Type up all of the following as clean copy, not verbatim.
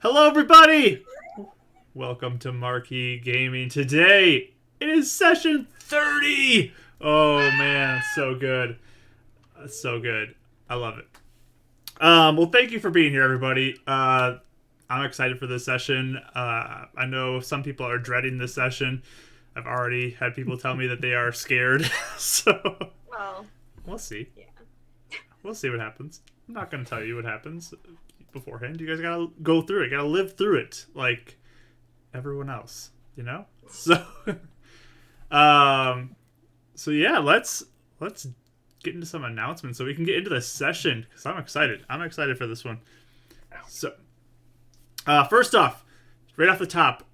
Hello, everybody! Welcome to Marquee Gaming. Today, it is session 30! Oh, man, so good. So good. I love it. Well, thank you for being here, everybody. I'm excited for this session. I know some people are dreading this session. I've already had people tell me that they are scared. So, Well, we'll see. yeah. We'll see what happens. I'm not going to tell you what happens beforehand. You guys gotta go through it. Gotta live through it like everyone else, you know. So, um, so yeah, let's get into some announcements so we can get into the session because I'm excited. I'm excited for this one. So, first off, right off the top,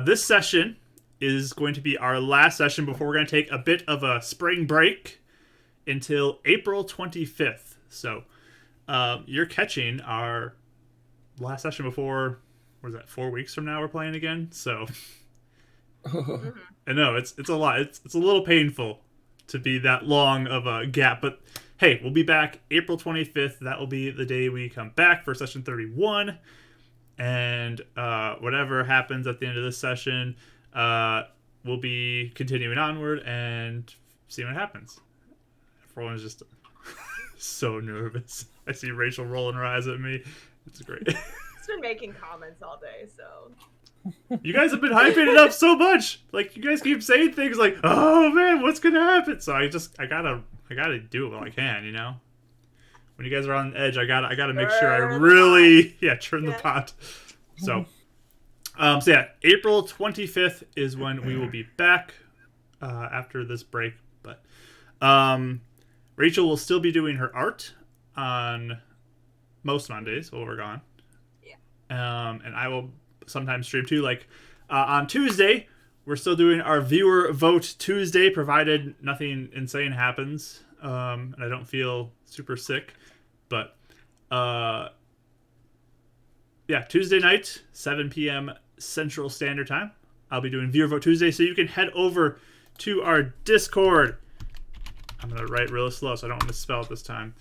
this session is going to be our last session before we're going to take a bit of a spring break until April 25th. So, you're catching our last session before, what is that, 4 weeks from now we're playing again? So, I know, it's a lot. It's a little painful to be that long of a gap, but hey, we'll be back April 25th. That will be the day we come back for session 31. And whatever happens at the end of this session, we'll be continuing onward and seeing what happens. Everyone's just so nervous. I see Rachel rolling her eyes at me. It's great. He's been making comments all day, so. You guys have been hyping it up so much. Like, you guys keep saying things like, "Oh man, what's gonna happen?" So I gotta do it while I can, you know. When you guys are on edge, I gotta make sure I really turn the pot. So, April 25th is when we will be back after this break. But Rachel will still be doing her art on most Mondays while we're gone. Yeah. And I will sometimes stream too. Like on Tuesday, we're still doing our viewer vote Tuesday, provided nothing insane happens and I don't feel super sick. But Tuesday night, 7 p.m. Central Standard Time, I'll be doing viewer vote Tuesday. So you can head over to our Discord. I'm gonna write real slow so I don't misspell it this time.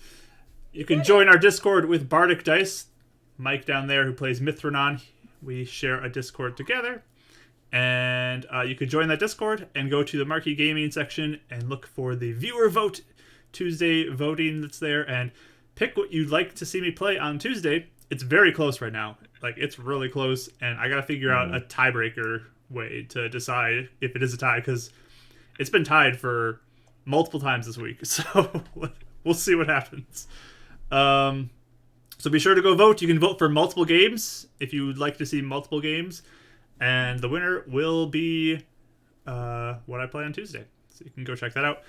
You can join our Discord with Bardic Dice. Mike down there who plays Mithranon. We share a Discord together. And you could join that Discord and go to the Marquee Gaming section and look for the viewer vote Tuesday voting that's there and pick what you'd like to see me play on Tuesday. It's very close right now. Like, it's really close. And I got to figure out a tiebreaker way to decide if it is a tie because it's been tied for multiple times this week. So we'll see what happens. So be sure to go vote. You can vote for multiple games if you would like to see multiple games. And the winner will be what I play on Tuesday. So you can go check that out.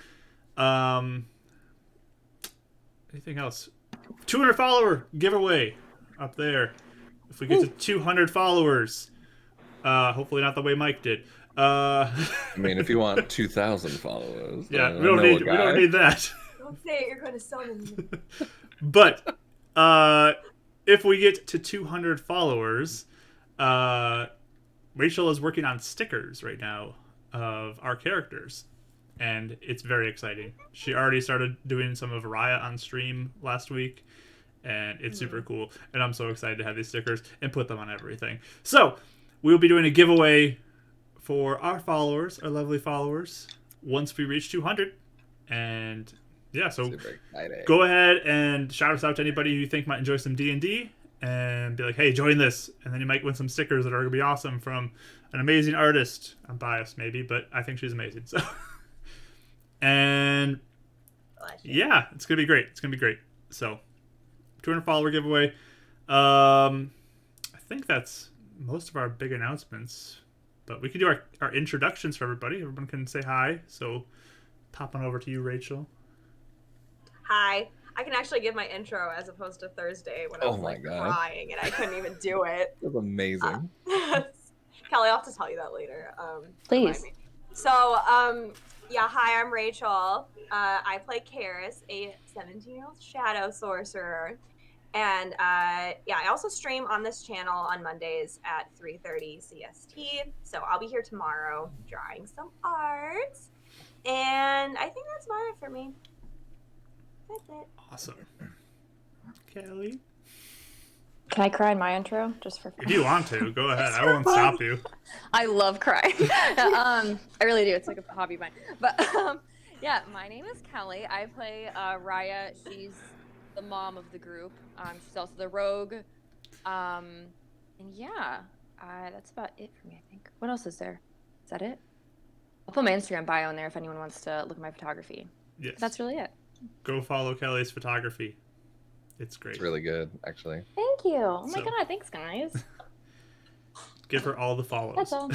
Anything else? 200 follower giveaway up there. If we get to 200 followers, hopefully not the way Mike did. I mean, if you want 2,000 followers, we don't need that. Don't say it, you're going to summon me. But if we get to 200 followers, Rachel is working on stickers right now of our characters, and it's very exciting. She already started doing some of Raya on stream last week, and it's super cool. And I'm so excited to have these stickers and put them on everything. So we'll be doing a giveaway for our followers, our lovely followers, once we reach 200. And so go ahead and shout us out to anybody who you think might enjoy some D&D and be like, hey, join this. And then you might win some stickers that are going to be awesome from an amazing artist. I'm biased maybe, but I think she's amazing. So, and it's going to be great. It's going to be great. So 200 follower giveaway. I think that's most of our big announcements, but we can do our introductions for everybody. Everyone can say hi. So pop on over to you, Rachel. Hi. I can actually give my intro as opposed to Thursday when I was crying and I couldn't even do it. That's amazing. Kelly, I'll have to tell you that later. Please. So, hi, I'm Rachel. I play Karis, a 17-year-old shadow sorcerer. And I also stream on this channel on Mondays at 3:30 CST. So I'll be here tomorrow drawing some art. And I think that's about it for me. That's it. Awesome. Kelly? Can I cry in my intro just for fun? If you want to, go ahead. I won't stop you. I love crying. I really do. It's like a hobby of mine. But yeah, my name is Kelly. I play Raya. She's the mom of the group. She's also the rogue. And yeah, that's about it for me, I think. What else is there? Is that it? I'll put my Instagram bio in there if anyone wants to look at my photography. Yes. That's really it. Go follow Kelly's photography. It's great. It's really good, actually. Thank you. Oh my So- god, thanks guys. Give her all the follows. That's all.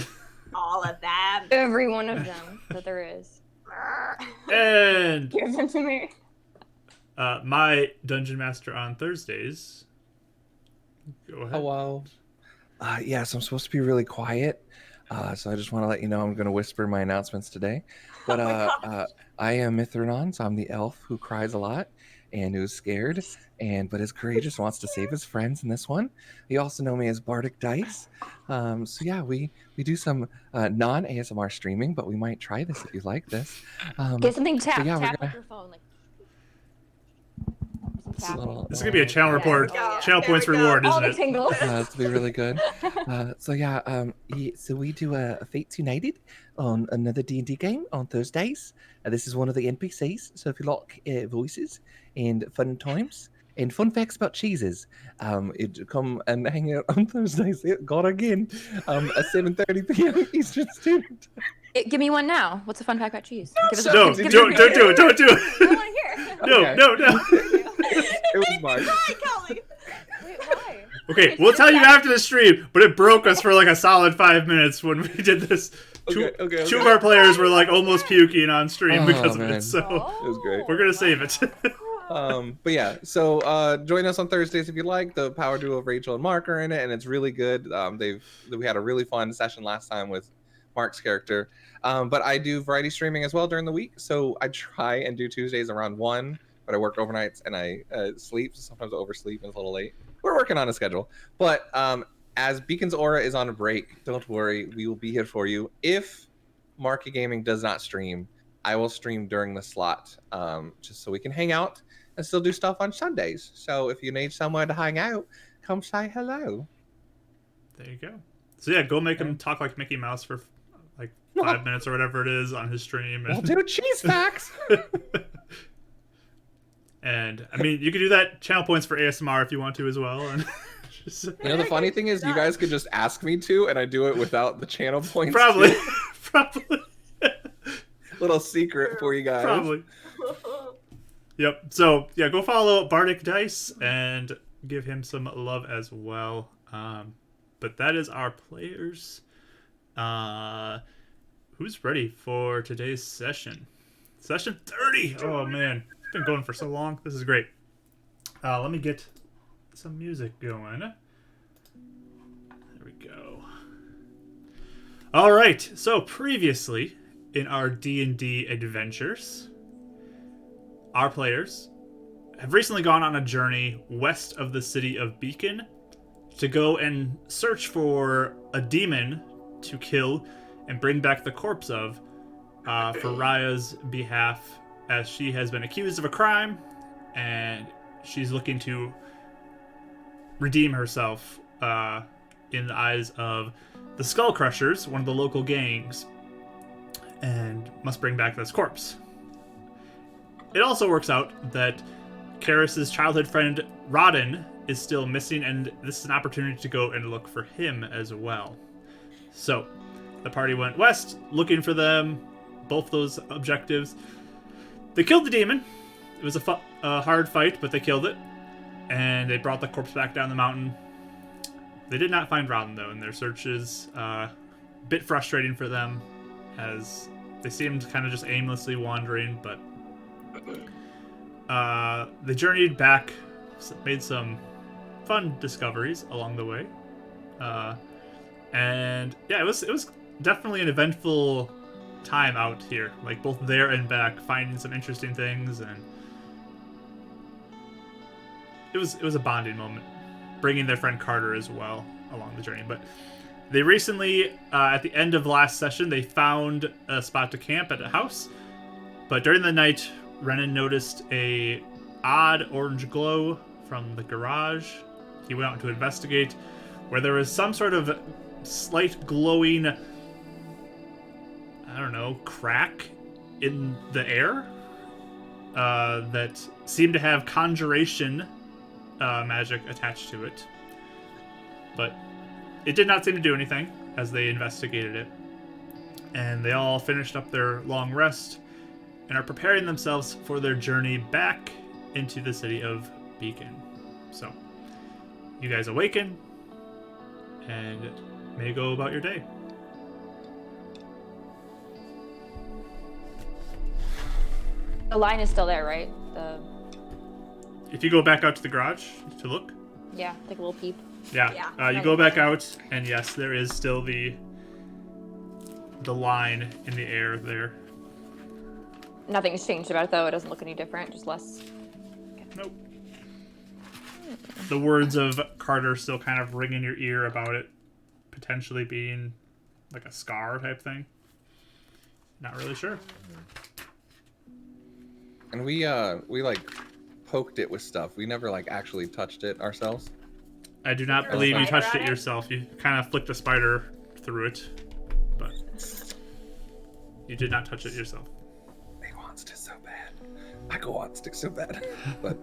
All of them. Every one of them that there is. And Give them to me. my Dungeon Master on Thursdays. Go ahead. Hello. So I'm supposed to be really quiet. So I just want to let you know I'm going to whisper my announcements today. But I am Mithranon, so I'm the elf who cries a lot and who's scared, but is courageous, wants to save his friends in this one. You also know me as Bardic Dice. So yeah, we do some non-ASMR streaming, but we might try this if you like this. Get something tap. yeah, we're Tap gonna- with your phone. Like, some tapping. This is gonna be a channel Yeah. report, Yeah. channel There points we go. reward, All isn't the it? tingles. This will be really good. So we do a Fates United on another D&D game on Thursdays. This is one of the NPCs. So if you like voices and fun times and fun facts about cheeses, come and hang out on Thursdays. God again, at 7:30 p.m. Eastern Standard Time. Give me one now. What's a fun fact about cheese? Give us No, give don't us do it. Don't do I it. want to hear. No, Okay. no. It was Mark. Hi, Kelly. Wait, why? Okay, we'll tell you after the stream, but it broke us for like a solid 5 minutes when we did this. Two Okay. of our players were like almost puking on stream Oh, because of man. it, so It was great. we're gonna save it. But yeah, so join us on Thursdays if you like. The power duo of Rachel and Mark are in it, and it's really good. We had a really fun session last time with Mark's character. But I do variety streaming as well during the week, so I try and do Tuesdays around 1, but I work overnights and I sleep. So sometimes I oversleep and it's a little late. We're working on a schedule, but as Beacon's Aura is on a break, don't worry, we will be here for you. If Marky Gaming does not stream, I will stream during the slot, just so we can hang out and still do stuff on Sundays. So if you need somewhere to hang out, come say hello. There you go. So yeah, go make him talk like Mickey Mouse for like 5 minutes or whatever it is on his stream. We'll do cheese facts. And I mean, you could do that channel points for ASMR if you want to as well. And just, You know, the funny thing is, you guys could just ask me to, and I do it without the channel points. probably, too. probably, Little secret for you guys. probably. Yep. So yeah, go follow Bardic Dice and give him some love as well. But that is our players. Who's ready for today's session? Session 30. Oh man, it's been going for so long. This is great. Let me get some music going. There we go. All right. So previously in our D&D adventures, our players have recently gone on a journey west of the city of Beacon to go and search for a demon to kill and bring back the corpse of for Raya's behalf, as she has been accused of a crime and she's looking to redeem herself in the eyes of the Skull Crushers, one of the local gangs, and must bring back this corpse. It also works out that Karis's childhood friend Rodden is still missing, and this is an opportunity to go and look for him as well. So, the party went west, looking for them, both those objectives. They killed the demon. It was a hard fight, but they killed it, and they brought the corpse back down the mountain. They did not find Rodden, though, and their search is a bit frustrating for them, as they seemed kind of just aimlessly wandering, but they journeyed back, made some fun discoveries along the way, and yeah, it was definitely an eventful time out here, like both there and back, finding some interesting things, and it was a bonding moment, bringing their friend Carter as well along the journey. But they recently, at the end of last session, they found a spot to camp at a house, but during the night, Renan noticed a odd orange glow from the garage, he went out to investigate where there was some sort of slight glowing, I don't know, crack in the air that seemed to have conjuration magic attached to it. But it did not seem to do anything as they investigated it. And they all finished up their long rest and are preparing themselves for their journey back into the city of Beacon. So, you guys awaken and may go about your day. The line is still there, right? If you go back out to the garage to look, Yeah, take a little peep. yeah. You go back out, and yes, there is still the line in the air there. Nothing's changed about it though. It doesn't look any different. Just less. Nope. The words of Carter still kind of ring in your ear about it potentially being like a scar type thing. Not really sure. And we like poked it with stuff. We never like actually touched it ourselves. I do not Is there a believe you spider touched on it it? yourself. You kind of flicked a spider through it, but you did not touch it yourself. They want stick so bad. I go on stick so bad. But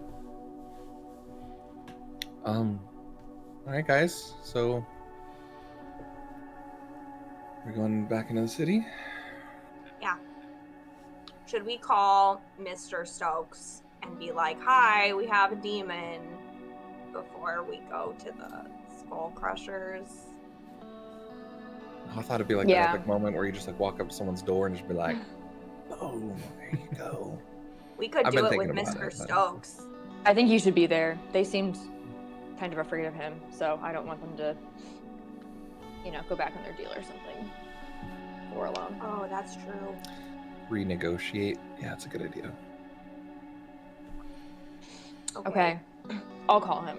all right, guys. So we're going back into the city. Yeah. Should we call Mr. Stokes and be like, "Hi, we have a demon," before we go to the Skull Crushers? I thought it'd be like Yeah. that epic moment where you just like walk up to someone's door and just be like, "Oh, there you go." We could I've do been it with thinking about Mr. it, but- Stokes. I think you should be there. They seemed kind of afraid of him, so I don't want them to, go back on their deal or something. Or alone. Oh, that's true. Renegotiate. Yeah, it's a good idea. Okay. I'll call him.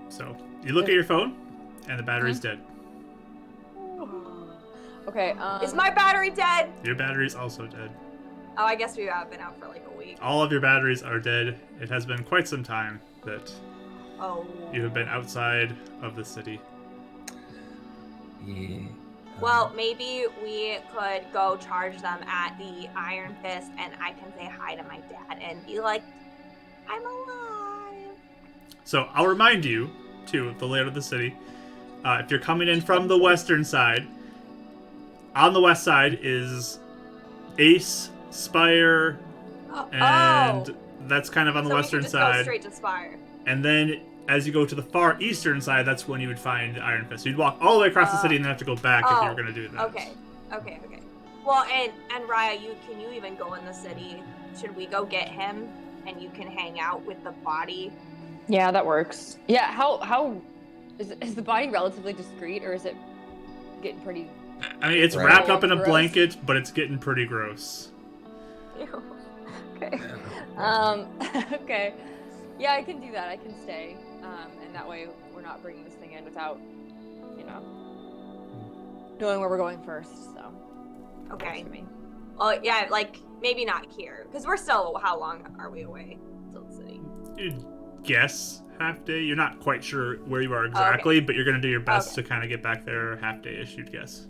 So you look at your phone, and the battery's dead. Okay. Is my battery dead? Your battery's also dead. Oh, I guess we have been out for like a week. All of your batteries are dead. It has been quite some time that Oh. you have been outside of the city. Yeah. Well, maybe we could go charge them at the Iron Fist, and I can say hi to my dad and be like, "I'm alive." So I'll remind you, too, of the layout of the city. If you're coming in from the western side, on the west side is Ace, Spire, and that's kind of on the so western we could just side. go straight to Spire. And then as you go to the far eastern side, that's when you would find the Iron Fist. So you'd walk all the way across the city and then have to go back if you were going to do that. Okay. Well, and Raya, can you even go in the city? Should we go get him, and you can hang out with the body? Yeah, that works. Yeah, how is the body relatively discreet, or is it getting pretty? I mean, it's Right. wrapped up in a Gross. blanket, but it's getting pretty gross. Ew. Okay. Okay. Yeah, I can do that. I can stay, and that way we're not bringing this thing in without, knowing where we're going first. So. Okay. Works for me. Well, yeah, like maybe not here, because we're still. How long are we away till the city? You'd guess half day. You're not quite sure where you are exactly, but you're going to do your best to kind of get back there half day-ish, you'd guess.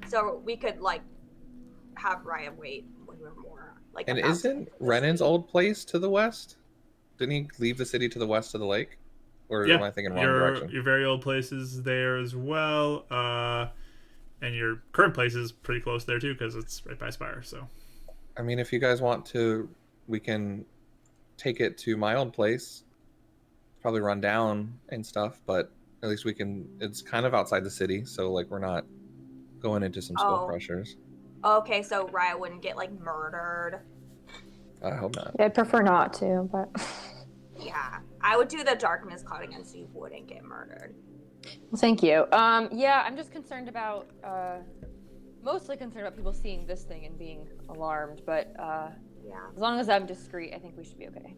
So we could like have Raya wait when we're more like. And about to isn't leave the Renan's city. old place to the west? Didn't he leave the city to the west of the lake? Or Yeah, am I thinking wrong direction? your very old place is there as well, and your current place is pretty close there too because it's right by Spire. So I mean, if you guys want to, we can take it to my old place. Probably run down and stuff, but at least we can. It's kind of outside the city, so like we're not going into some skull Oh. crushers. Okay, so Raya wouldn't get like murdered. I hope not. I'd prefer not to, but. Yeah, I would do the darkness clouding, and so you wouldn't get murdered. Well, thank you. Yeah, I'm just concerned about, mostly concerned about people seeing this thing and being alarmed. But Yeah. as long as I'm discreet, I think we should be okay.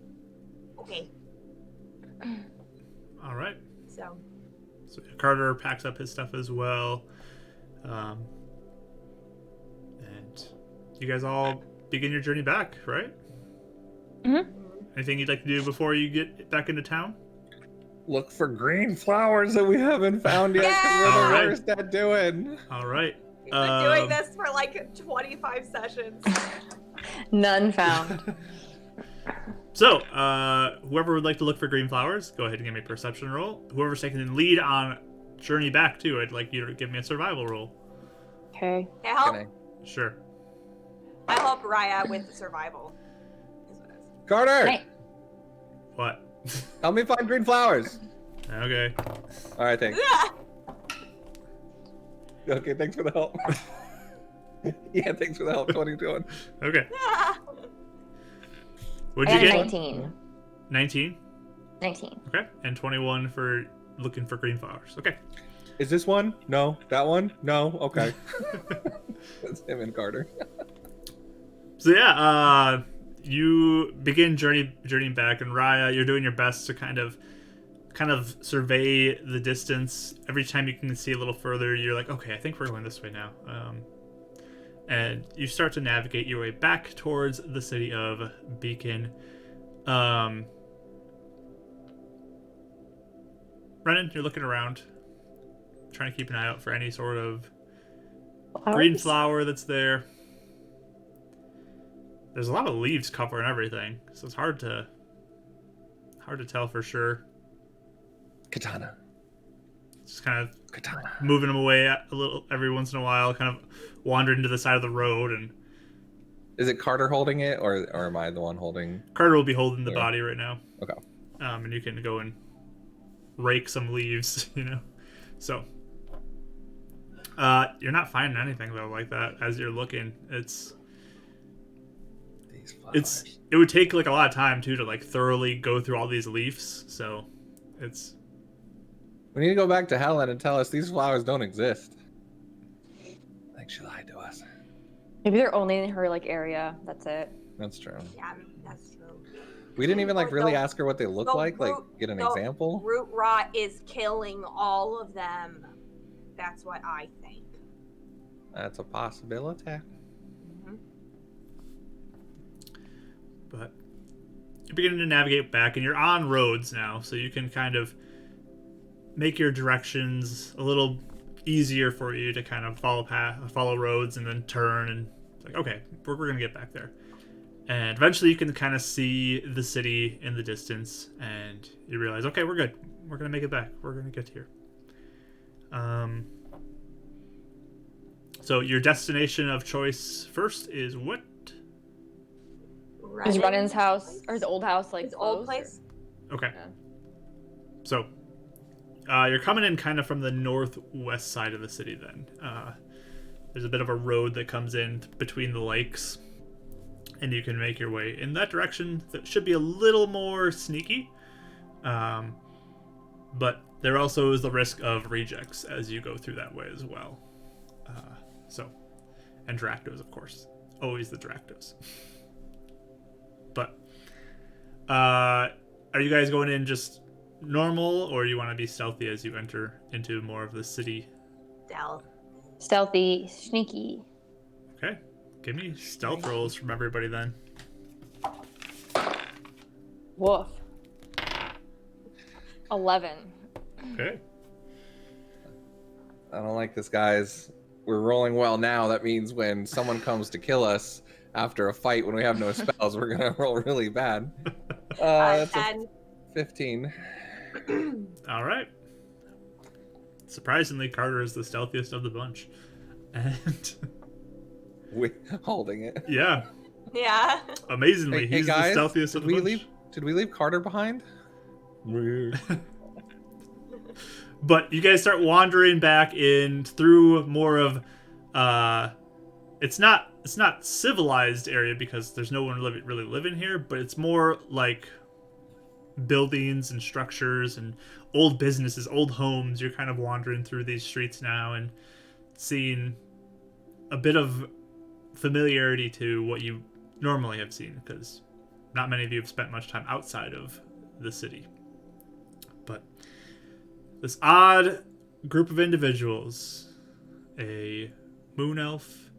Okay. all right. So. So Carter packs up his stuff as well, and you guys all begin your journey back, right? Mm-hmm. Anything you'd like to do before you get back into town? look for green flowers that we haven't found yet. 'Cause we're the Alright. worst at doing. All right. We've been doing this for like 25 sessions. None found. So, whoever would like to look for green flowers, go ahead and give me a perception roll. Whoever's taking the lead on Journey Back, too, I'd like you to give me a survival roll. Okay. I help, Can Sure. I help Raya with the survival. Is what it is. Carter, Hey. What? help me find green flowers. Okay. All right, thanks. Yeah. Okay, thanks for the help. Yeah, thanks for the help. 22. Okay. Yeah. What'd I you got a get? 19. 19? 19. Okay. And 21 for looking for green flowers. Okay. Is this one? No. That one? No. Okay. That's him and Carter. So yeah, you begin journeying back, and Raya, you're doing your best to kind of survey the distance. Every time you can see a little further, you're like, okay, I think we're going this way now. And you start to navigate your way back towards the city of Beacon. Brennan, you're looking around, trying to keep an eye out for any sort of green flower that's there. There's a lot of leaves covering everything, so it's hard to tell for sure. Katana. Just kind of Katana. moving them away a little every once in a while, kind of wandering to the side of the road, and Is it Carter holding it, or am I the one holding? Carter will be holding the Yeah. body right now. Okay. And you can go and rake some leaves, you know. So you're not finding anything though like that as you're looking. These flowers. It would take like a lot of time too to like thoroughly go through all these leaves. So it's We need to go back to Helen and tell us these flowers don't exist. I think she lied to us. Maybe they're only in her like area. That's it. That's true. Yeah, that's true. We didn't even like Or really the- ask her what they look the like. Like, root- get an the example. Root rot is killing all of them. That's what I think. That's a possibility. Mhm. but you're beginning to navigate back, and you're on roads now, so you can kind of make your directions a little easier for you to kind of follow roads and then turn and like, okay, we're gonna get back there. And eventually you can kind of see the city in the distance, and you realize, okay, we're good. We're gonna make it back. We're gonna get here. So your destination of choice first is what? Is Runnin's house or his old house like His old closed, place? Okay. Yeah. So you're coming in kind of from the northwest side of the city then. There's a bit of a road that comes in between the lakes, and you can make your way in that direction. That should be a little more sneaky. But there also is the risk of rejects as you go through that way as well. And Dractos, of course. Always the Dractos. But are you guys going in just normal, or you want to be stealthy as you enter into more of the city? Stealth. Stealthy, sneaky. Okay. Give me stealth rolls from everybody then. Woof. 11. Okay. I don't like this, guys. We're rolling well now. That means when someone comes to kill us after a fight when we have no spells, we're gonna roll really bad. That's a 10. 15. All right. Surprisingly, Carter is the stealthiest of the bunch. And We holding it. yeah, Yeah. amazingly, Hey he's the guys, stealthiest of did the we bunch. did we leave Carter behind? But you guys start wandering back in through more of it's not civilized area because there's no one really living here, but it's more like buildings and structures and old businesses, old homes. You're kind of wandering through these streets now and seeing a bit of familiarity to what you normally have seen, because not many of you have spent much time outside of the city. But this odd group of individuals, a moon elf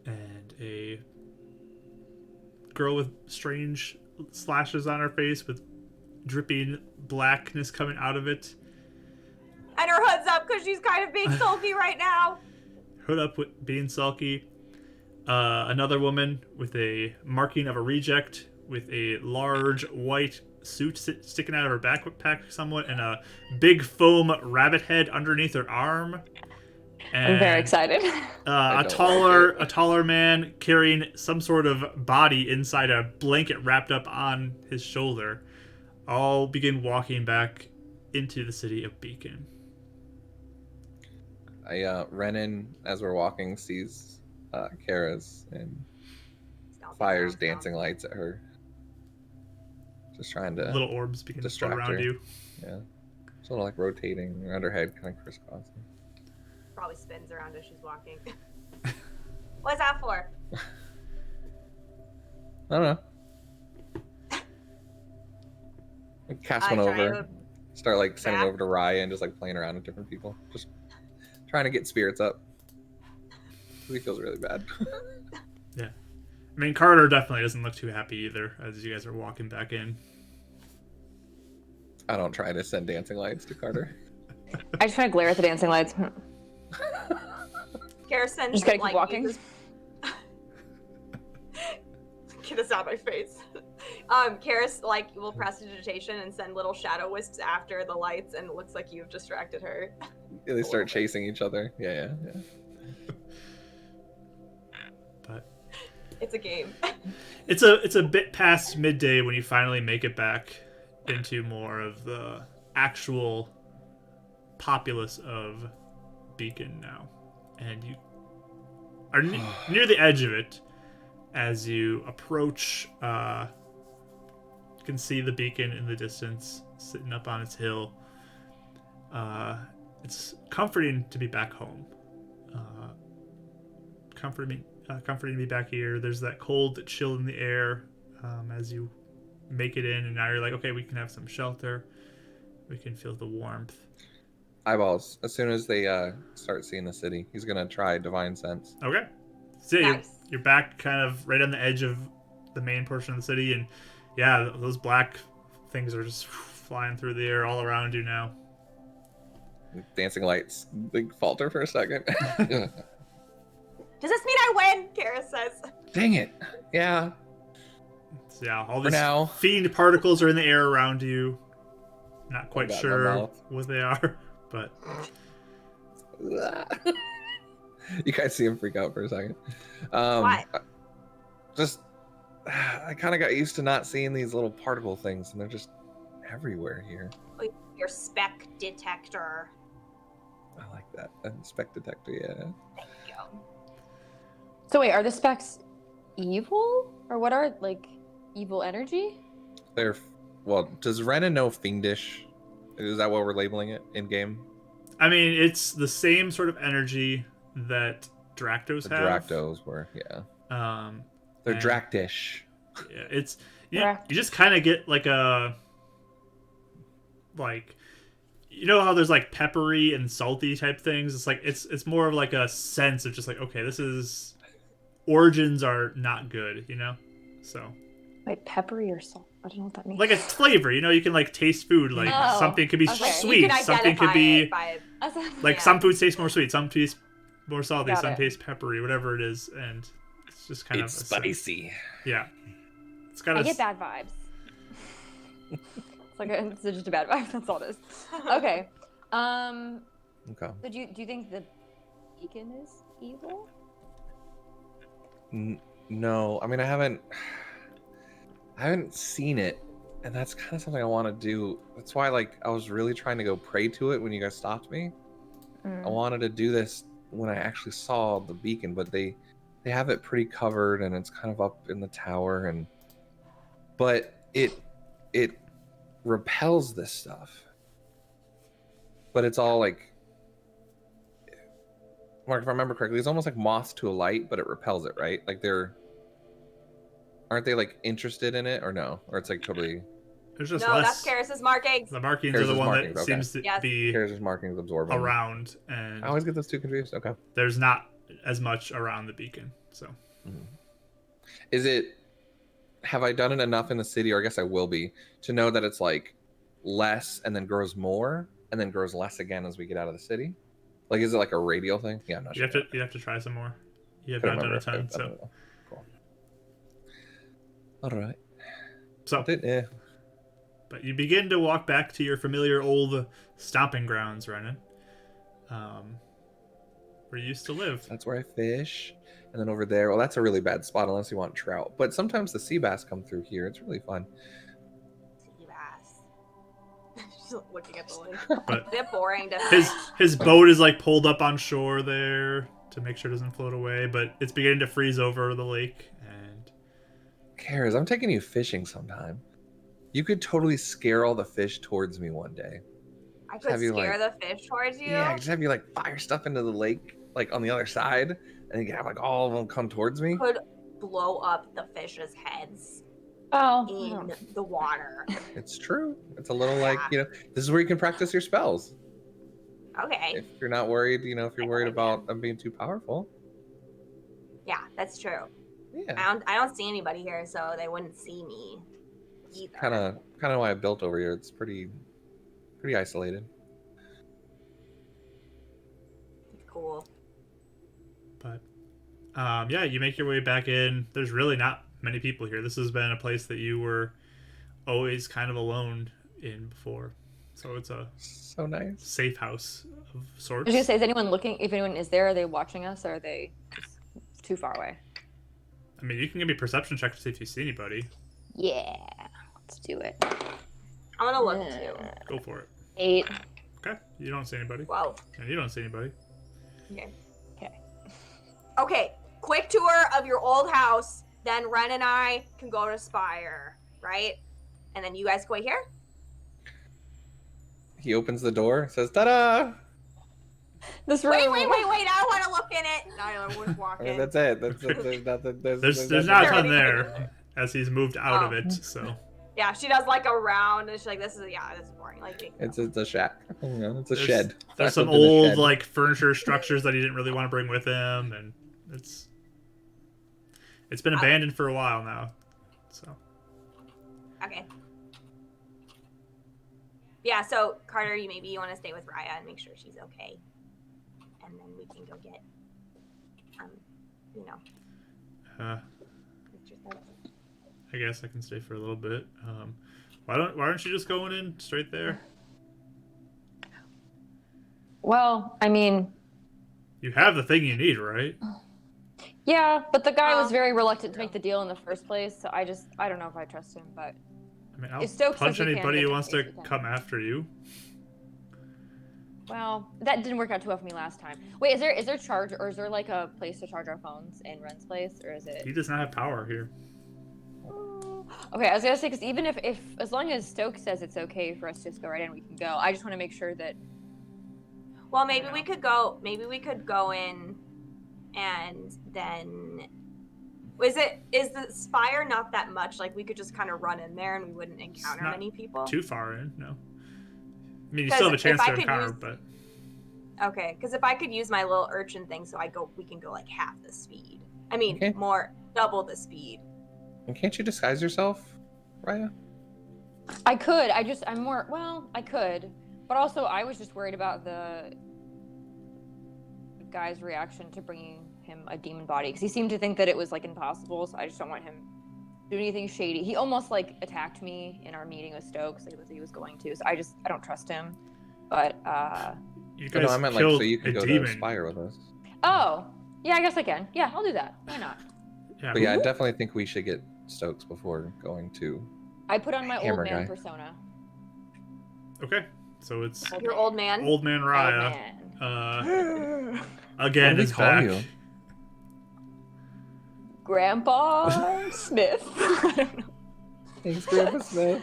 and a girl with strange slashes on her face with dripping blackness coming out of it. And her hood's up because she's kind of being sulky right now. Hood up with being sulky. Another woman with a marking of a reject with a large white suit sticking out of her backpack somewhat and a big foam rabbit head underneath her arm. And, I'm very excited. A taller man carrying some sort of body inside a blanket wrapped up on his shoulder all begin walking back into the city of Beacon. Renan, as we're walking, sees Kara's and fires dancing lights at her. Just trying to little orbs begin to float around her. you. Yeah. Sort of like rotating around her head, kind of crisscrossing. Probably spins around as she's walking. What's that for? I don't know. Cast one over. Start like sending over to Raya and just like playing around with different people. Just trying to get spirits up. He feels really bad. Yeah. I mean, Carter definitely doesn't look too happy either as you guys are walking back in. I don't try to send dancing lights to Carter. I just kind of glare at the dancing lights. Garrison Just gotta keep walking. Get this out of my face. Karis will prestidigitation and send little shadow wisps after the lights, and it looks like you've distracted her. Yeah, they start chasing each other. Yeah. But it's a game. It's a bit past midday when you finally make it back into more of the actual populace of Beacon now, and you are near the edge of it. As you approach, you can see the beacon in the distance, sitting up on its hill. It's comforting to be back home. Comforting to be back here. There's that cold chill in the air as you make it in, and now you're like, okay, we can have some shelter. We can feel the warmth. Eyeballs. As soon as they start seeing the city, he's gonna try Divine Sense. Okay. So nice. You're back kind of right on the edge of the main portion of the city, and yeah, those black things are just flying through the air all around you now. Dancing lights. They falter for a second. Does this mean I win? Kara says. Dang it. Yeah. So yeah, all these fiend particles are in the air around you. Not quite sure what they are, but... You guys see him freak out for a second. What? I kind of got used to not seeing these little particle things, and they're just everywhere here. Your spec detector. I like that. A spec detector, yeah. Thank you. So wait, are the specs evil? Or what are, evil energy? Does Renan know fiendish? Is that what we're labeling it in-game? I mean, it's the same sort of energy that Dractos have. Dractos were, yeah. They're and, Dractish. Yeah, it's you just kind of get you know how there's peppery and salty type things. It's it's more of a sense of just okay, this is origins are not good, So. Wait, peppery or salt? I don't know what that means. Like a flavor, you can taste food. Something could be sweet, something could be some foods taste more sweet, some taste more salty, some taste peppery, whatever it is, and it's just kind of spicy. Yeah, I get bad vibes. It's just a bad vibe. That's all it is. Okay. Okay. So do you think the beacon is evil? No, I mean I haven't seen it, and that's kind of something I want to do. That's why I was really trying to go pray to it when you guys stopped me. I wanted to do this when I actually saw the beacon, but they have it pretty covered, and it's kind of up in the tower, but it repels this stuff. But it's all Mark, if I remember correctly, it's almost like moths to a light, but it repels it, right? Aren't they interested in it, or no? Or it's totally... There's just no, less... that's Karis's markings. The markings are the one that seems to be Karis's markings absorbing around, and I always get those two confused. Okay. There's not as much around the beacon, so. Is it... Have I done it enough in the city, or I guess I will be, to know that it's less and then grows more and then grows less again as we get out of the city? Like, is it like a radial thing? Yeah, I'm not sure. You have to try some more. You have Couldn't not done a remember ton, if I- I so don't know. Cool. All right. so. Yeah. But you begin to walk back to your familiar old stomping grounds, Renan, where you used to live. That's where I fish. And then over there, well, that's a really bad spot unless you want trout. But sometimes the sea bass come through here. It's really fun. Sea bass. She's looking at the lake. But Is it boring to his boat is like pulled up on shore there to make sure it doesn't float away, but it's beginning to freeze over the lake. And Karis, I'm taking you fishing sometime. You could totally scare all the fish towards me one day. I could have you, scare the fish towards you? Yeah, just have you like fire stuff into the lake, like on the other side, and you can have like all of them come towards me. Could blow up the fish's heads Oh. in the water. It's true. It's a little like, this is where you can practice your spells. Okay. If you're not worried, if you're worried about them being too powerful. Yeah, that's true. Yeah. I don't see anybody here, so they wouldn't see me either. Kind of why I built over here. It's pretty isolated. Cool. But yeah, you make your way back in. There's really not many people here. This has been a place that you were always kind of alone in before, so it's a so nice safe house of sorts. I was gonna say, is anyone looking? If anyone is there, are they watching us, or are they just too far away? I mean, you can give me a perception check to see if you see anybody. Yeah, let's do it. I'm gonna look too. Go for it. 8. Okay, you don't see anybody. Whoa. And you don't see anybody. Okay. Okay. Okay. Quick tour of your old house. Then Ren and I can go to Spire, right? And then you guys go here. He opens the door, says, "Ta-da!" This room. Wait! I want to look in it. No, I wouldn't walk in. That's it. There's nothing. There's nothing not a there. ton there, as he's moved out of it. So Yeah, she does like a round, and she's like, "This is boring." Like, It's a shack. It's a There's- shed. there's I some lived in a old shed. like furniture structures that he didn't really want to bring with him, and it's been abandoned for a while now. So okay. Yeah, so Carter, you want to stay with Raya and make sure she's okay, and then we can go get, pictures of- I guess I can stay for a little bit. Why aren't you just going in straight there? Well, I mean, You have the thing you need, right? yeah, but the guy was Well, very reluctant to make the deal in the first place, so I don't know if I trust him, but I mean, I'll If Stokes punch says we can, anybody who then wants yes, to we can. come after you. well, that didn't work out too well for me last time. Wait, is there charge, or is there like a place to charge our phones in Ren's place, or is it? He does not have power here. Okay, I was gonna say, because even if as long as Stokes says it's okay for us to just go right in, we can go. I just want to make sure that. Well, maybe we could go. Maybe we could go in, and then. Is the Spire not that much? Like we could just kind of run in there and we wouldn't encounter not many people. Too far in, no. I mean, you 'Cause still have a chance if I to could encounter, use- but Okay, because if I could use my little urchin thing, so we can go like half the speed. I mean, Okay. double the speed. And can't you disguise yourself, Raya? I could. I'm more. Well, I could, but also I was just worried about the guy's reaction to bringing him a demon body, because he seemed to think that it was like impossible. So I just don't want him to do anything shady. He almost like attacked me in our meeting with Stokes. He was going to. So I don't trust him. But you No, guys I meant like killed so you a can go demon. to Spire with us. oh yeah, I guess I can. Yeah, I'll do that. Why not? Yeah, But yeah, I definitely think we should get Stokes before going to. I put on my Hammer old man guy. persona. Okay, so it's Your old man. Old Man Old Raya. man. Again What do we is call back. you? Grandpa Smith. I don't know. Thanks, Grandpa Smith.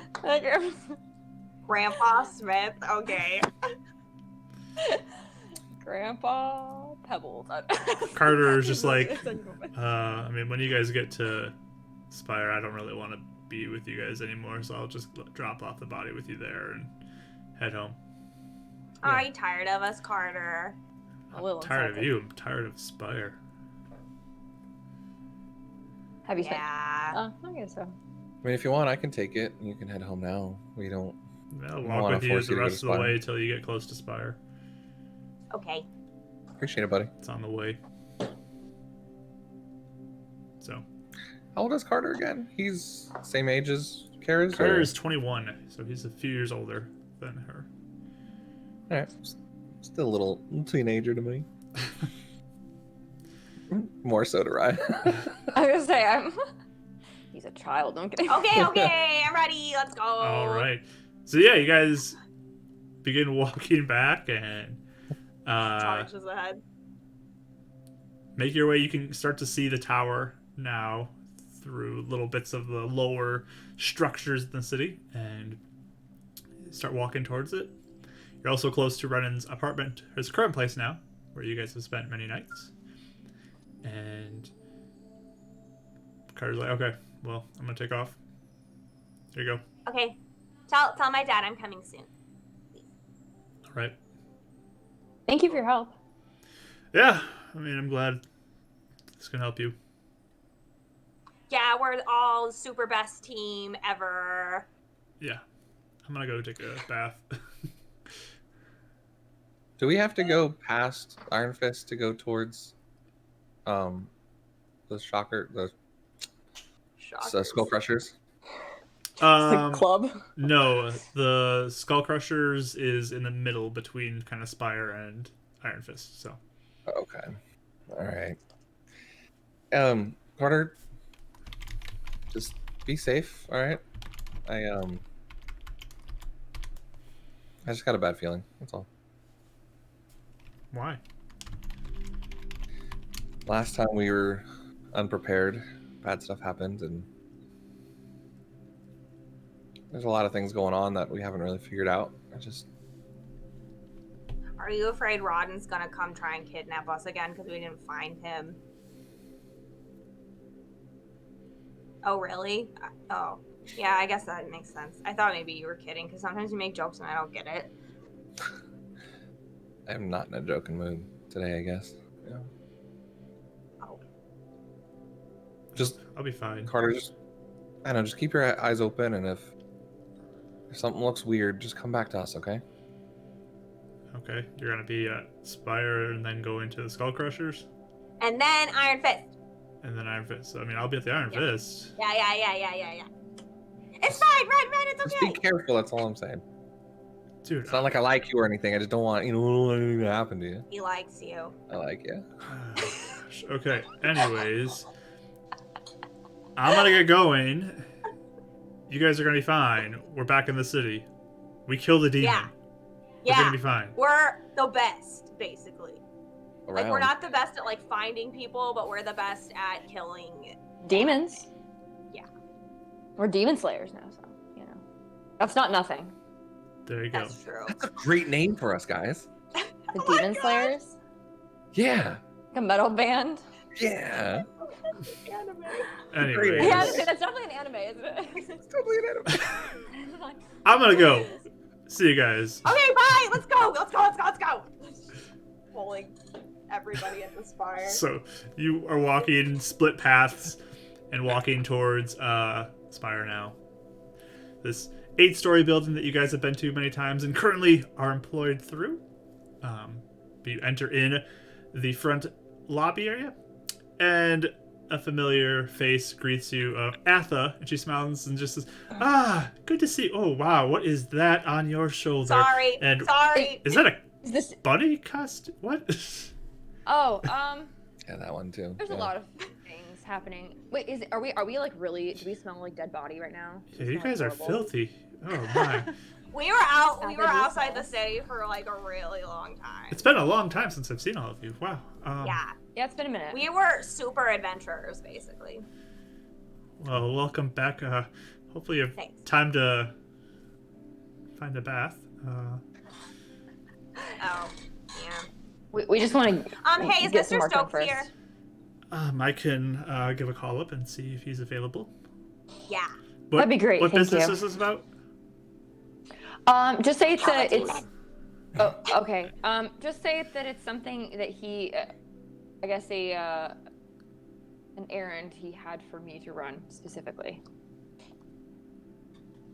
Grandpa Smith. Okay. Grandpa Pebbles. Carter is just like, I mean, when you guys get to Spire, I don't really want to be with you guys anymore, so I'll just drop off the body with you there and head home. Are you tired of us, Carter? A little I'm tired of insulted. you. I'm tired of Spire. Have you spent? Yeah. I guess so. I mean, if you want, I can take it. You can head home now. We don't. I'll I walk wanna with you force the you to go rest to of the Spire. way till you get close to Spire. Okay. Appreciate it, buddy. It's on the way. So How old is Carter again? He's same age as Kara's? Carter or- is 21, so he's a few years older than her. Alright. Still a little teenager to me. More so to Ryan. I was gonna say he's a child. I'm kidding. Okay, I'm ready. Let's go. All right. So yeah, you guys begin walking back and Charges ahead. make your way. You can start to see the tower now through little bits of the lower structures in the city, and start walking towards it. You're also close to Renan's apartment, his current place now, where you guys have spent many nights. And Carter's like, okay, well, I'm gonna take off. Here you go. Okay. Tell my dad I'm coming soon. All right. Thank you for your help. Yeah, I mean, I'm glad this can help you. Yeah, we're all super best team ever. Yeah, I'm gonna go take a bath. Do we have to go past Iron Fist to go towards the Shockers. skull crushers? It's a club. No, the Skull Crushers is in the middle between kind of Spire and Iron Fist. So Okay. All right. Carter, just be safe. All right. I just got a bad feeling. That's all. why? Last time we were unprepared, bad stuff happened, and there's a lot of things going on that we haven't really figured out. Are you afraid Rodden's gonna come try and kidnap us again because we didn't find him? Oh, really? Oh. Yeah, I guess that makes sense. I thought maybe you were kidding because sometimes you make jokes and I don't get it. I'm not in a joking mood today, I guess. Yeah. Oh. Just I'll be fine. Carter, I don't know, just keep your eyes open, and if something looks weird, just come back to us, okay? Okay, you're gonna be at Spire and then go into the Skull Crushers And then Iron Fist. and then Iron Fist. So, I mean, I'll be at the Iron Fist. Yeah. It's fine, Red, it's Just okay. be careful, that's all I'm saying. Dude, It's not like I like you or anything, I just don't want, I don't want anything to happen to you. He likes you. I like you. okay, anyways, I'm gonna get going. You guys are gonna be fine. We're back in the city. We killed the demon. Yeah. We're Yeah. gonna be fine. We're the best, basically. Around. Like, we're not the best at, like, finding people, but we're the best at killing. Demons. Yeah. We're demon slayers now, so that's not nothing. There you go. That's true. That's a great name for us, guys. The Oh my demon God. slayers. Yeah. Like a metal band. Yeah. Anyways, Yeah, that's definitely an anime, isn't it? It's totally an anime. I'm gonna go. See you guys. Okay, bye. Let's go. Pulling everybody at the spire. So you are walking split paths and walking towards Spire now. This 8-story building that you guys have been to many times and currently are employed through. But you enter in the front lobby area, and a familiar face greets you, Atha, and she smiles and just says, "Ah, good to see. Oh wow, what is that on your shoulder?" Sorry. And Sorry. is that a Is this? bunny costume? What? Oh, Yeah, that one too. there's a lot of things happening. Wait, are we like really? Do we smell like dead body right now? Do Yeah, we you smell, guys like, are horrible? filthy. Oh my. We were Atha, do you outside the smell? city for like a really long time. It's been a long time since I've seen all of you. Wow. Yeah. Yeah, it's been a minute. We were super adventurers, basically. Well, welcome back. Hopefully you have Thanks. time to find a bath. Oh, yeah. We just want to. Hey, is get some Mr. more fun Stokes first. here? I can give a call up and see if he's available. Yeah. What, That'd be great, What thank business you. is this about? Just say it's Tell the it's. demon. Oh, okay. Just say that it's something that he, I guess an errand he had for me to run specifically,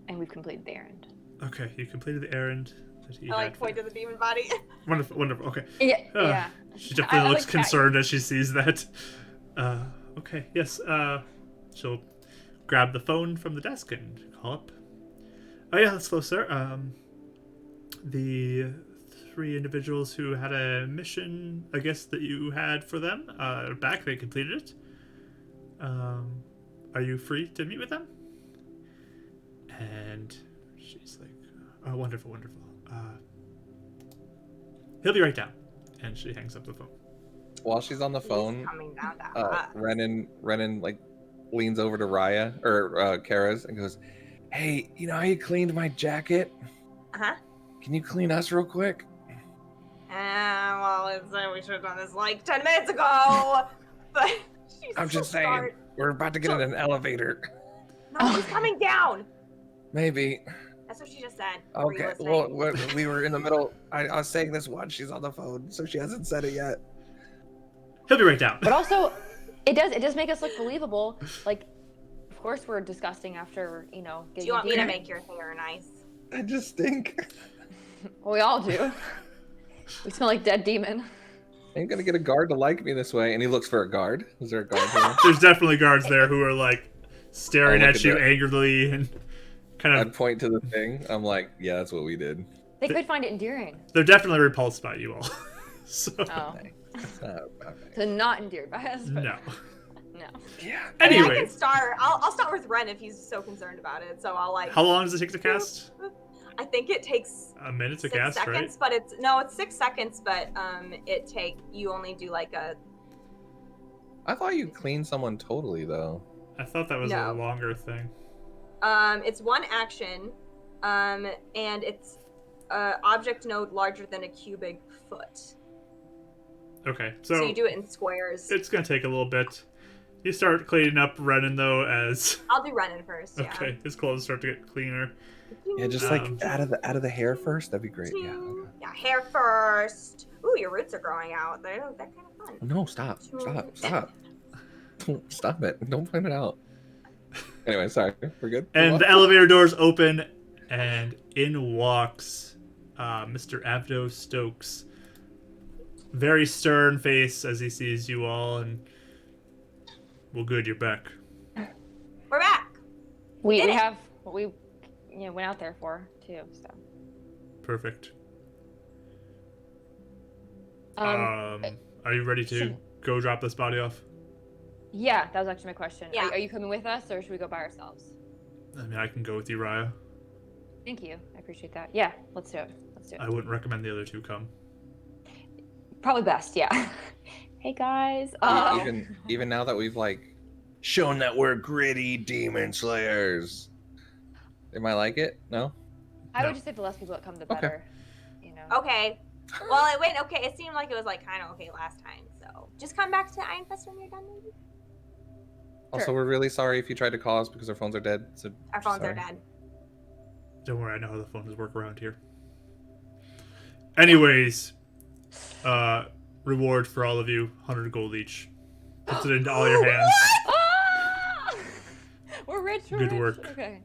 and we've completed the errand. Okay, you completed the errand that he I had. like point to the demon body. Wonderful, wonderful. Okay. Yeah, Uh, yeah. She definitely looks like pat concerned as she sees that. Okay, yes. She'll grab the phone from the desk and call up. Oh yeah, that's close, sir. The 3 individuals who had a mission, I guess, that you had for them, are back. They completed it. Are you free to meet with them? And she's like, oh, wonderful, wonderful. He'll be right down. And she hangs up the phone. While she's on the He's phone, coming down that bus. Renan like leans over to Raya or Kara's and goes, "Hey, you know how you cleaned my jacket? Uh-huh. Can you clean us real quick?" Well, we should have done this like 10 minutes ago. But she's I'm just saying, smart. we're about to get in an elevator. No, he's coming down. Maybe. That's what she just said. Were you Okay. listening? Well, we were in the middle. I was saying this once. She's on the phone, so she hasn't said it yet. He'll be right down. But also, it does make us look believable. Like, of course we're disgusting after, you know, Do getting you want me to demon. make your hair nice? I just stink. Well, we all do. We smell like dead demon. I'm gonna get a guard to like me this way. And he looks for a guard. Is there a guard here? There's definitely guards there who are like staring Oh, look at at you that. angrily and kind of. I'd point to the thing. I'm like, yeah, that's what we did. They could find it endearing. They're definitely repulsed by you all. So Oh. Okay. So not endeared by us. But no. No. Yeah. I mean, I Anyway, can start. I'll start with Ren if he's so concerned about it. So I'll like. how long does it take to cast? I think it takes A minute to 6 cast, seconds, right? but it's 6 seconds, but you only do like a. I thought you cleaned someone totally though. I thought that was No. a longer thing. It's 1 action, and it's object node larger than a cubic foot. Okay, So so you do it in squares. it's gonna take a little bit. You start cleaning up Renan though as I'll do Renan first. Yeah. okay, his clothes start to get cleaner. Yeah, just like, out of the hair first. That'd be great. Yeah. Okay. Yeah, hair first. Ooh, your roots are growing out. They're kind of fun. No, stop. Stop it. Don't point it out. Anyway, sorry. We're good. And the elevator doors open, and in walks Mr. Avdo Stokes. Very stern face as he sees you all, and well, good, you're back. We're back. We Did it. have what we went out there for too. So. Perfect. Um. Are you ready to should- go drop this body off? Yeah, that was actually my question. Yeah. Are you coming with us, or should we go by ourselves? I mean, I can go with you, Raya. Thank you. I appreciate that. Yeah, let's do it. I wouldn't recommend the other two come. Probably best. Yeah. Hey guys. Even now that we've like shown that we're gritty demon slayers, they might like it. No. I No. would just say the less people that come, the Okay. better. You know. Okay. Well, it went okay. It seemed like it was like kind of okay last time. So just come back to Ironfest when you're done, maybe. Also, Sure. we're really sorry if you tried to call us because our phones are dead. So Our phones are sorry. dead. Don't worry, I know how the phones work around here. Anyways, reward for all of you, 100 gold each. Puts it into all your hands. Ah! We're rich. We're Good rich. work. Okay.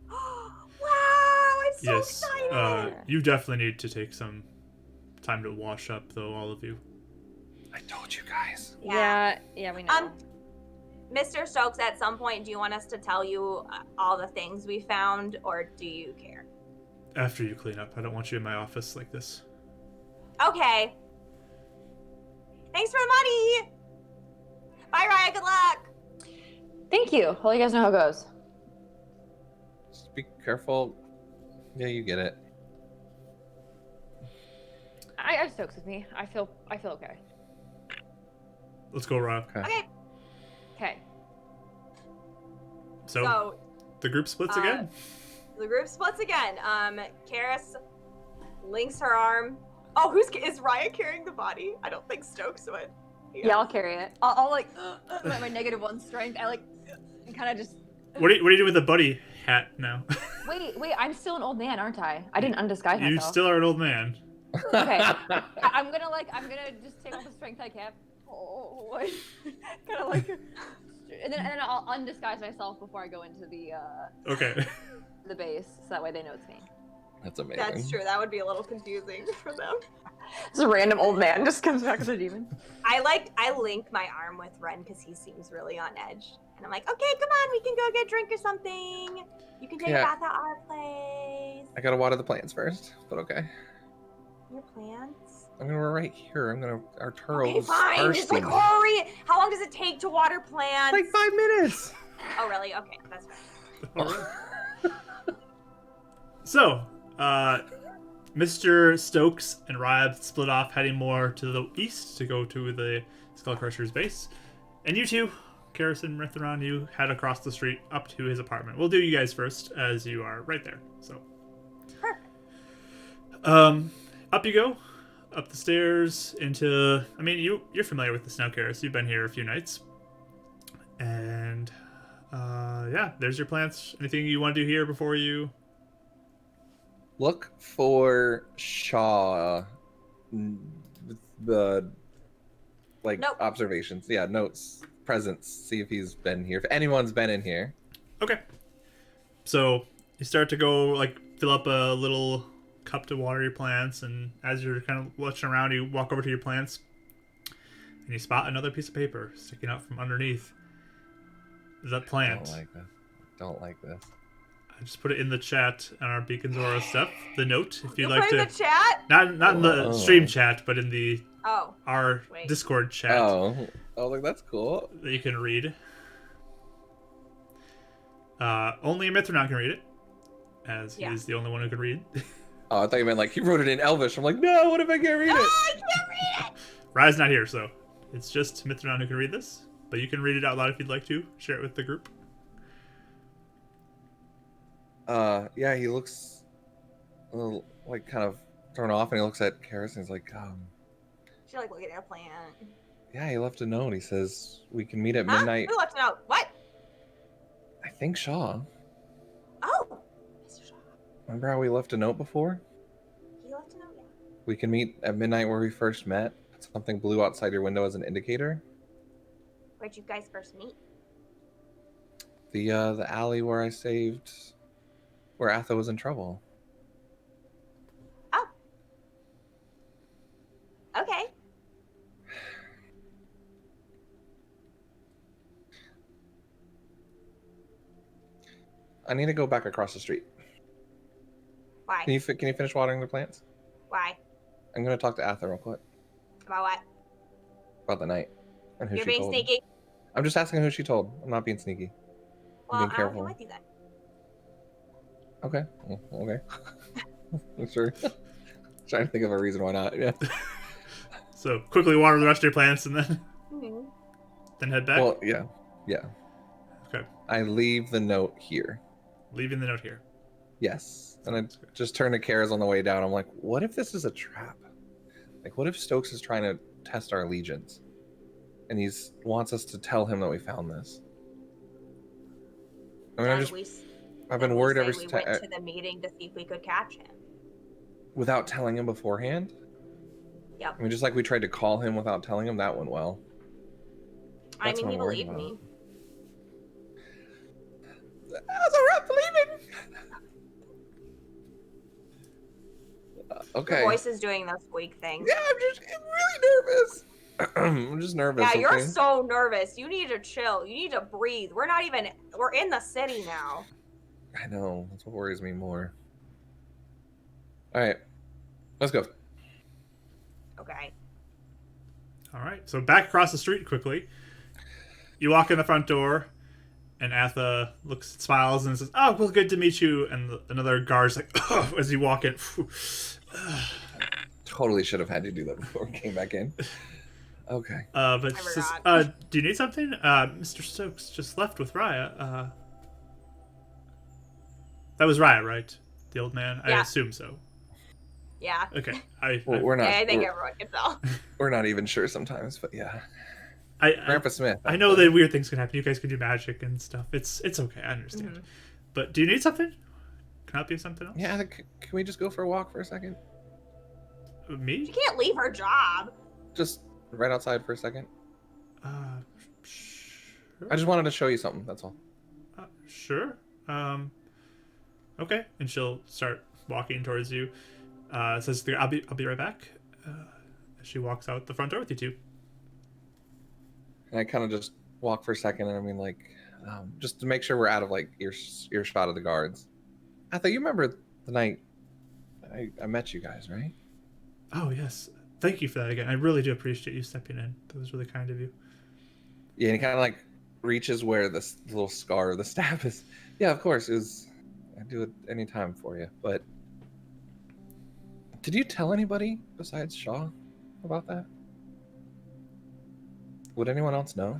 Wow! I'm so Yes, excited. you definitely need to take some time to wash up, though, all of you. I told you guys. Yeah. Yeah, we know. Mr. Stokes, at some point, do you want us to tell you all the things we found, or do you care? After you clean up, I don't want you in my office like this. Okay. Thanks for the money. Bye, Raya. Good luck. Thank you. Well, you guys know how it goes. Just be careful. Yeah, you get it. I have Stokes with me. I feel okay. Let's go, Raya. Okay. Okay. So, the group splits again? The group splits again. Karis links her arm. Oh, is Raya carrying the body? I don't think Stokes would. Yeah, I'll carry it. I'll like my -1 strength. I like kind of just. What are you doing with the buddy hat now? Wait. I'm still an old man, aren't I? I didn't undisguise You myself. still are an old man. Okay. I'm gonna just take all the strength I can. Oh, kind of like, and then I'll undisguise myself before I go into the Okay. the base, so that way they know it's me. That's amazing. That's true. That would be a little confusing for them. This random old man just comes back with a demon. I link my arm with Ren because he seems really on edge. And I'm like, okay, come on, we can go get a drink or something. You can take a bath at our place. I gotta water the plants first, but okay. Your plants? I mean, we're right here. Our turtles. Okay, fine. Just like hurry. How long does it take to water plants? Like 5 minutes. Oh, really? Okay, that's fine. All right. So, Mr. Stokes and Ryab split off, heading more to the east to go to the Skullcrusher's base. And you two, Karis and Mithron, you head across the street up to his apartment. We'll do you guys first, as you are right there. So, up you go, up the stairs into. I mean, you're familiar with this now, Karis. You've been here a few nights, and yeah, there's your plants. Anything you want to do here before you? Look for Shaw. The observations. Yeah, notes, presence. See if he's been here. If anyone's been in here. Okay. So you start to go fill up a little cup to water your plants, and as you're kind of watching around, you walk over to your plants, and you spot another piece of paper sticking out from underneath the plant. Don't like this. I just put it in the chat on our Beacons Aura stuff. The note, if you'd You like put to. in the chat? Not in the stream chat, but in the our Discord chat. Oh, that's cool. That you can read. Only a Mithranon can read it, as he's the only one who can read. Oh, I thought you meant he wrote it in Elvish. I'm like, no, what if I can't read it? I can't read it! Rye's not here, so it's just Mithranon who can read this. But you can read it out loud if you'd like to. Share it with the group. Yeah, he looks a little, kind of thrown off, and he looks at Karis, and he's like, She's looking at a plant. yeah, he left a note. He says, we can meet at midnight. Who left a note? What? I think Shaw. Oh, Mr. Shaw. Remember how we left a note before? He left a note, yeah. We can meet at midnight where we first met. Something blue outside your window as an indicator. Where'd you guys first meet? The alley where I saved, where Atha was in trouble. Oh. Okay. I need to go back across the street. Why? Can you finish watering the plants? Why? I'm gonna talk to Atha real quick. About what? About the night and who You're she being told. sneaky. I'm just asking who she told. I'm not being sneaky. Well, being I'll careful. come with you then. Okay. Okay. Sure. Trying to think of a reason why not. Yeah. So quickly water the rest of your plants and then then head back. Well, yeah. Okay. I leave the note here. Leaving the note here. Yes. And I just turn to Karis on the way down. I'm like, what if this is a trap? What if Stokes is trying to test our allegiance? And he wants us to tell him that we found this. I mean, I've been worried ever since. We went to the meeting to see if we could catch him. Without telling him beforehand? Yep. I mean, just like we tried to call him without telling him, that went well. I mean, he believed me. That's a rough believing. Okay. Your voice is doing the squeak thing. Yeah, I'm really nervous. I'm just nervous. Yeah, you're so nervous. You need to chill. You need to breathe. We're in the city now. I know. That's what worries me more. All right. Let's go. Okay. All right. So back across the street quickly. You walk in the front door, and Atha smiles, and says, "Oh, well, good to meet you." And another guard's like, "Oh," as you walk in. Totally should have had to do that before we came back in. Okay. But she says, do you need something? Mr. Stokes just left with Raya. That was Raya, right? The old man? Yeah. I assume so. Yeah. Okay. We're not. I think everyone can tell. We're not even sure sometimes, but yeah. Grandpa Smith. I know that weird things can happen. You guys can do magic and stuff. It's okay. I understand. Mm-hmm. But do you need something? Can I help you with something else? Yeah. Can we just go for a walk for a second? Me? She can't leave her job. Just right outside for a second. Sure. I just wanted to show you something. That's all. Sure. Okay. And she'll start walking towards you. Says, "I'll be right back." She walks out the front door with you two. And I kind of just walk for a second, and I mean, like, just to make sure we're out of like earshot of the guards. I thought you remember the night I met you guys, right? Oh yes, thank you for that again. I really do appreciate you stepping in. That was really kind of you. Yeah, and he kind of like reaches where this little scar of the stab is. Yeah, of course. I do it anytime for you. But did you tell anybody besides Shaw about that? Would anyone else know?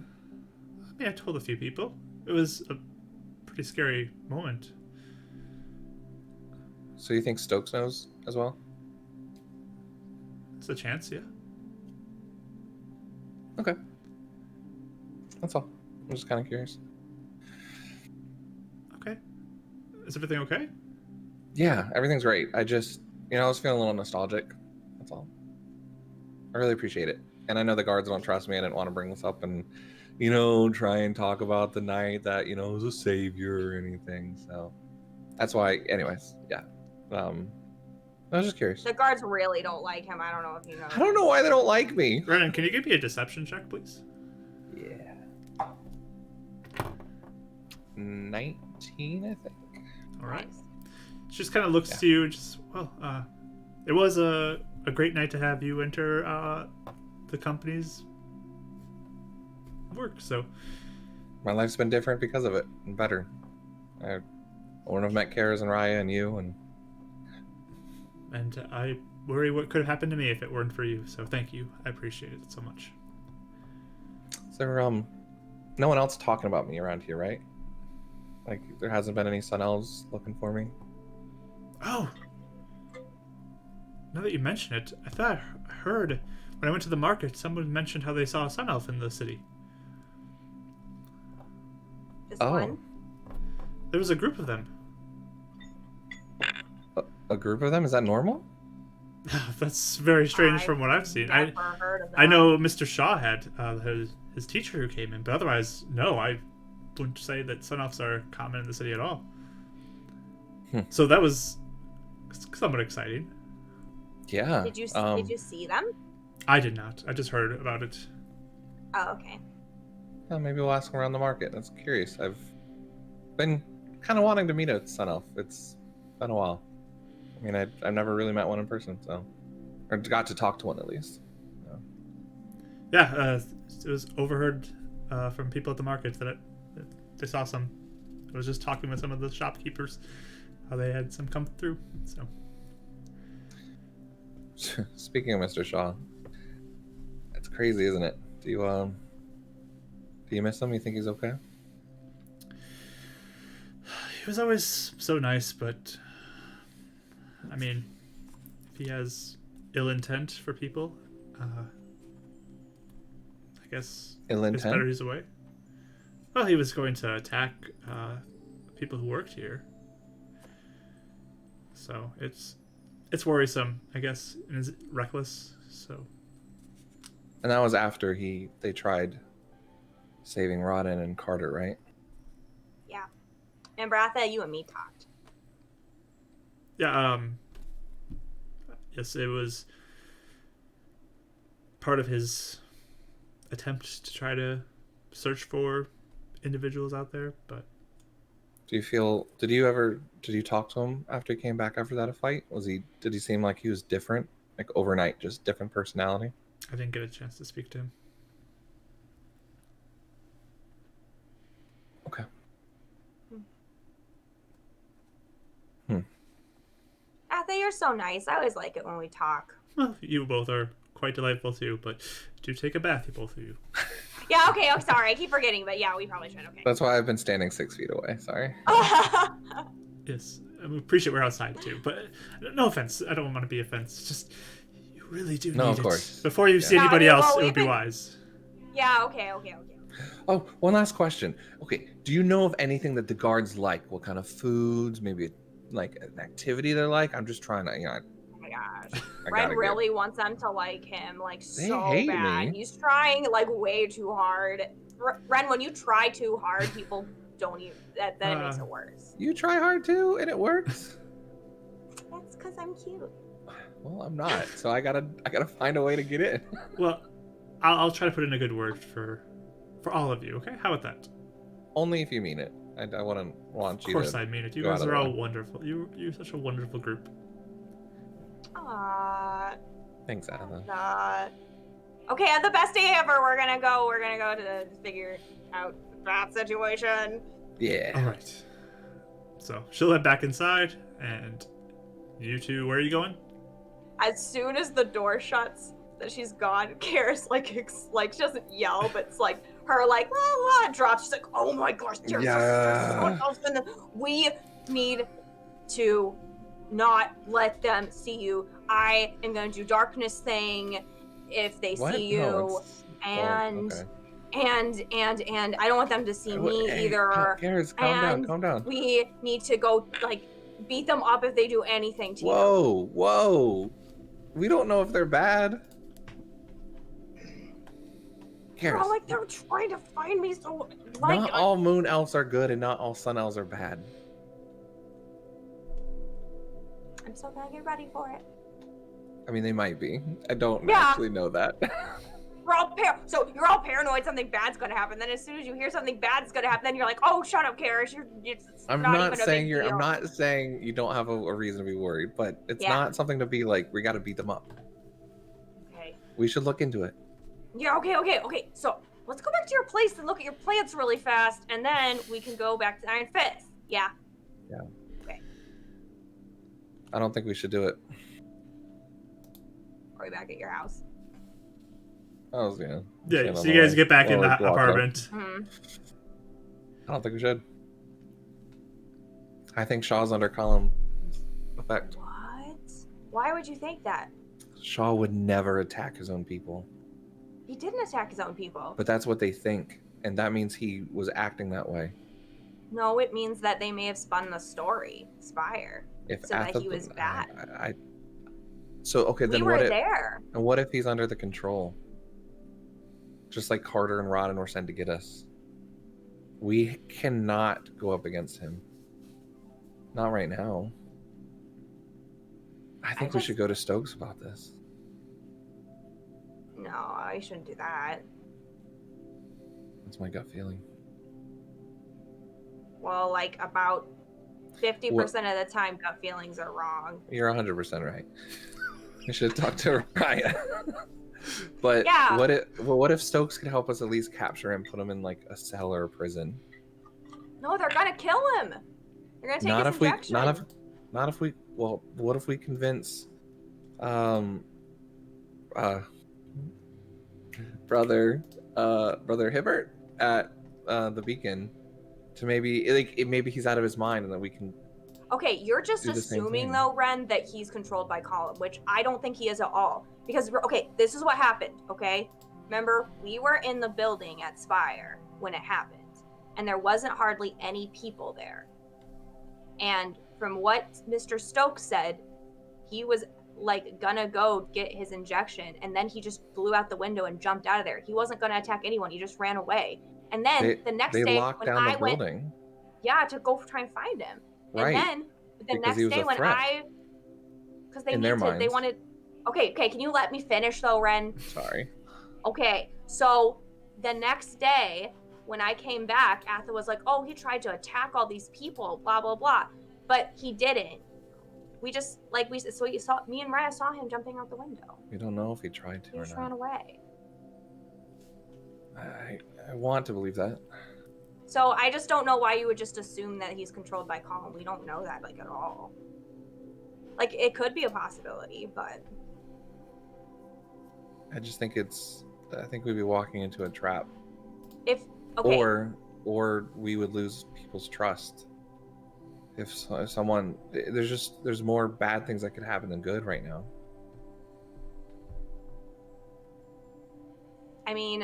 I mean, I told a few people. It was a pretty scary moment. So you think Stokes knows as well? It's a chance, yeah. Okay. That's all. I'm just kind of curious. Okay. Is everything okay? Yeah, everything's great. I just, I was feeling a little nostalgic. That's all. I really appreciate it. And I know the guards don't trust me. I didn't want to bring this up and, try and talk about the night that, was a savior or anything. So that's why, anyways, yeah. I was just curious. The guards really don't like him. I don't know if you know. I don't know why they don't like me. Brennan, can you give me a deception check, please? Yeah. 19, I think. All right. Nice. She just kind of looks to you and just, it was a great night to have you enter the company's work, so. My life's been different because of it, and better. I wouldn't have met Karis and Raya and you, and I worry what could have happened to me if it weren't for you, so thank you. I appreciate it so much. is there no one else talking about me around here, right? Like, there hasn't been any Sun Elves looking for me? Oh! Now that you mention it, I thought I heard when I went to the market, someone mentioned how they saw a sun elf in the city. Just Oh. one. There was a group of them. A group of them? Is that normal? That's very strange from what I've seen. Never heard of that. I know Mr. Shaw had his teacher who came in, but otherwise, no, I wouldn't say that sun elves are common in the city at all. So that was somewhat exciting. Yeah. Did you see them? I did not. I just heard about it. Oh, okay. Yeah, maybe we'll ask around the market. That's curious. I've been kind of wanting to meet a Sun Elf. It's been a while. I mean, I've never really met one in person, or got to talk to one at least. So. Yeah, it was overheard from people at the market that they saw some. I was just talking with some of the shopkeepers, how they had some come through. So. Speaking of Mr. Shaw, it's crazy, isn't it? Do you miss him? You think he's okay? He was always so nice, but I mean, if he has ill intent for people, I guess Ill it's better intent? he's away. Well, he was going to attack people who worked here, so it's worrisome, I guess, and it's reckless. So. And that was after they tried saving Rodden and Carter, right? Yeah. And Bratha, you and me talked. Yeah, yes, it was part of his attempt to try to search for individuals out there, but Did you talk to him after he came back after that fight? Did he seem like he was different? Like overnight, just different personality? I didn't get a chance to speak to him. Okay. Bratha, you're so nice. I always like it when we talk. Well, you both are quite delightful too, but do take a bath, you both of you. Yeah, okay. Oh, sorry. I keep forgetting, but yeah, we probably should. Okay. That's why I've been standing 6 feet away. Sorry. Yes, I appreciate we're outside too, but no offense. I don't want to be offense. Just you really do No, need of course. it. Before you see Yeah. anybody No, else, well, it would we've be been- wise. Yeah, okay. Oh, one last question. Okay, do you know of anything that the guards like? What kind of foods? Maybe like an activity they like? I'm just trying to, Oh my gosh. I Ren gotta really wants them to like him, like They so hate bad. me. He's trying like way too hard. Ren, when you try too hard, people don't even. That it makes it worse. You try hard too, and it works. because I'm cute. Well, I'm not, so I gotta find a way to get in. Well, I'll try to put in a good word for all of you. Okay, how about that? Only if you mean it. I wouldn't want Of you course, to. I mean it. You go guys out of are the all way. wonderful. You're such a wonderful group. Aww. Thanks, Anna. Okay, on the best day ever, we're gonna go to figure out that situation. Yeah. All right. So she'll head back inside, and you two, where are you going? As soon as the door shuts, that she's gone, Karis like she doesn't yell, but it's like her like la la drops. She's like, oh my gosh, there's Yeah. we need to not let them see you. I am gonna do darkness thing if they What? see you, No, and okay. and I don't want them to see me Hey, either. Karis, calm down, And calm down. we need to go like beat them up if they do anything to you. Whoa. We don't know if they're bad. Bro, Karis, like they're trying to find me, so like not all moon elves are good and not all sun elves are bad. I'm still gonna get ready for it. I mean, they might be. I don't Yeah. actually know that. So you're all paranoid something bad's gonna happen. Then as soon as you hear something bad's gonna happen, then you're like, oh, shut up, Karis. It's I'm not not even a saying big you're. deal. I'm not saying you don't have a reason to be worried, but it's Yeah. not something to be like. We got to beat them up. Okay. We should look into it. Yeah. Okay. So let's go back to your place and look at your plants really fast, and then we can go back to Iron Fist. Yeah. Yeah. Okay. I don't think we should do it. Are we back at your house? I was gonna. Yeah. stand So on you the guys way get back while in the we're walking up. apartment. Hmm. I don't think we should. I think Shaw's under column effect. What? Why would you think that? Shaw would never attack his own people, He didn't attack his own people. but that's what they think, and that means he was acting that way. No, it means that they may have spun the story, Spire, If so at that he was bad. So okay, We then were what if? there. And what if he's under the control? Just like Carter and Rodden were sent to get us. We cannot go up against him. Not right now. I think we should go to Stokes about this. No, I shouldn't do that. That's my gut feeling. Well, like about 50% of the time, gut feelings are wrong. You're 100% right. I should have talked to Ryan. But Yeah. what if Stokes could help us at least capture him, put him in like a cell or a prison? No, they're gonna kill him. They're gonna take Not his if we injection. not if we well, what if we convince brother Hibbert at the Beacon to maybe he's out of his mind and that we can. Okay, you're just do the same assuming thing. though, Ren, that he's controlled by Colin, which I don't think he is at all. Because okay, this is what happened. Okay, remember we were in the building at Spire when it happened, and there wasn't hardly any people there. And from what Mr. Stokes said, he was like gonna go get his injection, and then he just flew out the window and jumped out of there. He wasn't gonna attack anyone. He just ran away. And then the next they day, locked when down I the went, building. yeah, to go try and find him. Right. And then the Because he next was day a when threat because they in their they minds. wanted. Okay, can you let me finish though, Ren? Sorry. Okay, so the next day when I came back, Atha was like, "Oh, he tried to attack all these people, blah blah blah," but he didn't. We just so you saw me and Raya saw him jumping out the window. We don't know if he tried to He or just not. ran away. I want to believe that. So I just don't know why you would just assume that he's controlled by Colin. We don't know that at all. Like it could be a possibility, but I just think I think we'd be walking into a trap. if okay, Or we would lose people's trust. If someone, there's more bad things that could happen than good right now. I mean,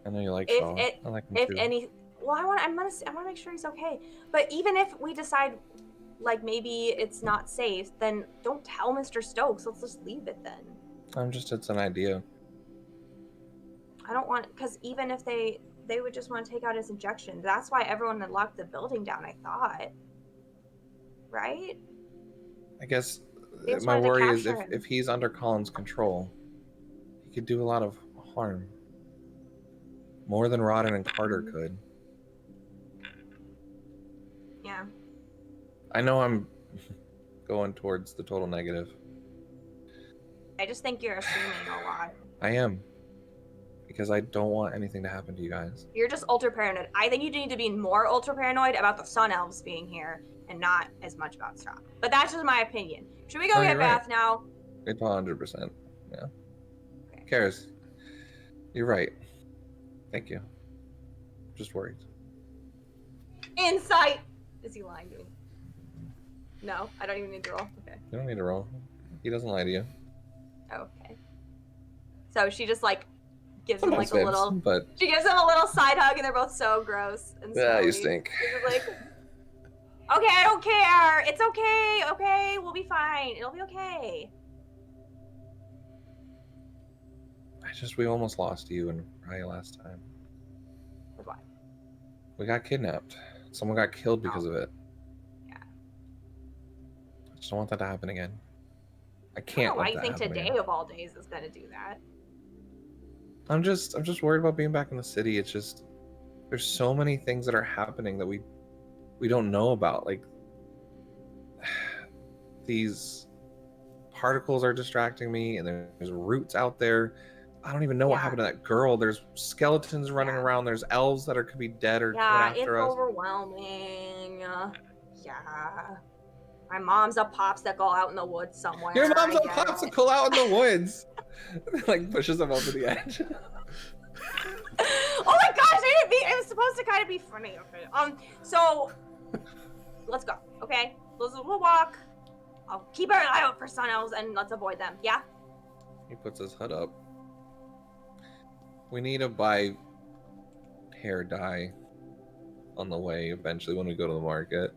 I know you like If Shaw. it- I like him if too. any, well, I want to make sure he's okay. But even if we decide, like maybe it's not safe, then don't tell Mr. Stokes. Let's just leave it then. It's an idea. I don't want, because even if they would just want to take out his injection. That's why everyone had locked the building down, I thought. right? I guess They just my wanted to worry is capture him. if he's under Colin's control, he could do a lot of harm. More than Rodden and Carter could. Yeah. I know I'm going towards the total negative. I just think you're assuming a lot. I am. Because I don't want anything to happen to you guys. You're just ultra paranoid. I think you need to be more ultra paranoid about the Sun Elves being here and not as much about Strahd. But that's just my opinion. Should we go No, get you're Bath right. now? It's 100%. Yeah. Okay. Karis, you're right. Thank you. Just worried. Insight! Is he lying to me? No, I don't even need to roll. Okay. You don't need to roll. He doesn't lie to you. Okay. So she just like gives him like Sometimes a little. but She gives him a little side hug, and they're both so gross and yeah, you smelly. stink. She's just like, okay, I don't care. It's okay. Okay, we'll be fine. It'll be okay. We almost lost you and Raya last time. With what? We got kidnapped. Someone got killed because of it. Yeah. I just don't want that to happen again. I I don't can't know why let you that think happen today again. of all days is gonna do that. I'm just worried about being back in the city. It's just there's so many things that are happening that we don't know about. Like these particles are distracting me, and there's roots out there. I don't even know what Yeah. happened to that girl. There's skeletons running Yeah. around. There's elves that could be dead or Yeah, coming it's after us. overwhelming. Yeah. My mom's a popsicle out in the woods somewhere. Your mom's I a get it. popsicle out in the woods. Like pushes him over the edge. Oh my gosh, it was supposed to kind of be funny. Okay. So let's go. Okay, we'll walk. I'll keep an eye out for Sun Elves and let's avoid them. Yeah. He puts his hood up. We need to buy hair dye on the way eventually when we go to the market.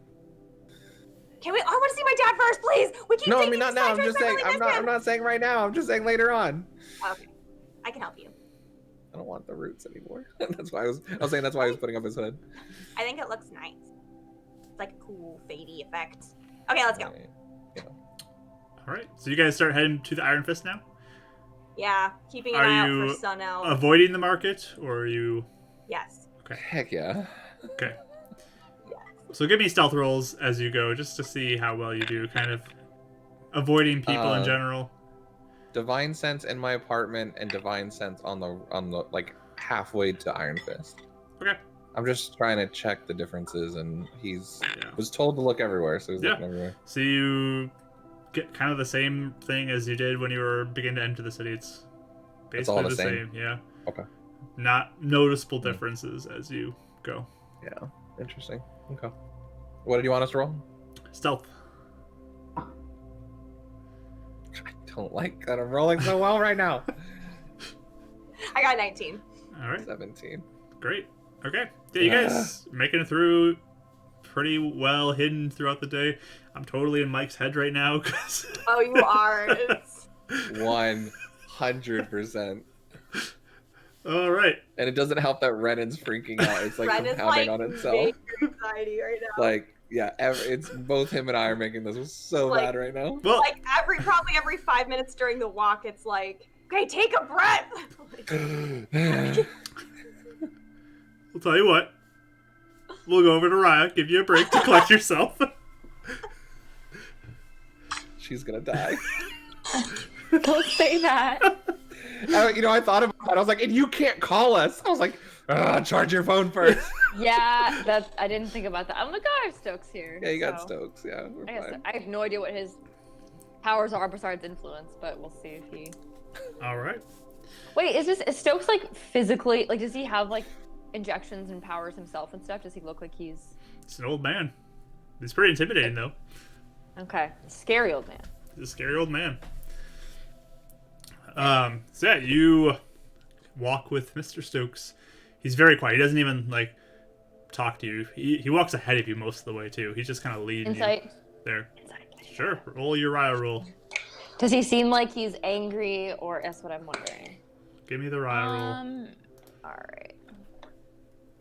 Can we? I want to see my dad first, please. We keep No, I taking mean not these now. side I'm trips, just saying. really miss I'm him. not saying right now. I'm just saying later on. Okay, I can help you. I don't want the roots anymore. That's why I was saying that's why he was putting up his hood. I think it looks nice. It's like a cool fadey effect. Okay, let's go. Right. Yeah. All right. So you guys start heading to the Iron Fist now. Yeah, keeping an Are eye out you for Sun Elves. avoiding the market, or are you? Yes. Okay. Heck yeah. Okay. Yes. So give me stealth rolls as you go, just to see how well you do. Kind of avoiding people in general. Divine sense in my apartment and divine sense on the like halfway to Iron Fist. Okay. I'm just trying to check the differences, and he's Yeah. was told to look everywhere, so he's Yeah. looking everywhere. So you get kind of the same thing as you did when you were beginning to enter the city. It's basically all the the same. same. Yeah. Okay. Not noticeable differences as you go. Yeah. Interesting. Okay. What did you want us to roll? Stealth. I don't like that I'm rolling so well right now. I got 19. All right. 17. Great. Okay. Yeah, you guys making it through pretty well hidden throughout the day. I'm totally in Mike's head right now. Oh, you are. It's... 100%. All right. And it doesn't help that Renan's freaking out. It's like Ren is compounding like on itself. major anxiety right now. Like, yeah, it's both him and I are making this so Like- bad right now. Well, Like probably every 5 minutes during the walk, it's like, okay, take a breath. I'll tell you what. We'll go over to Raya, give you a break to collect yourself. She's gonna die. Don't say that. I thought about that. I was like, and you can't call us. I was like, charge your phone first. Yeah, I didn't think about that. I'm like, oh, I have Stokes here. Yeah, you got so Stokes. Yeah, we're I guess fine. I have no idea what his powers are besides influence, but we'll see if he. All right. Wait, is Stokes like physically like? Does he have like injections and powers himself and stuff? Does he look like he's It's an old man. He's pretty intimidating, though. okay? Scary old man. He's a scary old man. So yeah, you walk with Mr. Stokes. He's very quiet. He doesn't even like talk to you. He walks ahead of you most of the way too. He's just kind of leading Insight. you there. Insight. Sure, roll your Raya roll. Does he seem like he's angry, or that's what I'm wondering? Give me the Raya roll. All right.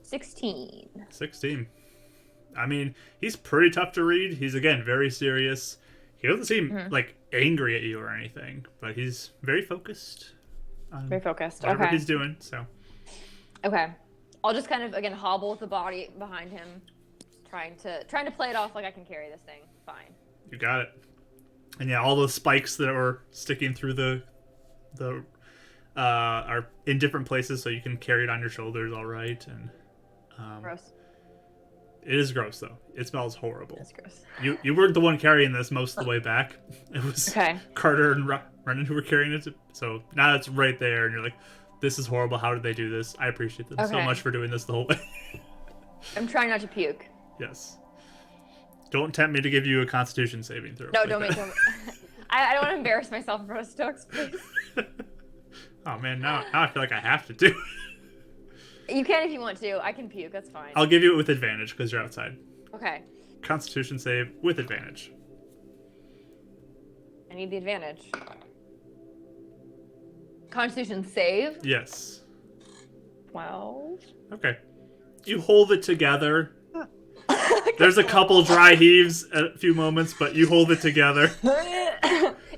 16. 16. I mean, he's pretty tough to read. He's, again, very serious. He doesn't seem, like, angry at you or anything, but he's very focused on Very focused. whatever Okay. he's doing, so. Okay. I'll just kind of, again, hobble with the body behind him, trying to play it off like I can carry this thing. Fine. You got it. And yeah, all those spikes that were sticking through the are in different places, so you can carry it on your shoulders all right. And Gross. it is gross, though. It smells horrible. That's gross. You weren't the one carrying this most of the way back. It was Okay. Carter and Brennan who were carrying it. So now it's right there, and you're like, this is horrible. How did they do this? I appreciate them so Okay. much for doing this the whole way. I'm trying not to puke. Yes. Don't tempt me to give you a Constitution saving throw. No, like don't that. make him. I don't want to embarrass myself in front of Stokes, please. Oh man, now I feel like I have to do. You can if you want to. I can puke. That's fine. I'll give you it with advantage because you're outside. Okay. Constitution save with advantage. I need the advantage. Constitution save. Yes. 12. Okay. You hold it together. There's a couple dry heaves at a few moments, but you hold it together.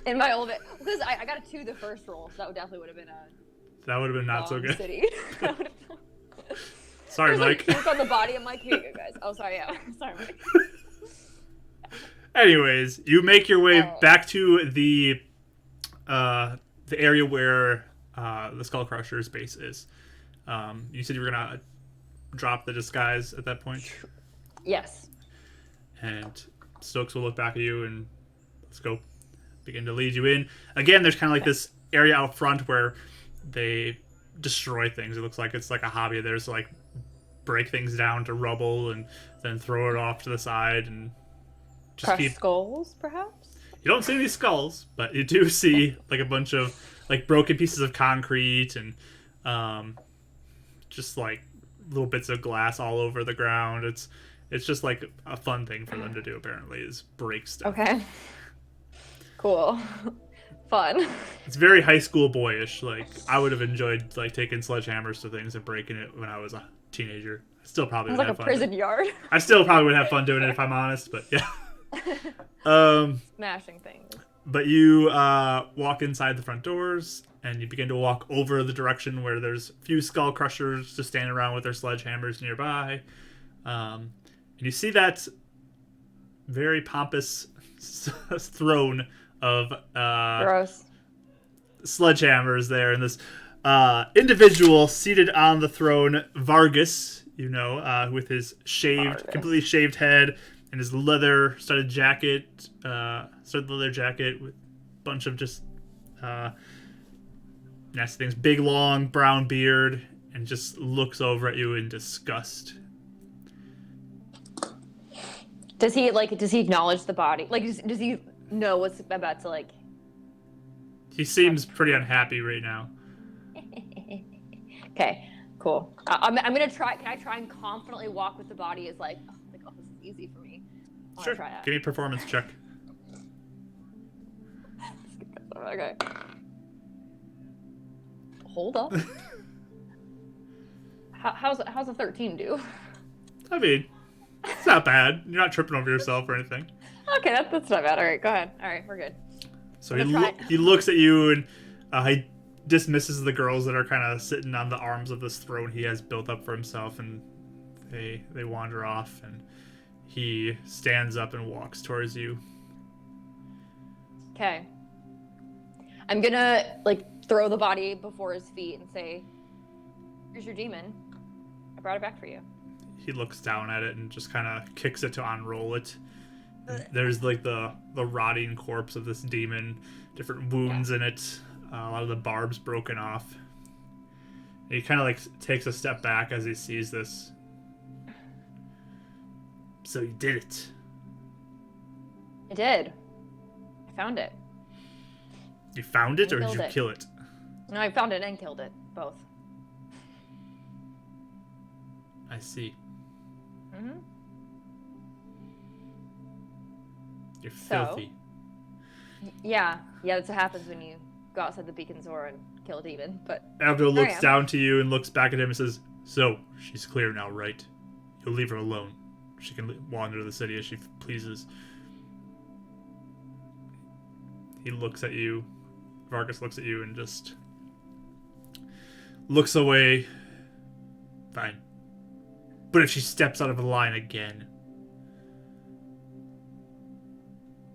In my old because I got a 2 the first roll, so that definitely would have been a That would have been not so bomb good. City. That would've- Sorry, There's like Mike. puke on the body. I'm like, here you go, guys. Oh, sorry, yeah. Sorry, Mike. Anyways, you make your way Oh. back to the area where the Skull Crusher's base is. You said you were gonna drop the disguise at that point, Yes. and Stokes will look back at you and let's go. Begin to lead you in. Again, there's kind of like this area out front where they destroy things. It looks like it's like a hobby of theirs to like break things down to rubble and then throw it off to the side and just Crushed keep. skulls, perhaps? You don't see any skulls, but you do see like a bunch of like broken pieces of concrete and just like little bits of glass all over the ground. It's just like a fun thing for them to do. Apparently, is break stuff. Okay. Cool. Fun. It's very high school boyish. Like I would have enjoyed like taking sledgehammers to things and breaking it when I was a teenager. Still probably It's would like a have fun. prison yard. I still probably would have fun doing it if I'm honest, but yeah. Smashing things. But you walk inside the front doors and you begin to walk over the direction where there's a few skull crushers just standing around with their sledgehammers nearby. And you see that very pompous throne of Gross. sledgehammers there, and this individual seated on the throne, Vargas, with his Vargas. completely shaved head and his leather studded jacket, leather jacket with a bunch of just nasty things, big long brown beard, and just looks over at you in disgust. Does he acknowledge the body? Like, does he know what's about to, like... He seems pretty unhappy right now. Okay, cool. I'm gonna try. Can I try and confidently walk with the body as like, oh, this is easy for me. I wanna Sure. try that. Give me a performance check. Okay. Hold up. How's a 13 do? I mean, it's not bad. You're not tripping over yourself or anything. Okay, that's not bad. All right, go ahead. All right, we're good. So I'm he gonna try. he looks at you and he dismisses the girls that are kind of sitting on the arms of this throne he has built up for himself, and they wander off, and he stands up and walks towards you. Okay. I'm gonna throw the body before his feet and say, "Here's your demon. I brought it back for you." He looks down at it and just kind of kicks it to unroll it. There's the rotting corpse of this demon, different wounds in it, a lot of the barbs broken off. And he kind of takes a step back as he sees this. So you did it. I did. I found it. You found it, I or did killed you it. kill it? No, I found it and killed it. Both. I see. Mm-hmm. You're So? filthy. Yeah, that's what happens when you go outside the Beacon Zor and kill a demon. But Abdo I looks am. down to you and looks back at him and says, "So, she's clear now, right? You'll leave her alone She can wander the city as she pleases. He looks at you. Vargas looks at you and just looks away. Fine. But if she steps out of the line again,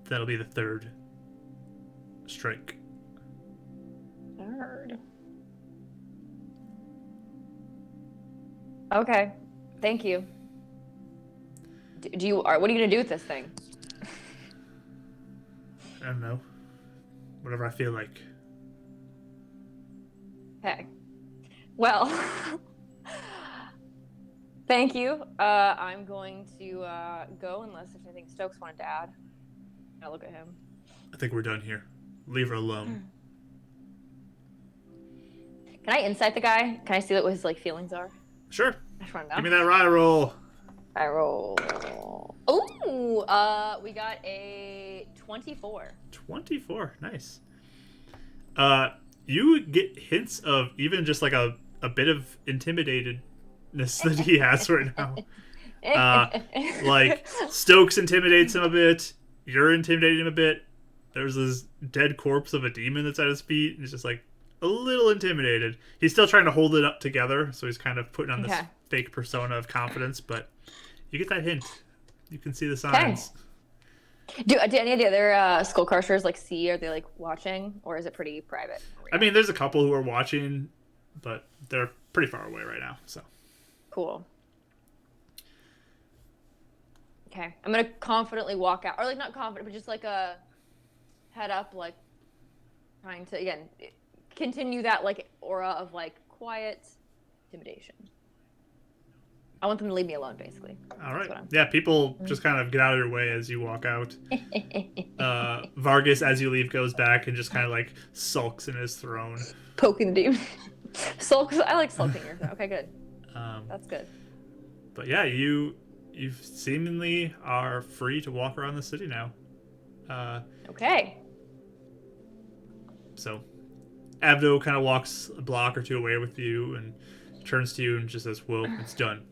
that'll be the third strike. Third. Okay. Thank you. What are you gonna do with this thing? I don't know. Whatever I feel like. Okay. Well, thank you. I'm going to go unless there's anything Stokes wanted to add. I'll look at him. I think we're done here. Leave her alone. Can I insight the guy? Can I see what his feelings are? Sure. I just want to know. Give me that rye roll. I roll. Ooh, we got a 24. 24. Nice. You get hints of even just like a bit of intimidatedness that he has right now. Like Stokes intimidates him a bit. You're intimidating him a bit. There's this dead corpse of a demon that's at his feet. And he's just like a little intimidated. He's still trying to hold it up together, so he's kind of putting on this fake persona of confidence, but you get that hint. You can see the signs. Do any of the other skull crushers see? Are they watching, or is it pretty private? I mean, there's a couple who are watching, but they're pretty far away right now. So cool. Okay, I'm gonna confidently walk out, or not confident, but just a head up, trying to again continue that aura of quiet intimidation. I want them to leave me alone, basically. All right. Yeah, people just kind of get out of your way as you walk out. Vargas, as you leave, goes back and just kind of sulks in his throne. Poking the demon. Sulks. I like sulking your throne. Okay, good. That's good. But yeah, you seemingly are free to walk around the city now. Okay. So, Abdo kind of walks a block or two away with you and turns to you and just says, "Well, it's done."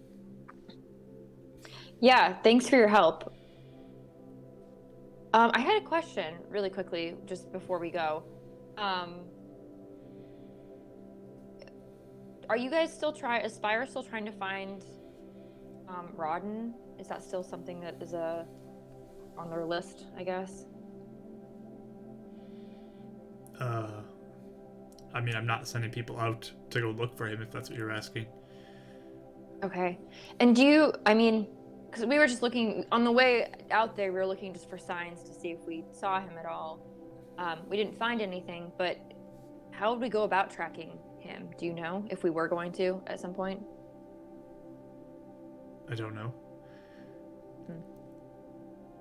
Yeah, thanks for your help. I had a question really quickly just before we go. Are you guys still Aspire still trying to find Rodden? Is that still something that is on their list, I guess? I mean, I'm not sending people out to go look for him if that's what you're asking. Okay. And because we were just looking on the way out there, we were looking just for signs to see if we saw him at all. We didn't find anything, but how would we go about tracking him? Do you know if we were going to at some point? I don't know.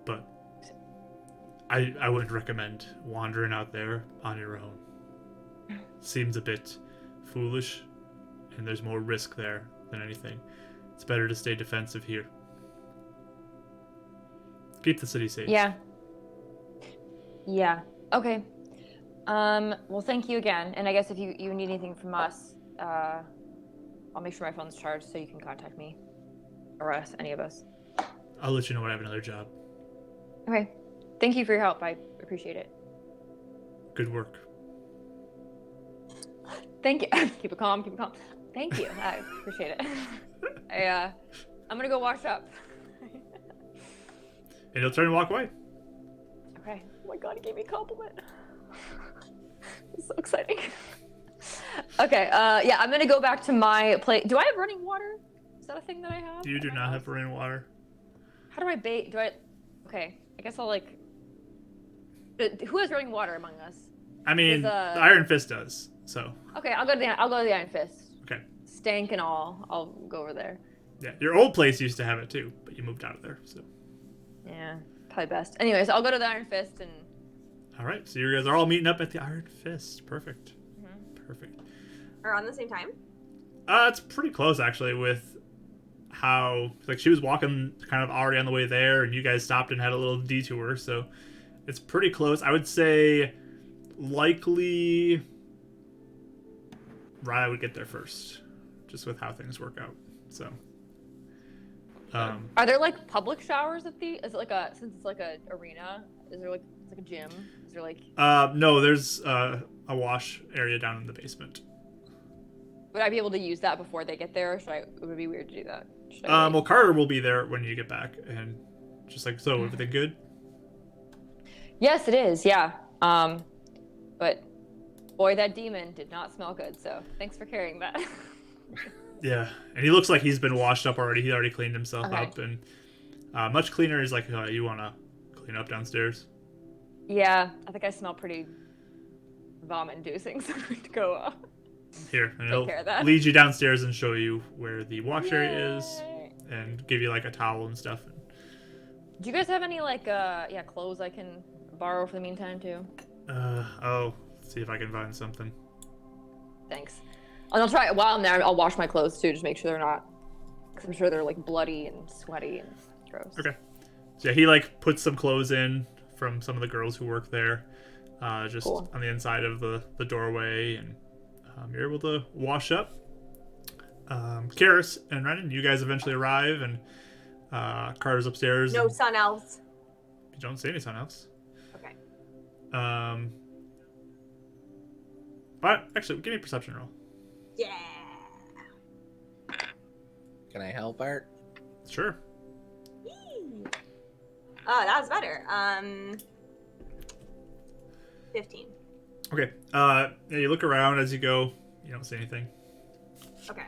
But I wouldn't recommend wandering out there on your own. Seems a bit foolish, and there's more risk there than anything. It's better to stay defensive here. Keep the city safe. Yeah. Okay. Well, thank you again. And I guess if you need anything from us, I'll make sure my phone's charged so you can contact me. Or us, any of us. I'll let you know when I have another job. Okay. Thank you for your help. I appreciate it. Good work. Thank you. Keep it calm. Thank you. I appreciate it. I'm gonna go wash up. And he'll turn and walk away. Okay. Oh my god, he gave me a compliment. It's so exciting. Okay, yeah, I'm gonna go back to my plate. Do I have running water? Is that a thing that I have? You do not have running water. How do I bait? Okay, I guess I'll who has running water among us? I mean, the Iron Fist does, so. Okay, I'll go to the Iron Fist. Okay. Stank and all, I'll go over there. Yeah, your old place used to have it too, but you moved out of there, so. Yeah, probably best. Anyways, I'll go to the Iron Fist and... Alright, so you guys are all meeting up at the Iron Fist. Perfect. Mm-hmm. Perfect. Are on the same time? It's pretty close, actually, with how... she was walking kind of already on the way there, and you guys stopped and had a little detour, so... It's pretty close. I would say likely Raya would get there first, just with how things work out. So Are there like public showers at the? Is it like since it's like a arena? Is there like it's like a gym? Is there like? No, there's a wash area down in the basement. Would I be able to use that before they get there? Or would it be weird to do that? Well, Carter will be there when you get back, and just like so, everything good? Yes, it is. Yeah. But boy, that demon did not smell good. So thanks for carrying that. Yeah, and he looks like he's been washed up already. He already cleaned himself up, and much cleaner. He's like, you want to clean up downstairs? Yeah, I think I smell pretty vomit-inducing, so I'm going to go here, and take care of that. Lead you downstairs and show you where the wash area is, and give you like a towel and stuff. Do you guys have any like clothes I can borrow for the meantime too? See if I can find something. Thanks. And I'll try while I'm there. I'll wash my clothes too, just make sure they're not, because I'm sure they're like bloody and sweaty and gross. Okay. So yeah, he like puts some clothes in from some of the girls who work there, just Cool. on the inside of the doorway, and you're able to wash up. Karis and Renan, you guys eventually arrive, and Carter's upstairs. No sun elves. You don't see any sun elves. Okay. But actually, give me a perception roll. Yeah. Can I help, Art? Sure. Yee. Oh, that was better. 15. Okay. Yeah, you look around as you go. You don't see anything. Okay.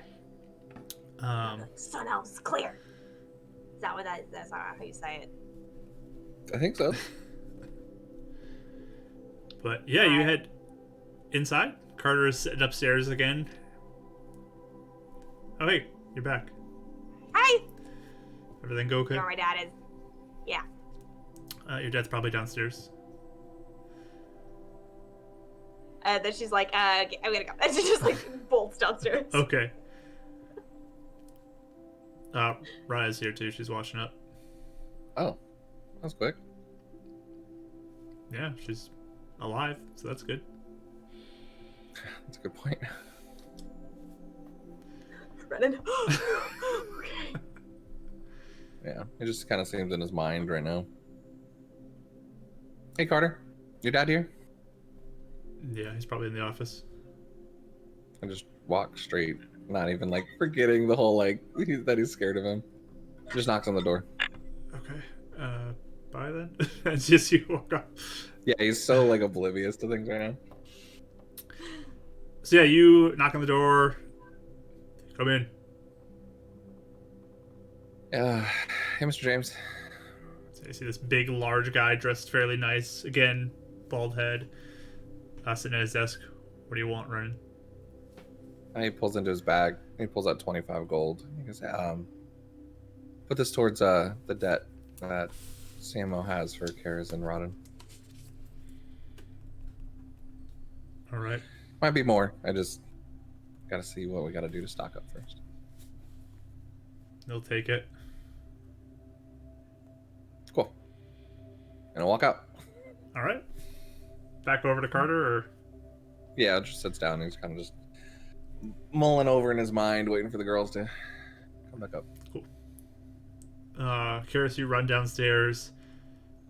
Um, Sun elves clear. Is that what that's not how you say it? I think so. But yeah, you head inside. Carter is sitting upstairs again. Oh, hey, you're back. Hi. Everything go okay? You know where my dad is. Yeah. Your dad's probably downstairs. Then she's like, I'm gonna go. And she just like bolts downstairs. Okay. Raya's here too. She's washing up. Oh, that's quick. Yeah, she's alive, so that's good. That's a good point. Renan. Okay. Yeah, it just kind of seems in his mind right now. Hey, Carter, your dad here? Yeah, he's probably in the office. I just walk straight, not even like forgetting the whole like that he's scared of him. Just knocks on the door. Okay. Bye then. And just you walk off. Yeah, he's so like oblivious to things right now. So yeah, you knock on the door. Come in. Hey, Mr. James. So you see this big, large guy dressed fairly nice. Again, bald head. Sitting at his desk. What do you want, Ryan? He pulls into his bag. He pulls out 25 gold. He goes, put this towards the debt that Samo has for Karis and Rodden. All right. Might be more. I just gotta see what we gotta do to stock up first. They'll take it. Cool. And I'll walk out. All right. Back over to Carter, or? Yeah, just sits down and he's kind of just mulling over in his mind, waiting for the girls to come back up. Cool. Karis, you run downstairs.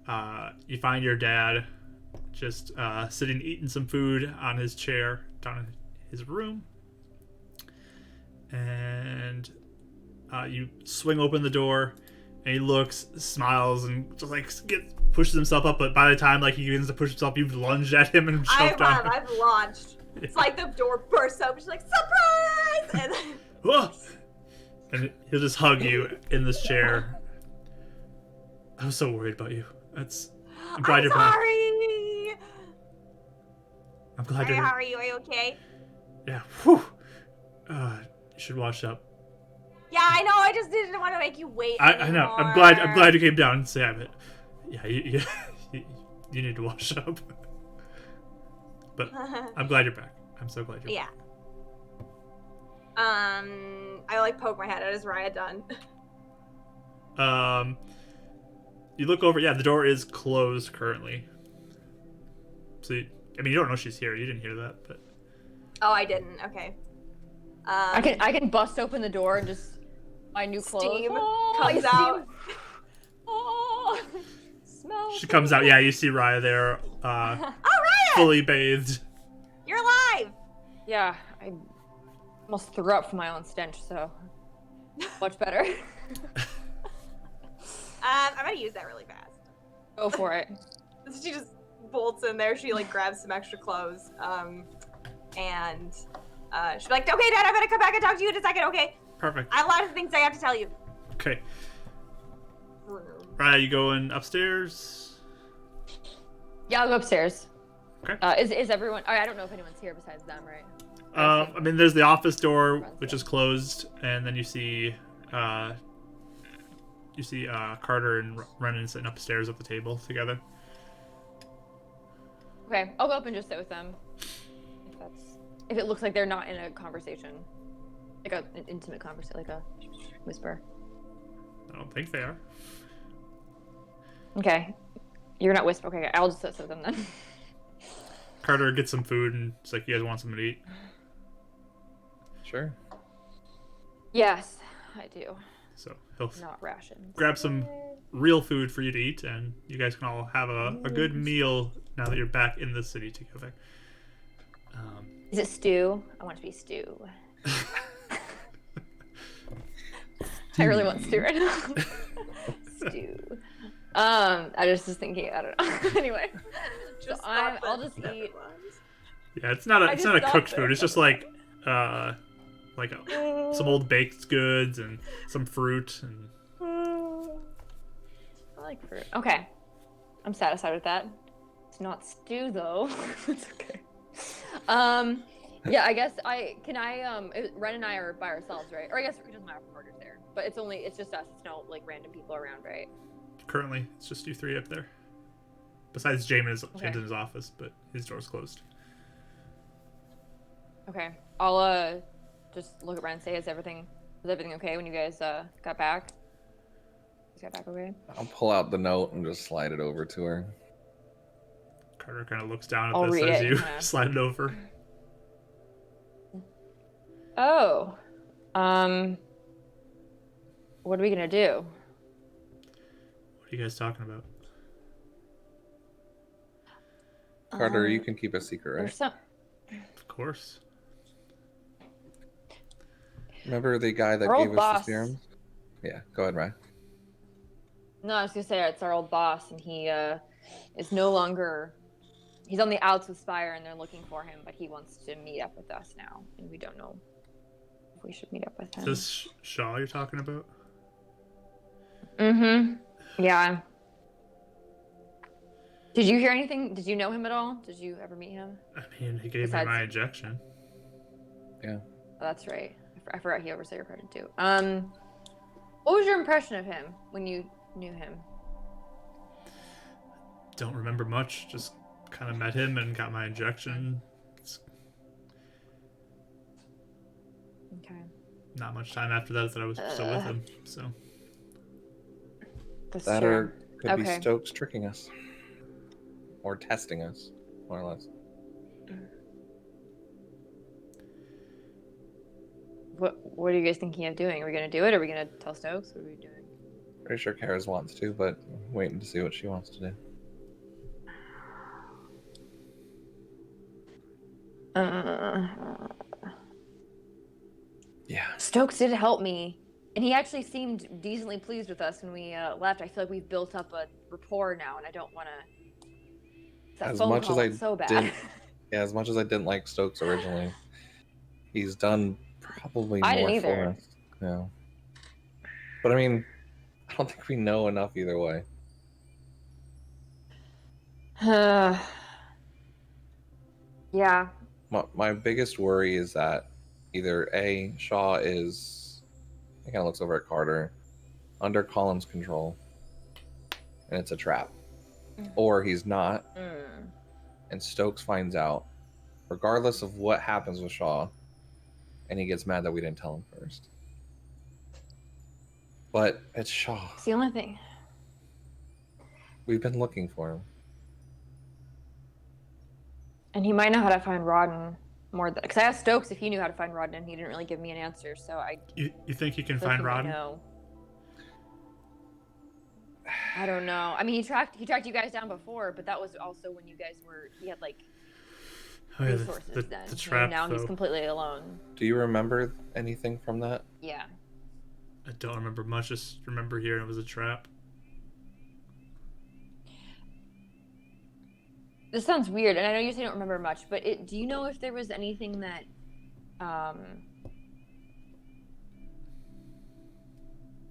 You find your dad just sitting eating some food on his chair down in his room. And you swing open the door, and he looks, smiles, and just like pushes himself up. But by the time like he begins to push himself, you've lunged at him and shoved down. I've launched. It's like the door bursts open. She's like, surprise! And then... Whoa! And he'll just hug you in this chair. I was so worried about you. I'm glad you're back. Sorry. I'm glad you're. How are you? Are you okay? Yeah. Whew. You should wash up. Yeah, I know. I just didn't want to make you wait. I know. I'm glad you came down and said it. Yeah, you need to wash up. But I'm glad you're back. I'm so glad you're back. I like poke my head out. Is Raya done? You look over. Yeah, the door is closed currently. So, you don't know she's here. You didn't hear that, but. Oh, I didn't. Okay. I can bust open the door and just my new clothes. Steam. Oh! comes out. Oh, smells. She comes out. Yeah, you see Raya there, Oh, Raya! fully bathed. You're alive! Yeah, I almost threw up from my own stench, so much better. I'm gonna use that really fast. Go for it. She just bolts in there. She like grabs some extra clothes. And she'll be like, okay, Dad, I'm gonna come back and talk to you in a second, okay? Perfect. I have a lot of things I have to tell you. Okay. Raya, you going upstairs? Yeah, I'll go upstairs. Okay. Is everyone? I don't know if anyone's here besides them, right? I mean, there's the office door, which is closed, and then you see Carter and Renan sitting upstairs at the table together. Okay, I'll go up and just sit with them. If it looks like they're not in a conversation, like an intimate conversation, like a whisper. I don't think they are. Okay, you're not whisper. Okay, I'll just sit with them then. Carter gets some food, and it's like, you guys want something to eat? Sure. Yes, I do. So he'll Not rations. grab some real food for you to eat, and you guys can all have a good meal now that you're back in the city together. Is it stew? I want it to be stew. I really want stew right now. Stew. I just was thinking. I don't know. Anyway, so I'll just eat. Yeah, it's not a cooked stopped food. It's just like some old baked goods and some fruit and. I like fruit. Okay, I'm satisfied with that. It's not stew though. It's okay. Yeah, I guess Ren and I are by ourselves, right? Or I guess it doesn't matter if Carter's there, but it's just us. It's no like random people around, right? Currently, it's just you three up there. Besides James in his office, but his door's closed. Okay, I'll just look at Ren and say, is everything okay when you guys got back? You got back okay? I'll pull out the note and just slide it over to her. Carter kind of looks down at I'll this read as it, you yeah. slide it over. Oh, what are we gonna do? What are you guys talking about? Carter, you can keep a secret, right? There's some. Of course. Remember the guy that Our old gave us boss. the serum? Yeah, go ahead, Ryan. No, I was gonna say it's our old boss, and he is no longer. He's on the outs with Spire, and they're looking for him, but he wants to meet up with us now, and we don't know if we should meet up with him. Is this Shaw you're talking about? Mm-hmm. Yeah. Did you hear anything? Did you know him at all? Did you ever meet him? I mean, he gave me my injection. Yeah. Oh, that's right. I forgot he oversaw your credit too. What was your impression of him when you knew him? Don't remember much. Just kind of met him and got my injection. It's Okay. not much time after that I was still with him. So That's That true. or could be Okay. Stokes tricking us. Or testing us, more or less. What are you guys thinking of doing? Are we gonna do it? Are we gonna tell Stokes? What are we doing? Pretty sure Kara's wants to, but waiting to see what she wants to do. Yeah. Stokes did help me, and he actually seemed decently pleased with us when we left. I feel like we've built up a rapport now, and I don't want to. That As phone much call as I was so bad. didn't, yeah, as much as I didn't like Stokes originally, he's done probably I more didn't for either. us. Yeah. But I mean, I don't think we know enough either way. Yeah. My biggest worry is that either A, Shaw is, he kind of looks over at Carter, under Column's control, and it's a trap. Or he's not, and Stokes finds out, regardless of what happens with Shaw, and he gets mad that we didn't tell him first. But it's Shaw. It's the only thing. We've been looking for him. And he might know how to find Rodden more than. Because I asked Stokes if he knew how to find Rodden, and he didn't really give me an answer. So I. you think you can feel like find he might Rodden? know. I don't know. I mean, he tracked you guys down before, but that was also when you guys he had like Oh, yeah, resources the then. trap, Now he's though. completely alone. Do you remember anything from that? Yeah. I don't remember much. Just remember hearing it was a trap. This sounds weird, and I know you say you don't remember much, but do you know if there was anything that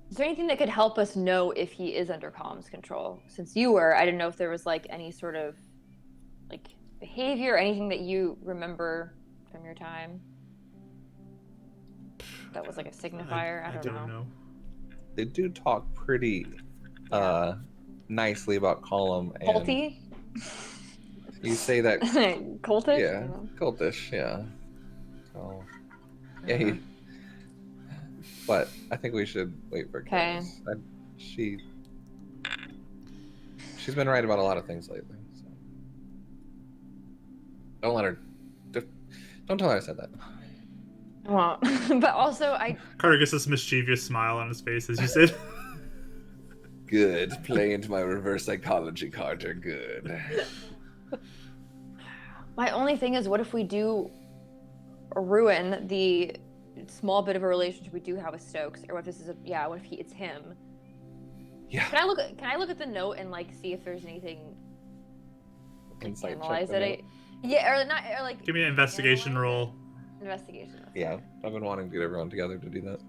is there anything that could help us know if he is under comms control? Since you were, I didn't know if there was like any sort of like behavior, anything that you remember from your time that was like a signifier. I don't know. They do talk pretty nicely about Column. And Culty? you say that. Cultish? Yeah, cultish. Yeah. So yeah, but I think we should wait for Candace. She's been right about a lot of things lately. So. Don't let her. Don't tell her I said that. Well, but also Carter gets this mischievous smile on his face as you said. Good. Play into my reverse psychology, Carter. Good. My only thing is, what if we do ruin the small bit of a relationship we do have with Stokes, or what if this is what if it's him? Yeah. Can I look at the note and like see if there's anything? Insight analyze check. it. Yeah, or not, or like. Give me an investigation roll. Investigation. Yeah, I've been wanting to get everyone together to do that.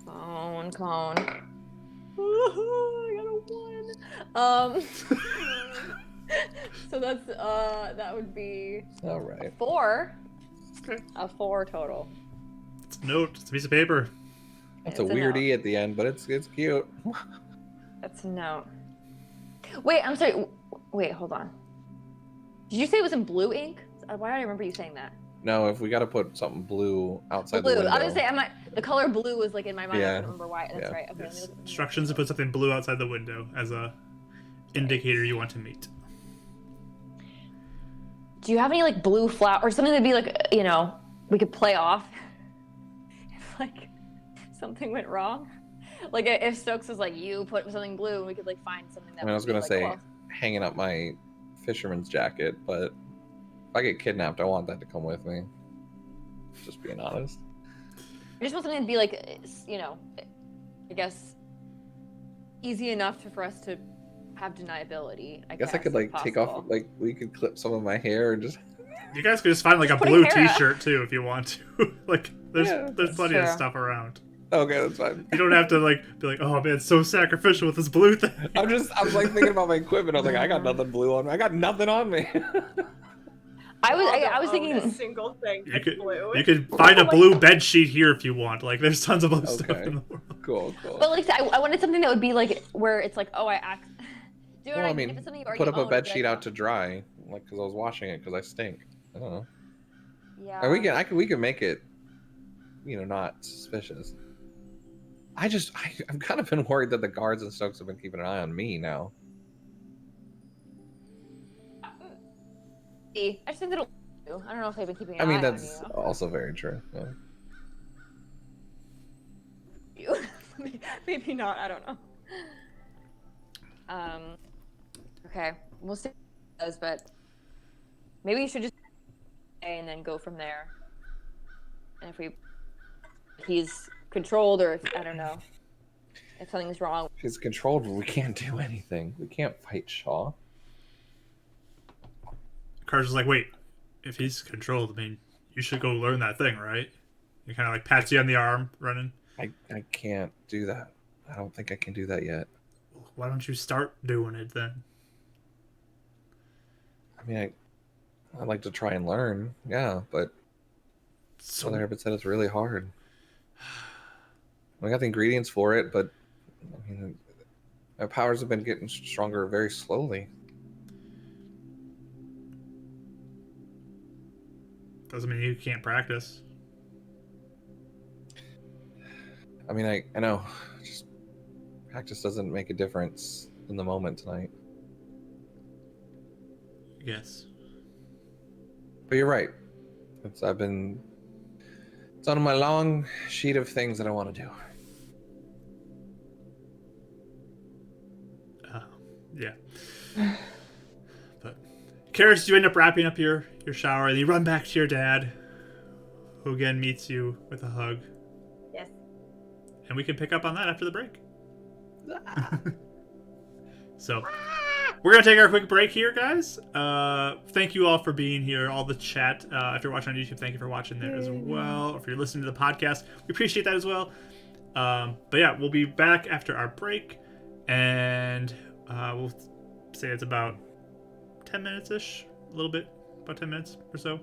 Cone. I got a 1. So that's that would be All right. 4. Okay. A 4 total. It's a note. It's a piece of paper. That's a weird E at the end, but it's cute. That's a note. Wait, I'm sorry. Wait, hold on. Did you say it was in blue ink? Why do I remember you saying that? No, if we got to put something blue outside blue. the window. I was gonna say the color blue was like in my mind. Yeah. I don't remember why. That's right. Okay. Yes. Instructions to put something blue outside the window as a indicator you want to meet. Do you have any like blue flower or something that'd be like, we could play off if like something went wrong? Like if Stokes was like, you put something blue, and we could like find something that. I was gonna like, say hanging up my fisherman's jacket, but if I get kidnapped, I want that to come with me. Just being honest. I just want something to be like, I guess easy enough for us to have deniability. I guess I could like take off, like we could clip some of my hair and just. You guys could just find like a blue T-shirt too if you want to. Like there's plenty of stuff around. Okay, that's fine. You don't have to like be like, oh man, it's so sacrificial with this blue thing. I was like thinking about my equipment. I was like, I got nothing blue on me. I got nothing on me. I was thinking a single thing that's blue. You could find a blue bed sheet here if you want. Like there's tons of blue stuff in the world. Cool. But like I wanted something that would be like where it's like, oh, Well, I mean, put up a bed sheet out to dry, like because I was washing it because I stink. I don't know. Yeah. Or we can make it, not suspicious. I've kind of been worried that the guards and Stokes have been keeping an eye on me now. I just think that'll. I don't know if they've been keeping an eye I mean, on that's also very true. Yeah. Maybe not. I don't know. Okay, we'll see how it goes, but maybe you should just and then go from there. And if he's controlled, or if, I don't know, if something's wrong. If he's controlled, we can't do anything. We can't fight Shaw. Carter's like, wait, if he's controlled, I mean, you should go learn that thing, right? He kind of like pats you on the arm, running. I can't do that. I don't think I can do that yet. Why don't you start doing it then? I mean, I'd like to try and learn, yeah, but Brother Herbert said it's really hard. I got the ingredients for it, but I mean, my powers have been getting stronger very slowly. Doesn't mean you can't practice. I mean, I know. Just practice doesn't make a difference in the moment tonight. Yes. But you're right. It's on my long sheet of things that I want to do. Yeah. But Karis, you end up wrapping up your shower, and you run back to your dad, who again meets you with a hug. Yes. And we can pick up on that after the break. So we're gonna take our quick break here, guys. Thank you all for being here, all the chat. If you're watching on YouTube, thank you for watching there as well. If you're listening to the podcast, we appreciate that as well. But yeah, we'll be back after our break, and we'll say it's about 10 minutes ish, a little bit, about 10 minutes or so.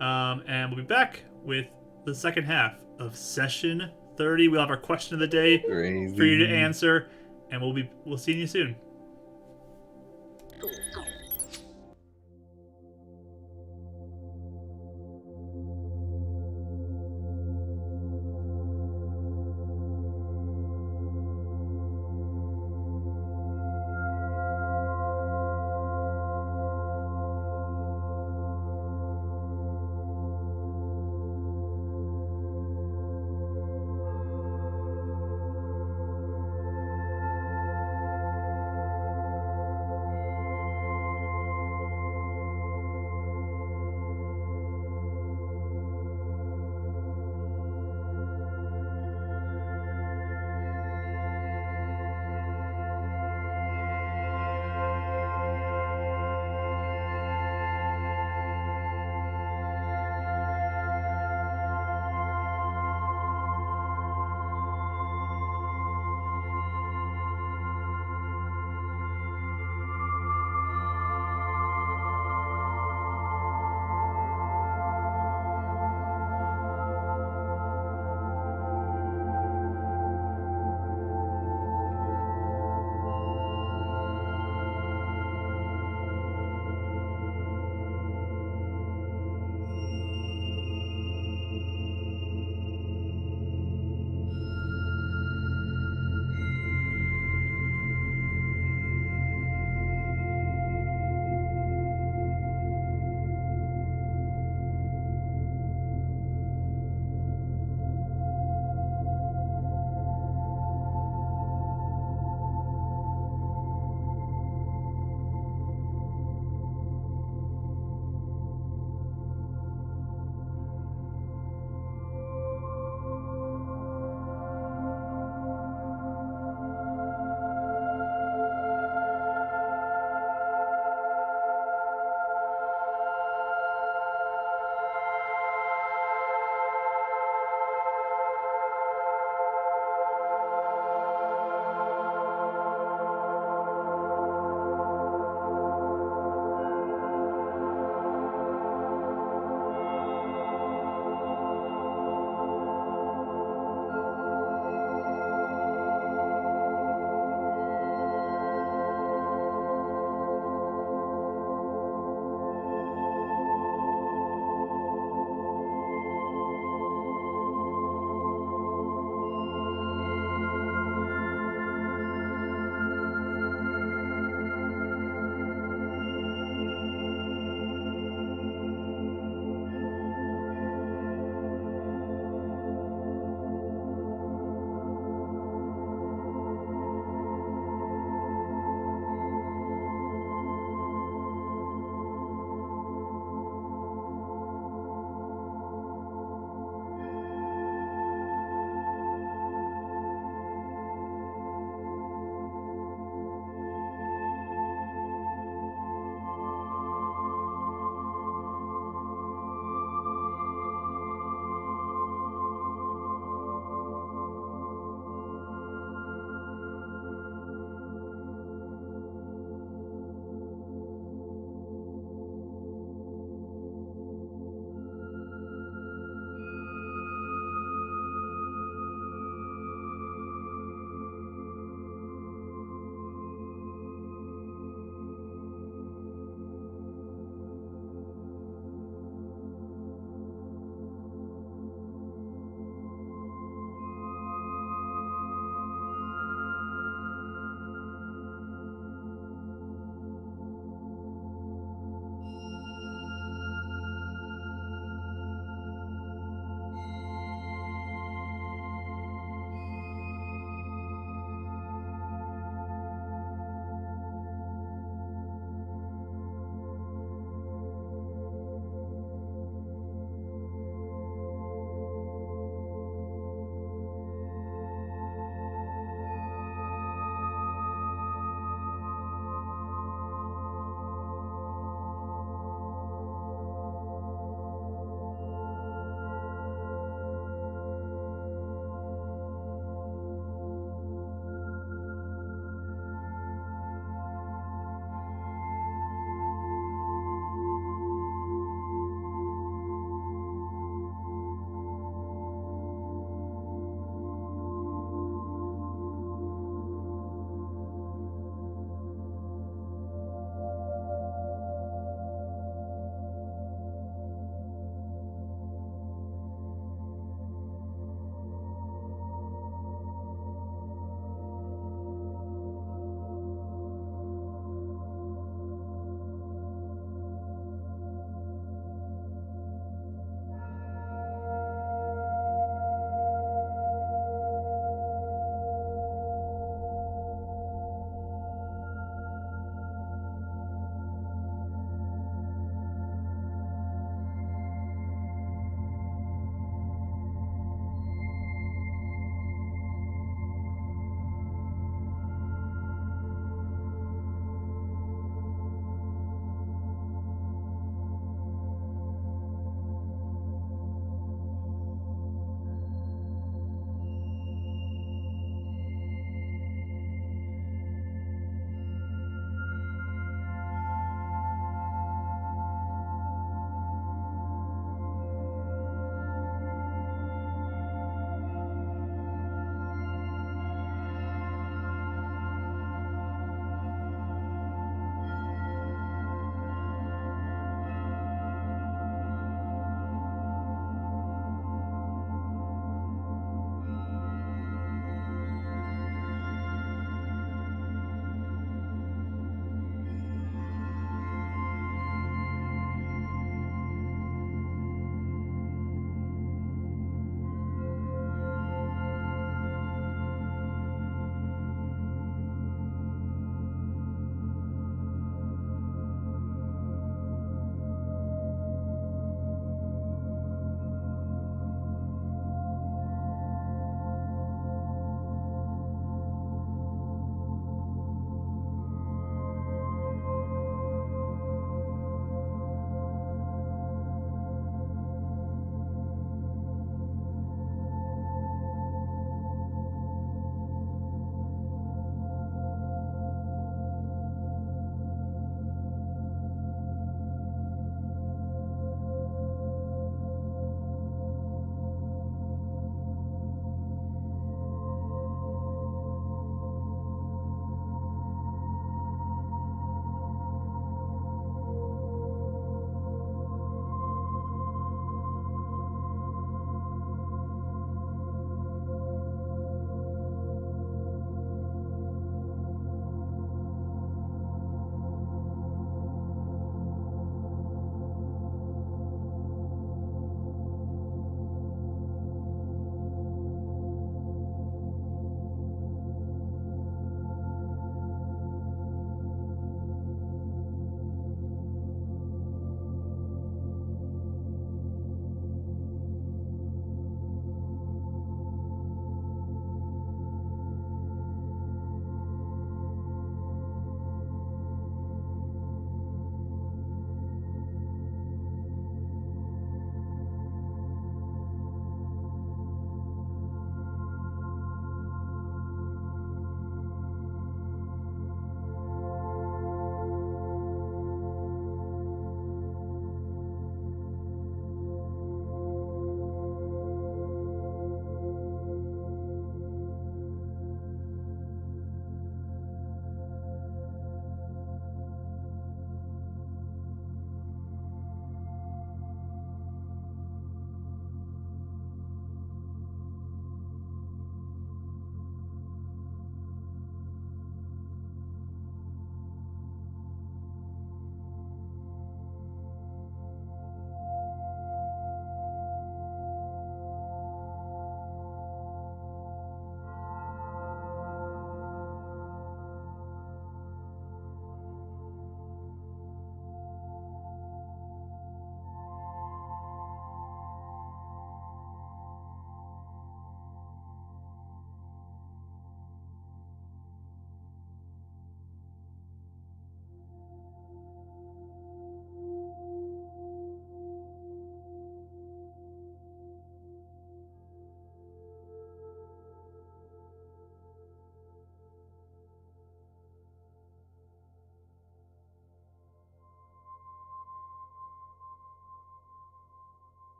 And we'll be back with the second half of session 30. We'll have our question of the day Crazy. for you to answer, and we'll see you soon.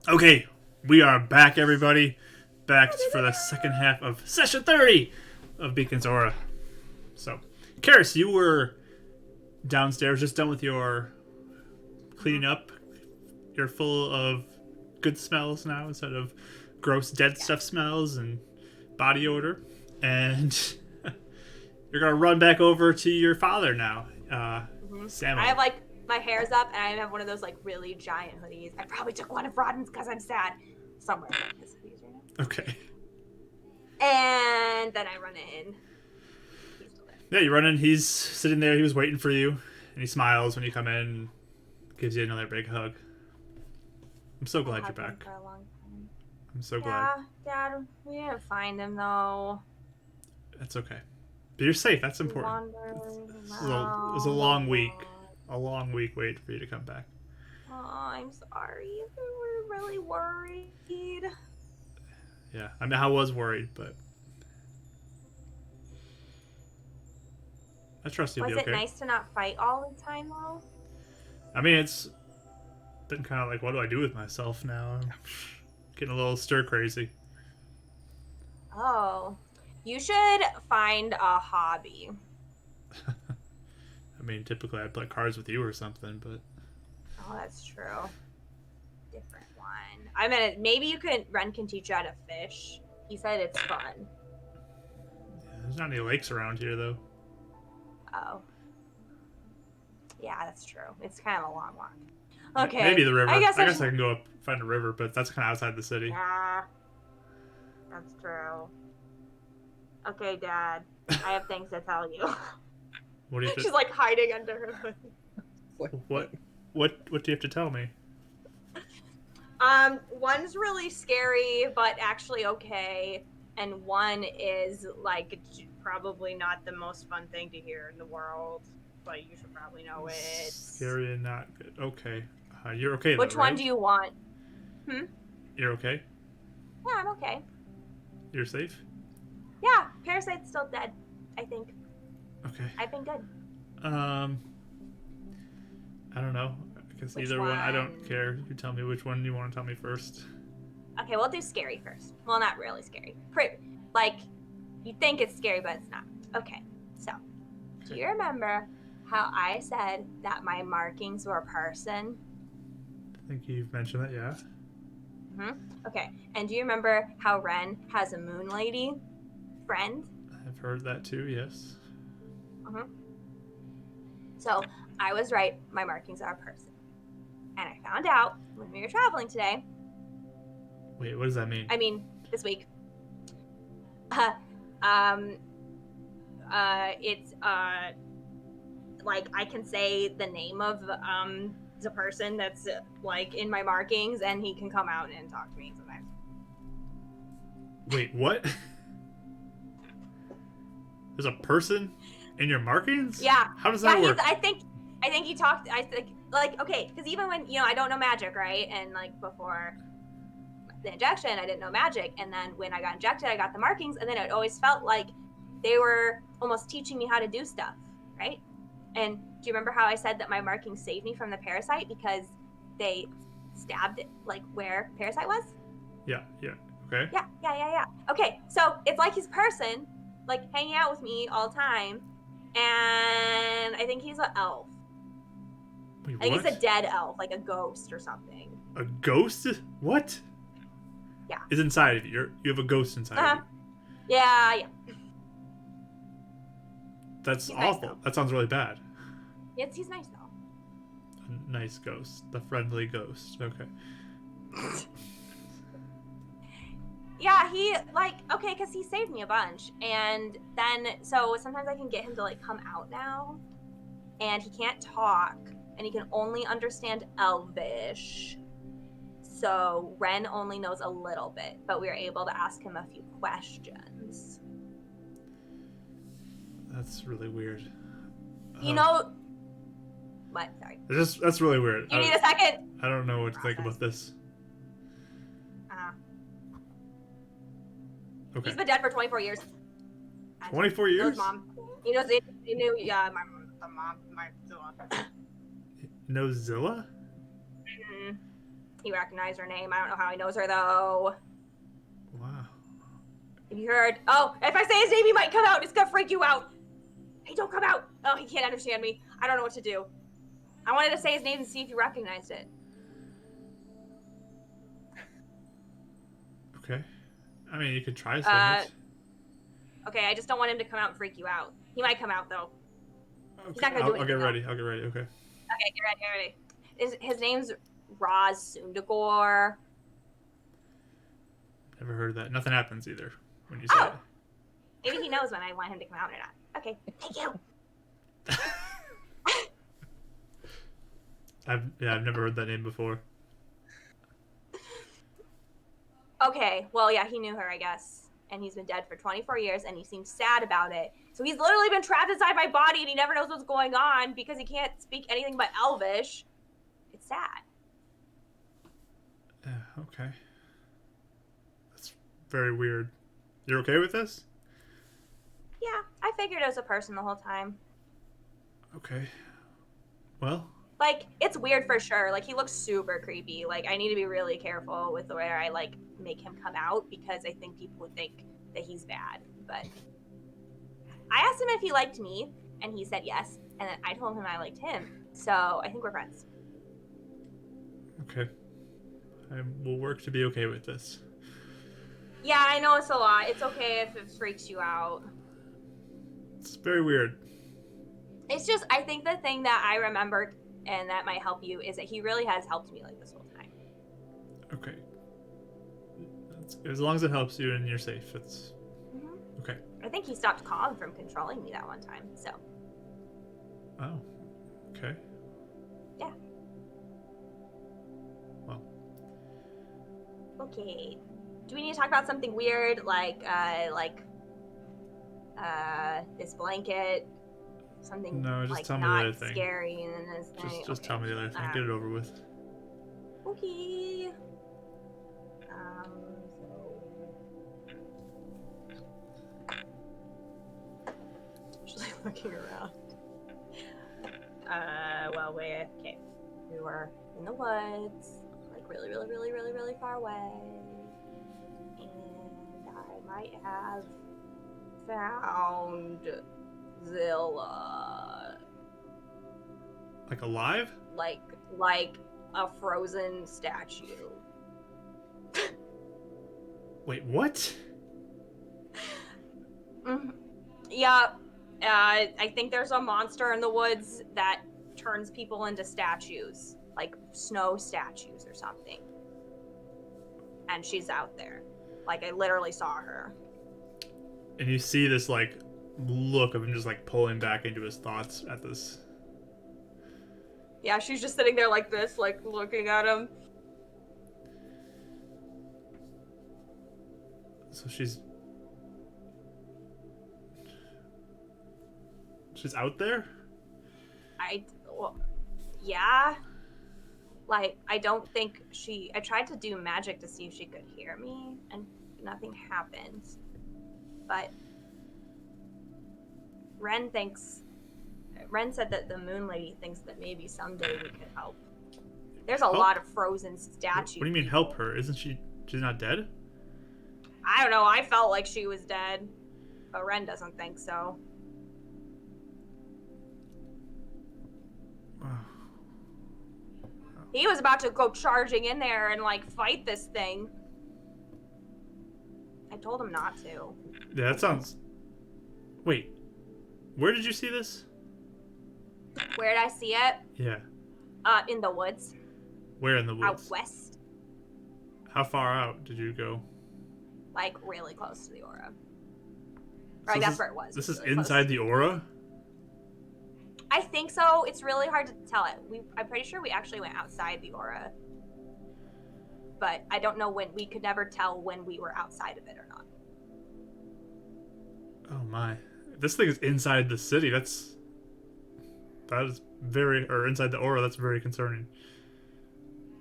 Okay, we are back, everybody. Back for the second half of session 30 of Beacon's Aura. So, Karis, you were downstairs, just done with your cleaning up. You're full of good smells now instead of gross dead stuff smells and body odor. And you're going to run back over to your father now, Sam. I have like my hair's up and I have one of those like really giant hoodies. I probably took one of Rodden's because I'm sad. Somewhere in his hoodies right now. Okay. And then I run in. He's still there. Yeah, you run in. He's sitting there. He was waiting for you. And he smiles when you come in and gives you another big hug. I'm so glad you're back. For a long time. I'm so glad. Yeah, Dad, we didn't find him though. That's okay. But you're safe. That's important. It was a long week. A long week waiting for you to come back. Oh, I'm sorry. We were really worried. Yeah, I mean, I was worried, but I trust you'll be okay. Was it nice to not fight all the time, though? I mean, it's been kind of like, what do I do with myself now? I'm getting a little stir crazy. Oh, you should find a hobby. I mean, typically I'd play cards with you or something, but... Oh, that's true. Different one. I mean, maybe Ren can teach you how to fish. He said it's fun. Yeah, there's not any lakes around here, though. Oh. Yeah, that's true. It's kind of a long walk. Okay. Maybe the river. I guess I should... can go up find a river, but that's kind of outside the city. Yeah, that's true. Okay, Dad. I have things to tell you. What do you? She's like hiding under her hood. What do you have to tell me? One's really scary, but actually okay, and one is like probably not the most fun thing to hear in the world, but you should probably know it. Scary and not good. Okay, you're okay. Which though, one right? do you want? You're okay. Yeah, I'm okay. You're safe. Yeah, Parasite's still dead, I think. Okay. I've been good. I don't know. I guess Which either one. I don't one? care. You tell me which one you want to tell me first. Okay, we'll do scary first. Well, not really scary. Like, you think it's scary, but it's not. Okay, so, do you remember how I said that my markings were a person? I think you've mentioned that, yeah. Okay, and do you remember how Ren has a moon lady friend? I've heard that too, yes. So, I was right. My markings are a person. And I found out when we were traveling today. Wait, what does that mean? I mean, this week. It's like I can say the name of the person that's like in my markings, and he can come out and talk to me sometimes. Wait, what? There's a person in your markings? Yeah. How does that work? I think he talked. I think like okay, because even when I don't know magic, right? And like before the injection, I didn't know magic, and then when I got injected, I got the markings, and then it always felt like they were almost teaching me how to do stuff, right? And do you remember how I said that my markings saved me from the parasite because they stabbed it, like where parasite was? Yeah. Okay. Yeah. Okay, so it's like his person, like hanging out with me all the time, and I think he's an elf. Wait, I think what? he's a dead elf, like a ghost or something. A ghost? What? Yeah. Is inside of you. You have a ghost inside of you. Yeah. That's He's nice, awful. though. That sounds really bad. He's nice though. A nice ghost. The friendly ghost. Okay. Yeah, he because he saved me a bunch, and then so sometimes I can get him to like come out now, and he can't talk, and he can only understand Elvish. So Ren only knows a little bit, but we were able to ask him a few questions. That's really weird. You know what? Sorry. That's really weird. You need a second? I don't know what to think about this. Okay. He's been dead for 24 years. 24 He knows years? mom. He knows it. He knew, yeah, my Zilla. No Zilla? Mm-hmm. He recognized her name. I don't know how he knows her though. Wow. Have you heard? Oh, if I say his name, he might come out. It's gonna freak you out. Hey, don't come out. Oh, he can't understand me. I don't know what to do. I wanted to say his name and see if you recognized it. Okay. I mean, you could try saying it. Okay, I just don't want him to come out and freak you out. He might come out though. Okay. He's not gonna do I'll get anything, ready. I'll get ready. Okay. Okay, get ready. His name's Raz Sundagor. Never heard of that. Nothing happens either when you say it. Maybe he knows when I want him to come out or not. Okay, thank you. I've never heard that name before. Okay, well, yeah, he knew her, I guess. And he's been dead for 24 years, and he seems sad about it. So he's literally been trapped inside my body, and he never knows what's going on because he can't speak anything but Elvish. It's sad. Yeah, okay. That's very weird. You're okay with this? Yeah, I figured it was a person the whole time. Okay. Well. Like, it's weird for sure. Like, he looks super creepy. Like, I need to be really careful with where I, like, make him come out because I think people would think that he's bad. But I asked him if he liked me, and he said yes. And then I told him I liked him. So I think we're friends. Okay. I will work to be okay with this. Yeah, I know it's a lot. It's okay if it freaks you out. It's very weird. It's just, I think the thing that I remembered and that might help you is that he really has helped me like this whole time. Okay. As long as it helps you and you're safe, it's okay. I think he stopped Kong from controlling me that one time, so. Oh, okay. Yeah. Well. Okay. Do we need to talk about something weird like this blanket? Something no, just like tell me not the other thing. scary and then this thing. Just tell me the other thing. Get it over with. Okay. Actually looking around. Well, okay. We were in the woods, like really, really, really, really, really far away, and I might have found Zilla. Like alive? Like a frozen statue. Wait, what? Yeah, I think there's a monster in the woods that turns people into statues, like snow statues or something. And she's out there. Like, I literally saw her. And you see this, like, look of him just, like, pulling back into his thoughts at this. Yeah, she's just sitting there like this, like, looking at him. So she's out there? Well, yeah. Like, I don't think I tried to do magic to see if she could hear me, and nothing happened. But Ren said that the Moon Lady thinks that maybe someday we could help. There's a lot of frozen statues. What do you mean help her? Isn't she's not dead? I don't know. I felt like she was dead, but Ren doesn't think so. He was about to go charging in there and, like, fight this thing. I told him not to. Yeah, that sounds... Wait. Where did you see this? Where did I see it? Yeah. In the woods. Where in the woods? Out west. How far out did you go? Like, really close to the aura. Right, that's where it was. This is really inside the aura? I think so. It's really hard to tell it. I'm pretty sure we actually went outside the aura. But I don't know when. We could never tell when we were outside of it or not. Oh my. If this thing is inside the city, that is very... Or inside the aura, that's very concerning.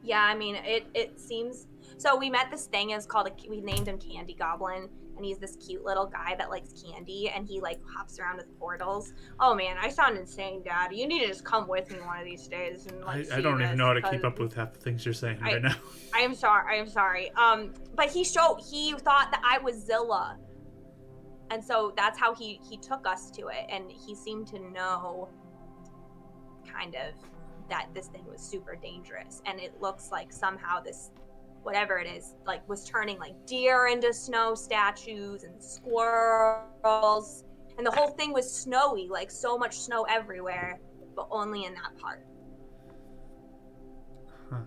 Yeah, I mean, it seems. So we met this thing. It's called. We named him Candy Goblin, and he's this cute little guy that likes candy, and he like hops around with portals. Oh man, I sound insane, Dad. You need to just come with me one of these days and like I see don't even this, know how to keep 'cause up with half the things you're saying I- right now. I am sorry. I am sorry. But he thought that I was Zilla, and so that's how he took us to it, and he seemed to know, kind of, that this thing was super dangerous, and it looks like somehow this, whatever it is, like was turning like deer into snow statues and squirrels, and the whole thing was snowy, like so much snow everywhere, but only in that part. Huh.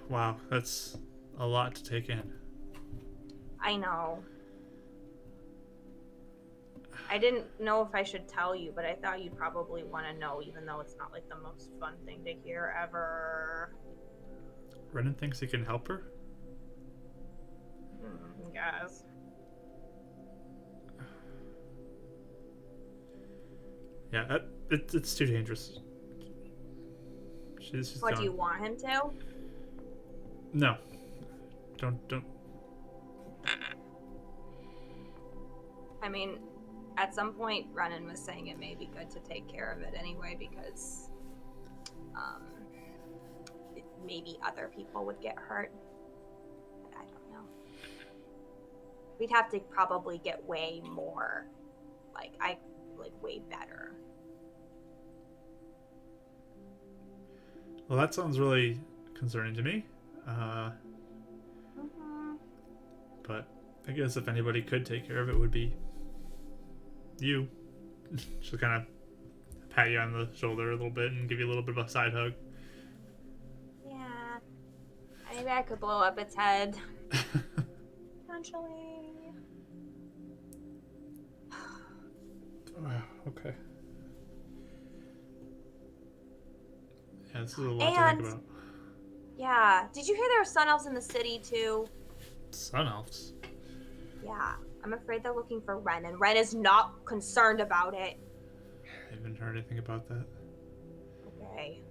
Wow, that's a lot to take in. I know. I didn't know if I should tell you, but I thought you'd probably want to know, even though it's not like the most fun thing to hear ever. Renan thinks he can help her? Guys. Yeah, it's too dangerous. She's What, gone. do you want him to? No. Don't. I mean, at some point, Renan was saying it may be good to take care of it anyway, because maybe other people would get hurt. But I don't know. We'd have to probably get way more, like way better. Well, that sounds really concerning to me. But I guess if anybody could take care of it, would be you. She'll kind of pat you on the shoulder a little bit and give you a little bit of a side hug. Yeah. Maybe I could blow up its head. Potentially. Wow, okay. Yeah, this is a lot to And think about. yeah, did you hear there were sun elves in the city too? Sun elves. Yeah, I'm afraid they're looking for Ren, and Ren is not concerned about it. I haven't heard anything about that. Okay.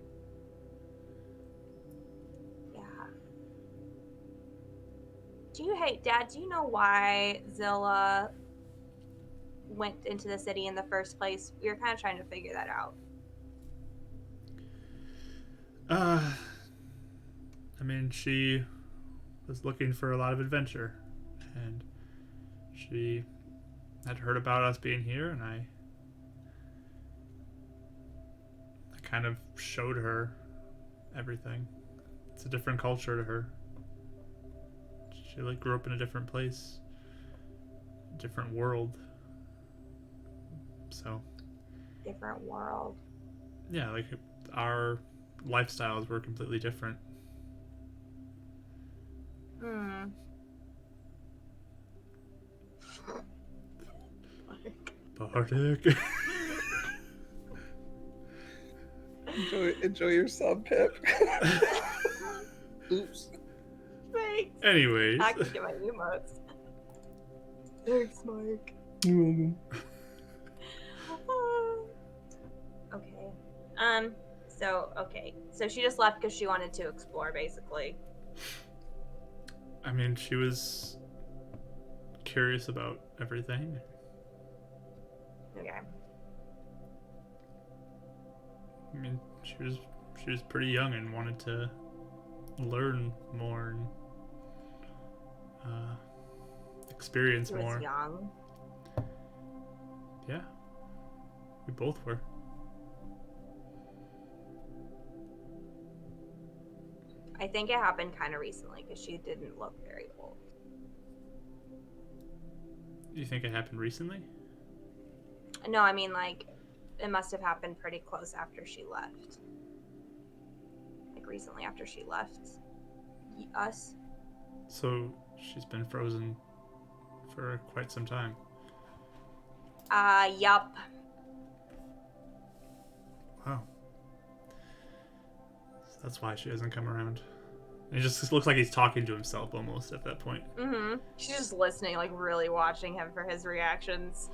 Yeah. Hey, Dad, do you know why Zilla went into the city in the first place? We were kind of trying to figure that out. I mean, she was looking for a lot of adventure, and she had heard about us being here, and I kind of showed her everything. It's a different culture to her. She like grew up in a different place, different world. So Different world. yeah, like our lifestyles were completely different. Bardic. Enjoy your sub, Pip. Oops. Thanks. Anyways. I can get my emotes. Thanks, Mark. You're welcome. Okay. So she just left because she wanted to explore, basically. I mean, she was curious about everything. Okay. I mean, she was pretty young and wanted to learn more and experience She was more. young. Yeah, we both were. I think it happened kind of recently because she didn't look very old. You think it happened recently? No, I mean, like, it must have happened pretty close after she left. Like, recently after she left us. So she's been frozen for quite some time. Yup. Wow. So that's why she hasn't come around. It just looks like he's talking to himself almost at that point. Mm-hmm. She's just listening, like, really watching him for his reactions.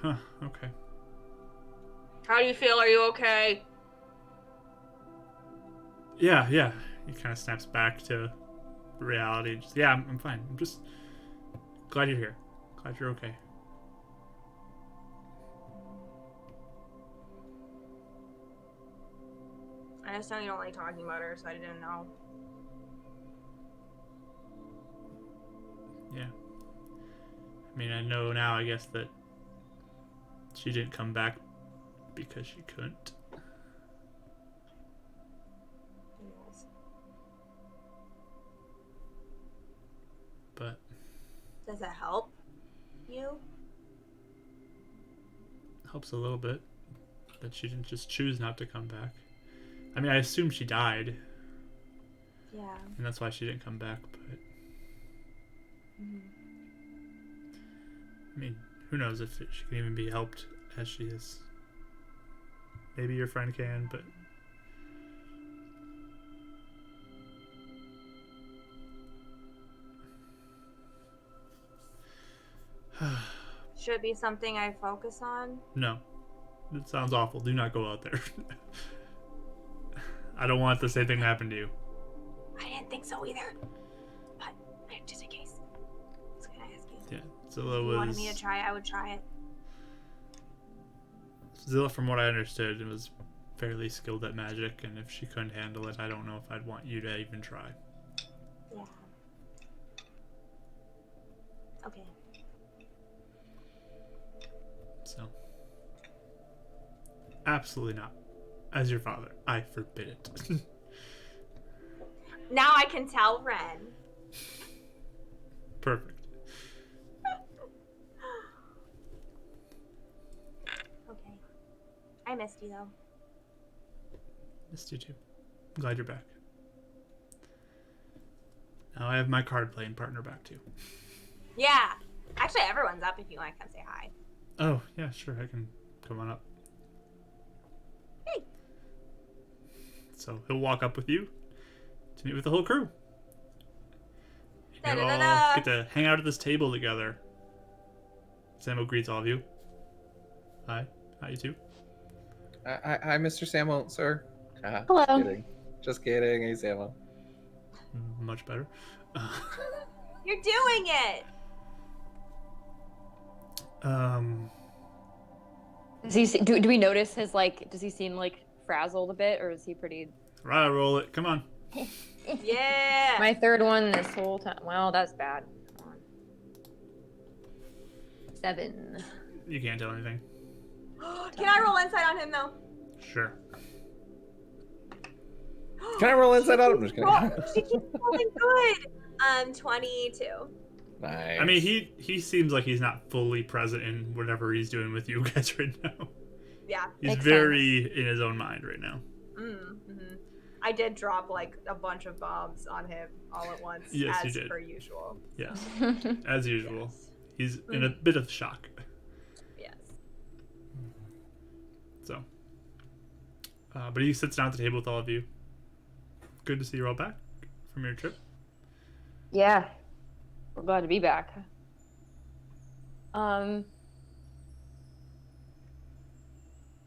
Huh, okay. How do you feel? Are you okay? Yeah. He kind of snaps back to reality. Just, yeah, I'm fine. I'm just glad you're here. Glad you're okay. I just know you don't like talking about her, so I didn't know. Yeah. I mean, I know now, I guess, that she didn't come back because she couldn't. Yes. But Does that help you? helps a little bit that she didn't just choose not to come back. I mean, I assume she died, Yeah. and that's why she didn't come back, but Mhm. I mean, who knows if she can even be helped as she is. Maybe your friend can, but Should it be something I focus on? no. It sounds awful. Do not go out there. I don't want the same thing to happen to you. I didn't think so either. But just in case. I was gonna ask you. Yeah, If Zilla you was... wanted me to try it, I would try it. Zilla, from what I understood, was fairly skilled at magic, and if she couldn't handle it, I don't know if I'd want you to even try. Yeah. Okay. So, absolutely not. As your father, I forbid it. Now I can tell Ren. Perfect. Okay. I missed you though. Missed you too. I'm glad you're back. Now I have my card playing partner back too. Yeah. Actually, everyone's up if you want to come say hi. Oh, yeah, sure, I can come on up. Hey. So he'll walk up with you to meet with the whole crew. And you'll all Da-da-da-da. get to hang out at this table together. Samuel greets all of you. Hi. Hi, you too. Hi, Mr. Samuel, sir. Hello. Just kidding. Just kidding. Hey, Samuel. Much better. You're doing it. Does he do we notice his does he seem like frazzled a bit, or is he pretty? Right, roll it. Come on. Yeah. My third one this whole time. Well, that's bad. Come on. 7. You can't tell anything. Can I roll insight on him though? Sure. Can I roll inside out? I'm just kidding. She keeps rolling good. 22. Nice. I mean, he seems like he's not fully present in whatever he's doing with you guys right now. Yeah. He's Makes very in his own mind right now. Mm-hmm. I did drop like a bunch of bombs on him all at once, Yes, you as did. per usual. Yes, as usual. Yes. He's in a bit of shock. Yes. So, but he sits down at the table with all of you. Good to see you're all back from your trip. Yeah, we're glad to be back.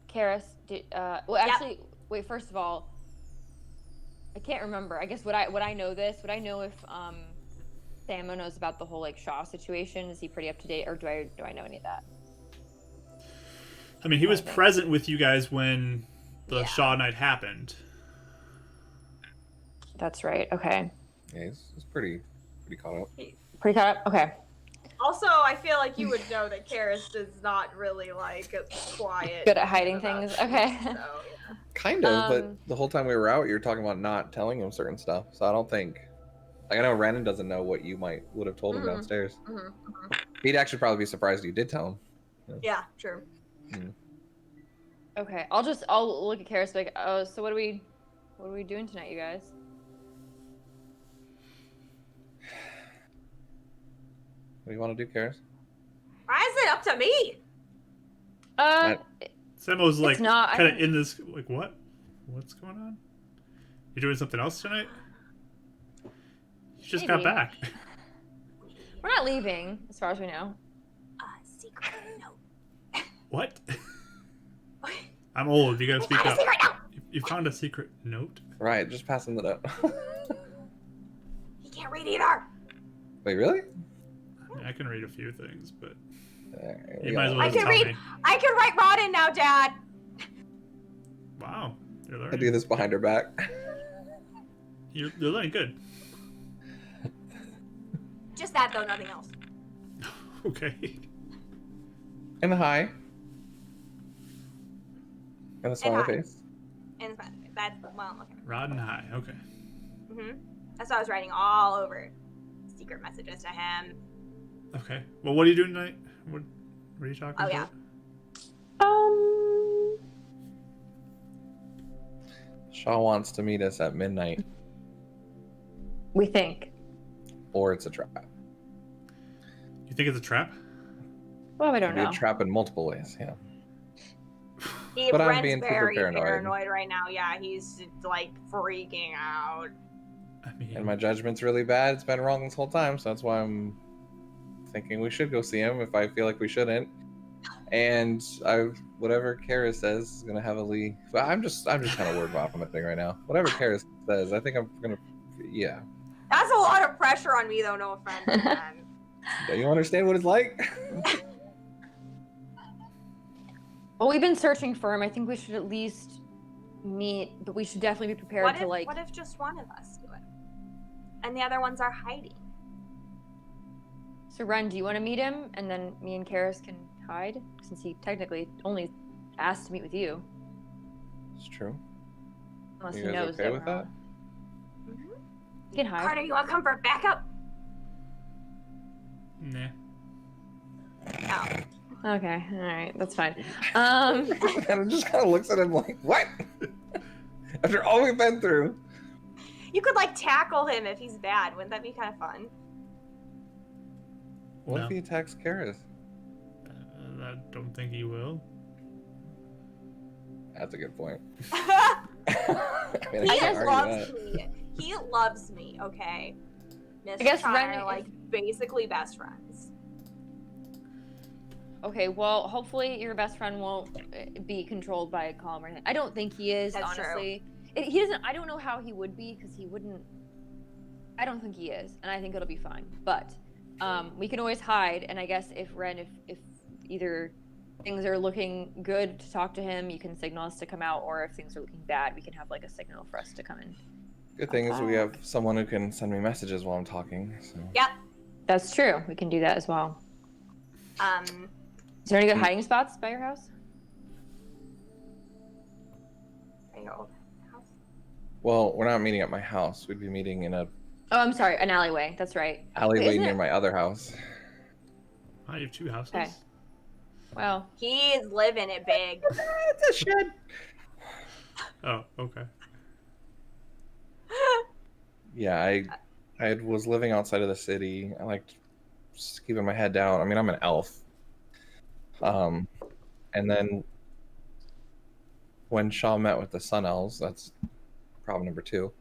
Karis, well, actually, wait. First of all, I can't remember. I guess would I know this? Would I know if Samo knows about the whole Shaw situation? Is he pretty up to date, or do I know any of that? I mean, he was Okay. present with you guys when the Yeah. Shaw night happened. That's right. Okay, Yeah, he's pretty caught up. pretty caught up. Okay. Also, I feel like you would know that Karis is not really like quiet. Good at hiding about things. things, Okay. So, yeah. Kind of, but Um, the whole time we were out, you were talking about not telling him certain stuff. So I don't think, I know Renan doesn't know what you would have told him Mhm. downstairs. Mm-hmm. He'd actually probably be surprised if you did tell him. Yeah, true. Okay. I'll look at Karis like, oh, so what are we doing tonight, you guys? What do you want to do, Karis? Why is it up to me? Samo's like It's not- I kind of don't- in this like what? What's going on? You doing something else tonight? You just got Maybe. back. We're not leaving, as far as we know. Secret note. What? I'm old. You gotta speak Got a up. secret note! You found a secret note? Right, just passing it up. He can't read either. Wait, really? I mean, I can read a few things, but There you we might as go. well I just can tell read. me. I can write Rodin now, Dad. Wow, you're I learning. do this behind her back. You're learning good. Just that though, nothing else. Okay. And a hi. And a smiley hi. face. And that's well, okay. Rod and high. Okay. That's what I was writing all over. Secret messages to him. Okay. Well, what are you doing tonight? What are you talking Oh, about? Shaw wants to meet us at midnight, We think. or it's a trap. You think it's a trap? Well, we It don't could be know. a trap in multiple ways, yeah. But I'm Brent's being super very paranoid. right now. Yeah, he's like freaking out. I mean, And my judgment's really bad. It's been wrong this whole time, so that's why I'm thinking we should go see him if I feel like we shouldn't. And whatever Kara says is gonna heavily. But I'm just kind of word vomiting right now. Whatever Kara says, I think I'm gonna. Yeah. That's a lot of pressure on me, though. No offense, man. Do you understand what it's like? Well, we've been searching for him. I think we should at least meet, but we should definitely be prepared What to if, like. what if just one of us do it, and the other ones are hiding? So Ren, do you want to meet him, and then me and Karis can hide, since he technically only asked to meet with you, It's true. unless You he guys knows okay that with we're that? on. You can hide. Carter, you want to come for backup? nah. Oh. Okay, all right, that's fine. And it just kind of looks at him like, what? After all we've been through. You could like tackle him if he's bad. Wouldn't that be kind of fun? What No. if he attacks Karis? I don't think he will. That's a good point. He I mean, I can't argue loves that. me. He loves me. Okay. Miss guess Connor Ren are is- like basically best friends. Okay, well, hopefully your best friend won't be controlled by a calm or anything. I don't think he is, That's true. honestly. He doesn't. I don't know how he would be, because he wouldn't. I don't think he is, and I think it'll be fine. But we can always hide, and I guess if Ren, if either things are looking good to talk to him, you can signal us to come out, or if things are looking bad, we can have like a signal for us to come in. Good thing is we have someone who can send me messages while I'm talking. So. Yep. That's true. We can do that as well. Is there any good hiding spots by your house? Your old house. Well, we're not meeting at my house. We'd be meeting in a Oh, I'm sorry, an alleyway. That's right. alleyway isn't near it- my other house. Oh, you have two houses? Okay. Well, He's living it big. It's a shed. Oh, okay. Yeah, I was living outside of the city. I liked just keeping my head down. I mean, I'm an elf. And then when Shaw met with the Sun Elves, that's problem number 2.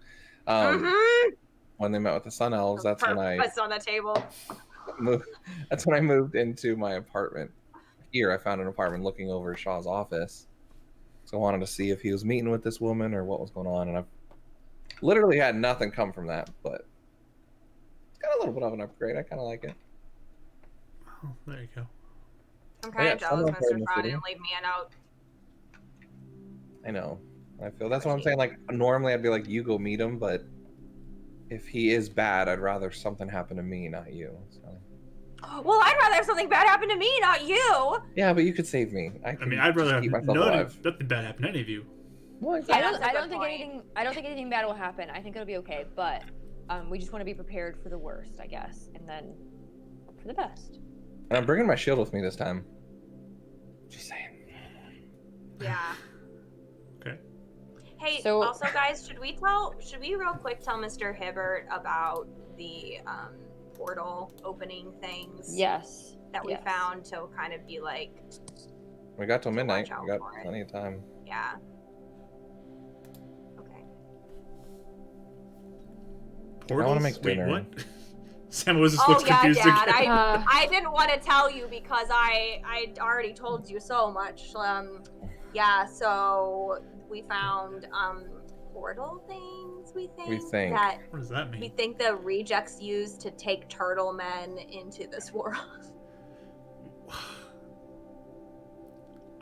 When they met with the Sun Elves, that's when I Purpose on the table. moved. That's when I moved into my apartment. Here, I found an apartment looking over Shaw's office. So I wanted to see if he was meeting with this woman or what was going on, and I've literally had nothing come from that. But it's got a little bit of an upgrade. I kind of like it. Oh, there you go. I'm kind Yeah, of jealous someone in Mr. the Fraud city. didn't leave me a note. I know. I feel that's what I'm saying. Like normally, I'd be like, you go meet him, but if he is bad, I'd rather something happen to me, not you. So. Well, I'd rather have something bad happen to me, not you. Yeah, but you could save me. I mean, I'd rather have keep myself nothing bad happen to any of you. Well, I exactly. don't. that's a I good don't think point. anything. I don't think anything bad will happen. I think it'll be okay. But we just want to be prepared for the worst, I guess, and then hope for the best. And I'm bringing my shield with me this time. Just saying. Yeah. Okay. Hey, So- also guys, should we real quick tell Mr. Hibbert about the portal opening things Yes. that we yes. found to kind of be like, We got till So midnight. watch out We got for it. plenty of time. yeah. Okay. Portals? make Wait, dinner. what? Sam was just Oh looks yeah, confused Dad. again. I didn't want to tell you because I already told you so much. Yeah. So we found portal things. We think that What does that we mean? think the rejects used to take turtle men into this world.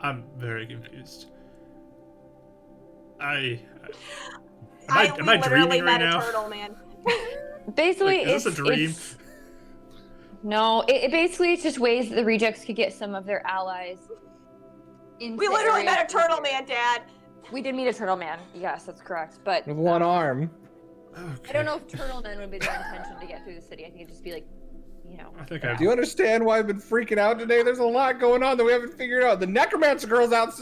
I'm very confused. Am We I literally dreaming right met a now? turtle man. Basically, Like, is this a dream? No, it basically it's just ways that the rejects could get some of their allies. Into We literally areas met a turtle easier. man, Dad. We did meet a turtle man. Yes, that's correct. But With one arm. Okay. I don't know if turtle men would be their intention to get through the city. I think it'd just be like, I think Do you understand why I've been freaking out today? There's a lot going on that we haven't figured out. The necromancer girl's out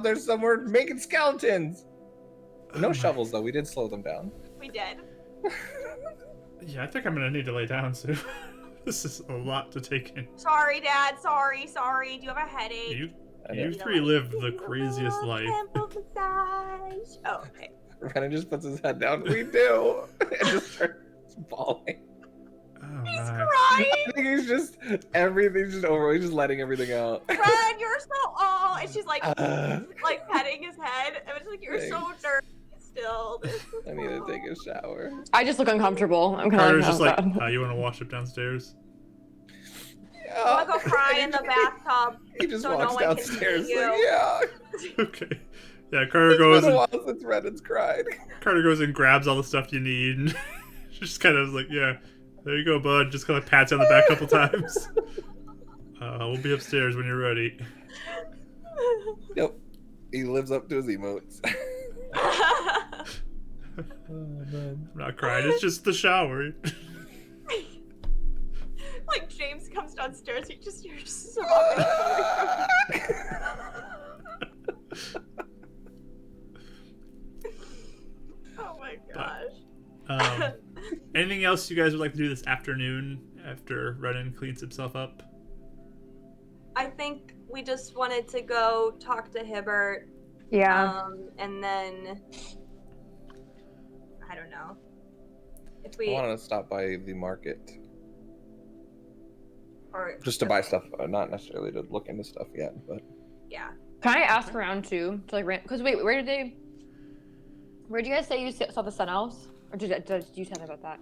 there somewhere making skeletons. No shovels though. We did slow them down. We did. Yeah, I think I'm gonna need to lay down soon. This is a lot to take in. Sorry, Dad. Sorry. Do you have a headache? You three live the craziest life. Temple massage. Oh, okay. Brennan just puts his head down. We do. And just starts bawling. Oh He's my. crying. I think he's just everything's just over. He's just letting everything out. Ren, you're so and she's like petting his head, and it's like you're so Thanks. nervous still. I need to take a shower. I just look uncomfortable. I'm kind Carter's of just like, you want to wash up downstairs? I want to go cry in the bathtub. He just so no walks one can downstairs. see Like, you. yeah. Okay. Yeah, Carter It's goes been a and while since Brennan's cried. Carter goes and grabs all the stuff you need. And just kind of like, yeah, there you go, bud. Just kind of pats you on the back a couple times. We'll be upstairs when you're ready. Yep. He lives up to his emotes. I'm not crying. It's just the shower. Like James comes downstairs, he just hears sobbing. Oh my gosh. Anything else you guys would like to do this afternoon after Renan cleans himself up? I think we just wanted to go talk to Hibbert. Yeah. And then I don't know. If I we wanted to stop by the market or just to buy stuff, not necessarily to look into stuff yet, but yeah. Can I ask around too? To like, because wait, where did you guys say you saw the Sun Elves? Or did you tell me about that?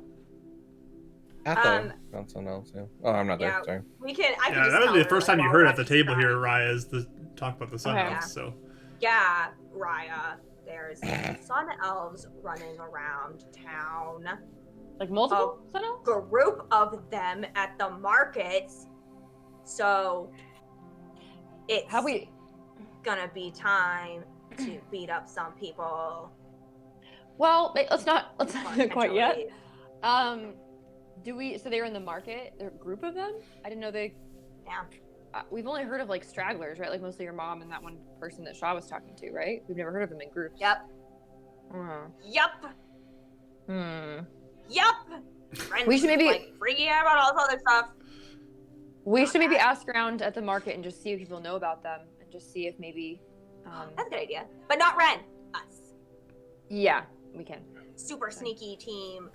not someone else. Yeah. Oh, I'm not Yeah. there. Sorry. We can I can Yeah, just that tell was the her, first like, time you while heard we're at the table here, crying. Raya, is the talk about the Sun Okay. Elves. So Yeah, Raya. There's sun elves running around town. Like multiple Sun Elves? Group of them at the markets. So it's gonna be time to beat up some people. Well, let's not do it quite yet. potentially. So they were in the market? There are a group of them? I didn't know they. Yeah. We've only heard of like stragglers, right? Like mostly your mom and that one person that Shaw was talking to, right? We've never heard of them in groups. Yep. Yup. Friends We should maybe- like freaking out about all this other stuff. We should maybe ask around at the market and just see if people know about them and just see if maybe. That's a good idea. But not Ren. Us. Yeah, we can. Super sneaky team.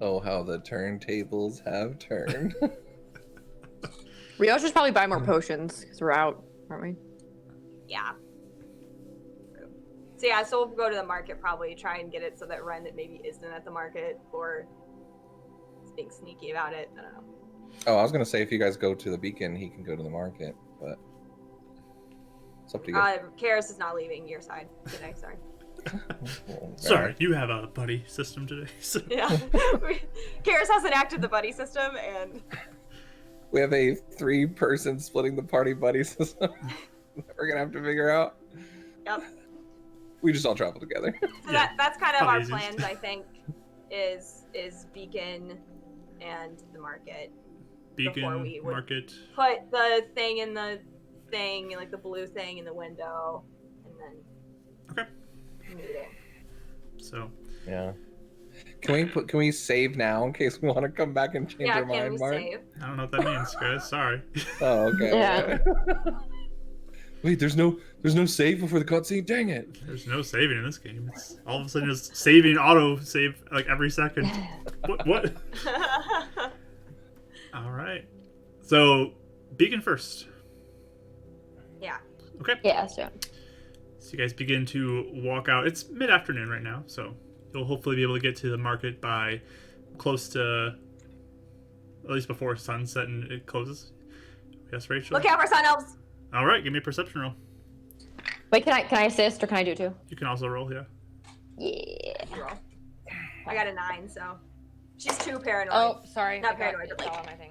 Oh, how the turntables have turned. We also should probably buy more potions because we're out, aren't we? Yeah. So yeah, so we'll go to the market probably, try and get it so that Ren maybe isn't at the market or is being sneaky about it. I don't know. Oh, I was gonna say if you guys go to the beacon, he can go to the market, but it's up to you. Karis is not leaving your side today, sorry. sorry, you have a buddy system today. So. Yeah. Karis hasn't acted the buddy system and We have a 3-person splitting the party buddy system that we're gonna have to figure out. yep. We just all travel together. So Yeah, that's kind of our easiest. plans, I think, is Beacon and the market. Before Beacon, we would- market. Put the thing in the thing, like the blue thing in the window, and then Okay. meet it. So Yeah. Can we save now in case we want to come back and change Yeah, our can mind, we Mark? save? I don't know what that means, guys. Sorry. Oh, okay. Yeah. Wait, there's no save before the cutscene. Dang it! There's no saving in this game. It's all of a sudden it's saving auto save like every second. What? All right. So Beacon first. Yeah. Okay. Yeah, so. So you guys begin to walk out. It's mid-afternoon right now, so you'll hopefully be able to get to the market by close to, at least before sunset and it closes. Yes, Rachel? Look out for sun elves. All right, give me a perception roll. Wait, can I assist or can I do it too? You can also roll, yeah. Yeah. Roll. I got a 9, so she's too paranoid. Oh, sorry. Not I got paranoid, it but, like- all on my thing.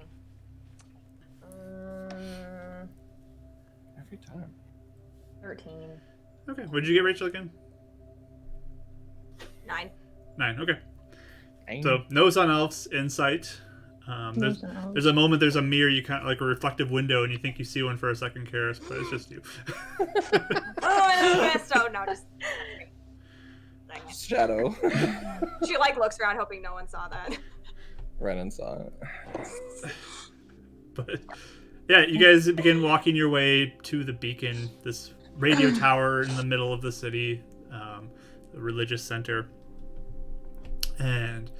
Every time. 13. Okay, what did you get, Rachel, again? 9. 9, okay. Dang. So, no sun elves in sight. There's a moment, there's a mirror, you kind of like a reflective window, and you think you see one for a second, Karis, but it's just you. Oh, so no, just. Dang it. Shadow. She like looks around, hoping no one saw that. Renan saw it. But yeah, you guys begin walking your way to the beacon, this radio tower in the middle of the city, the religious center, and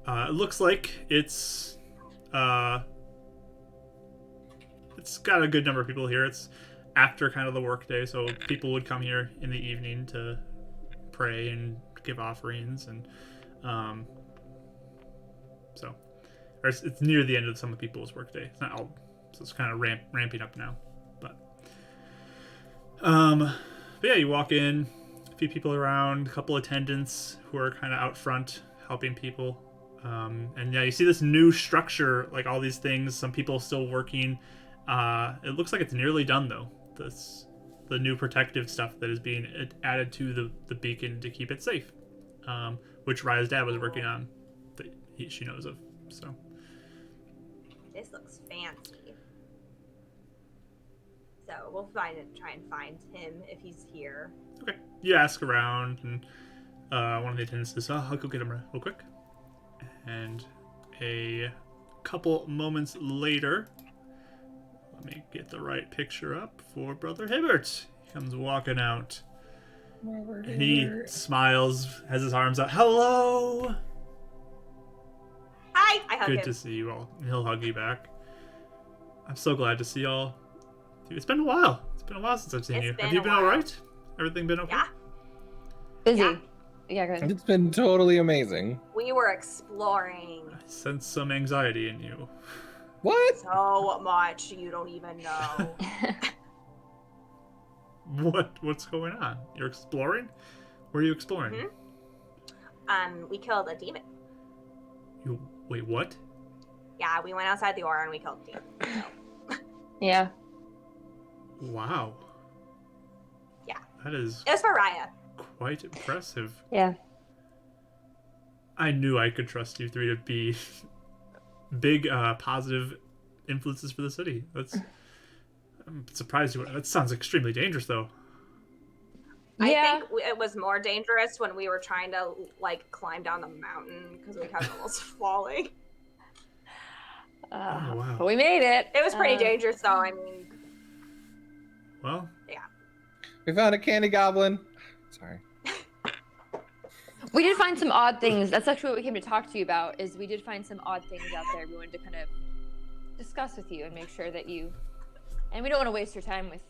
it looks like it's got a good number of people here. It's after kind of the workday, so people would come here in the evening to pray and give offerings, and so or it's near the end of some of the people's workday. It's not all, so it's kind of ramping up now, but yeah, you walk in, a few people around, a couple attendants who are kind of out front helping people. And yeah, you see this new structure, like all these things, some people still working. It looks like it's nearly done though. The new protective stuff that is being added to the beacon to keep it safe, which Raya's dad was working on, that she knows of. So This looks fancy. So we'll try and find him if he's here. okay, you ask around, and one of the attendants says, "Oh, I'll go get him real quick." And a couple moments later, let me get the right picture up for Brother Hibbert. He comes walking out. And he smiles, has his arms out. Hello! Hi! I hug Good him. to see you all. And he'll hug you back. I'm so glad to see y'all. Dude, it's been a while. It's been a while since I've seen It's you. been Have you a been while. alright? Everything been okay? Yeah, Busy. Yeah. Yeah, good. It's been totally amazing. we were exploring I sense some anxiety in you. What? so much you don't even know. What's going on? You're exploring? Where are you exploring? Mhm. We killed a demon. You wait, what? Yeah, we went outside the aura and we killed a demon. So. Yeah. Wow. Yeah. That is It was for Raya. quite impressive. Yeah. I knew I could trust you three to be big positive influences for the city. I'm surprised you. That sounds extremely dangerous, though. Yeah. I think it was more dangerous when we were trying to like climb down the mountain because we kept almost falling. Oh, wow. But we made it. It was pretty dangerous, though. I mean, Well, We found a candy goblin. Sorry. We did find some odd things. That's actually what we came to talk to you about. Is we did find some odd things out there. We wanted to kind of discuss with you and make sure that you. And we don't want to waste your time with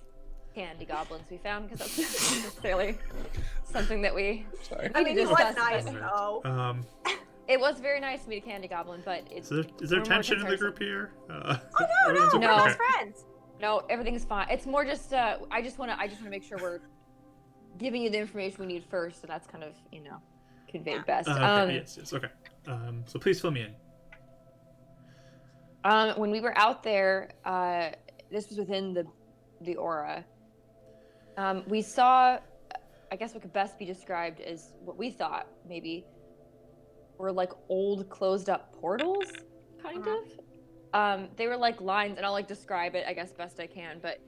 candy goblins we found because that's not necessarily something that we. Sorry. I mean, it was discussed, nice, but- though. It was very nice to meet a candy goblin, but it's. is there we're more tension in the concerned- group here? Oh no, everyone's no, okay? we're No. best friends. No, everything's fine. It's more just I just want to make sure we're giving you the information we need first, so that's kind of conveyed Yeah. best. Okay, yes, okay. So please fill me in. When we were out there, this was within the aura. We saw, I guess what could best be described as what we thought maybe were like old closed up portals, kind of. They were like lines, and I'll like describe it, I guess, best I can, but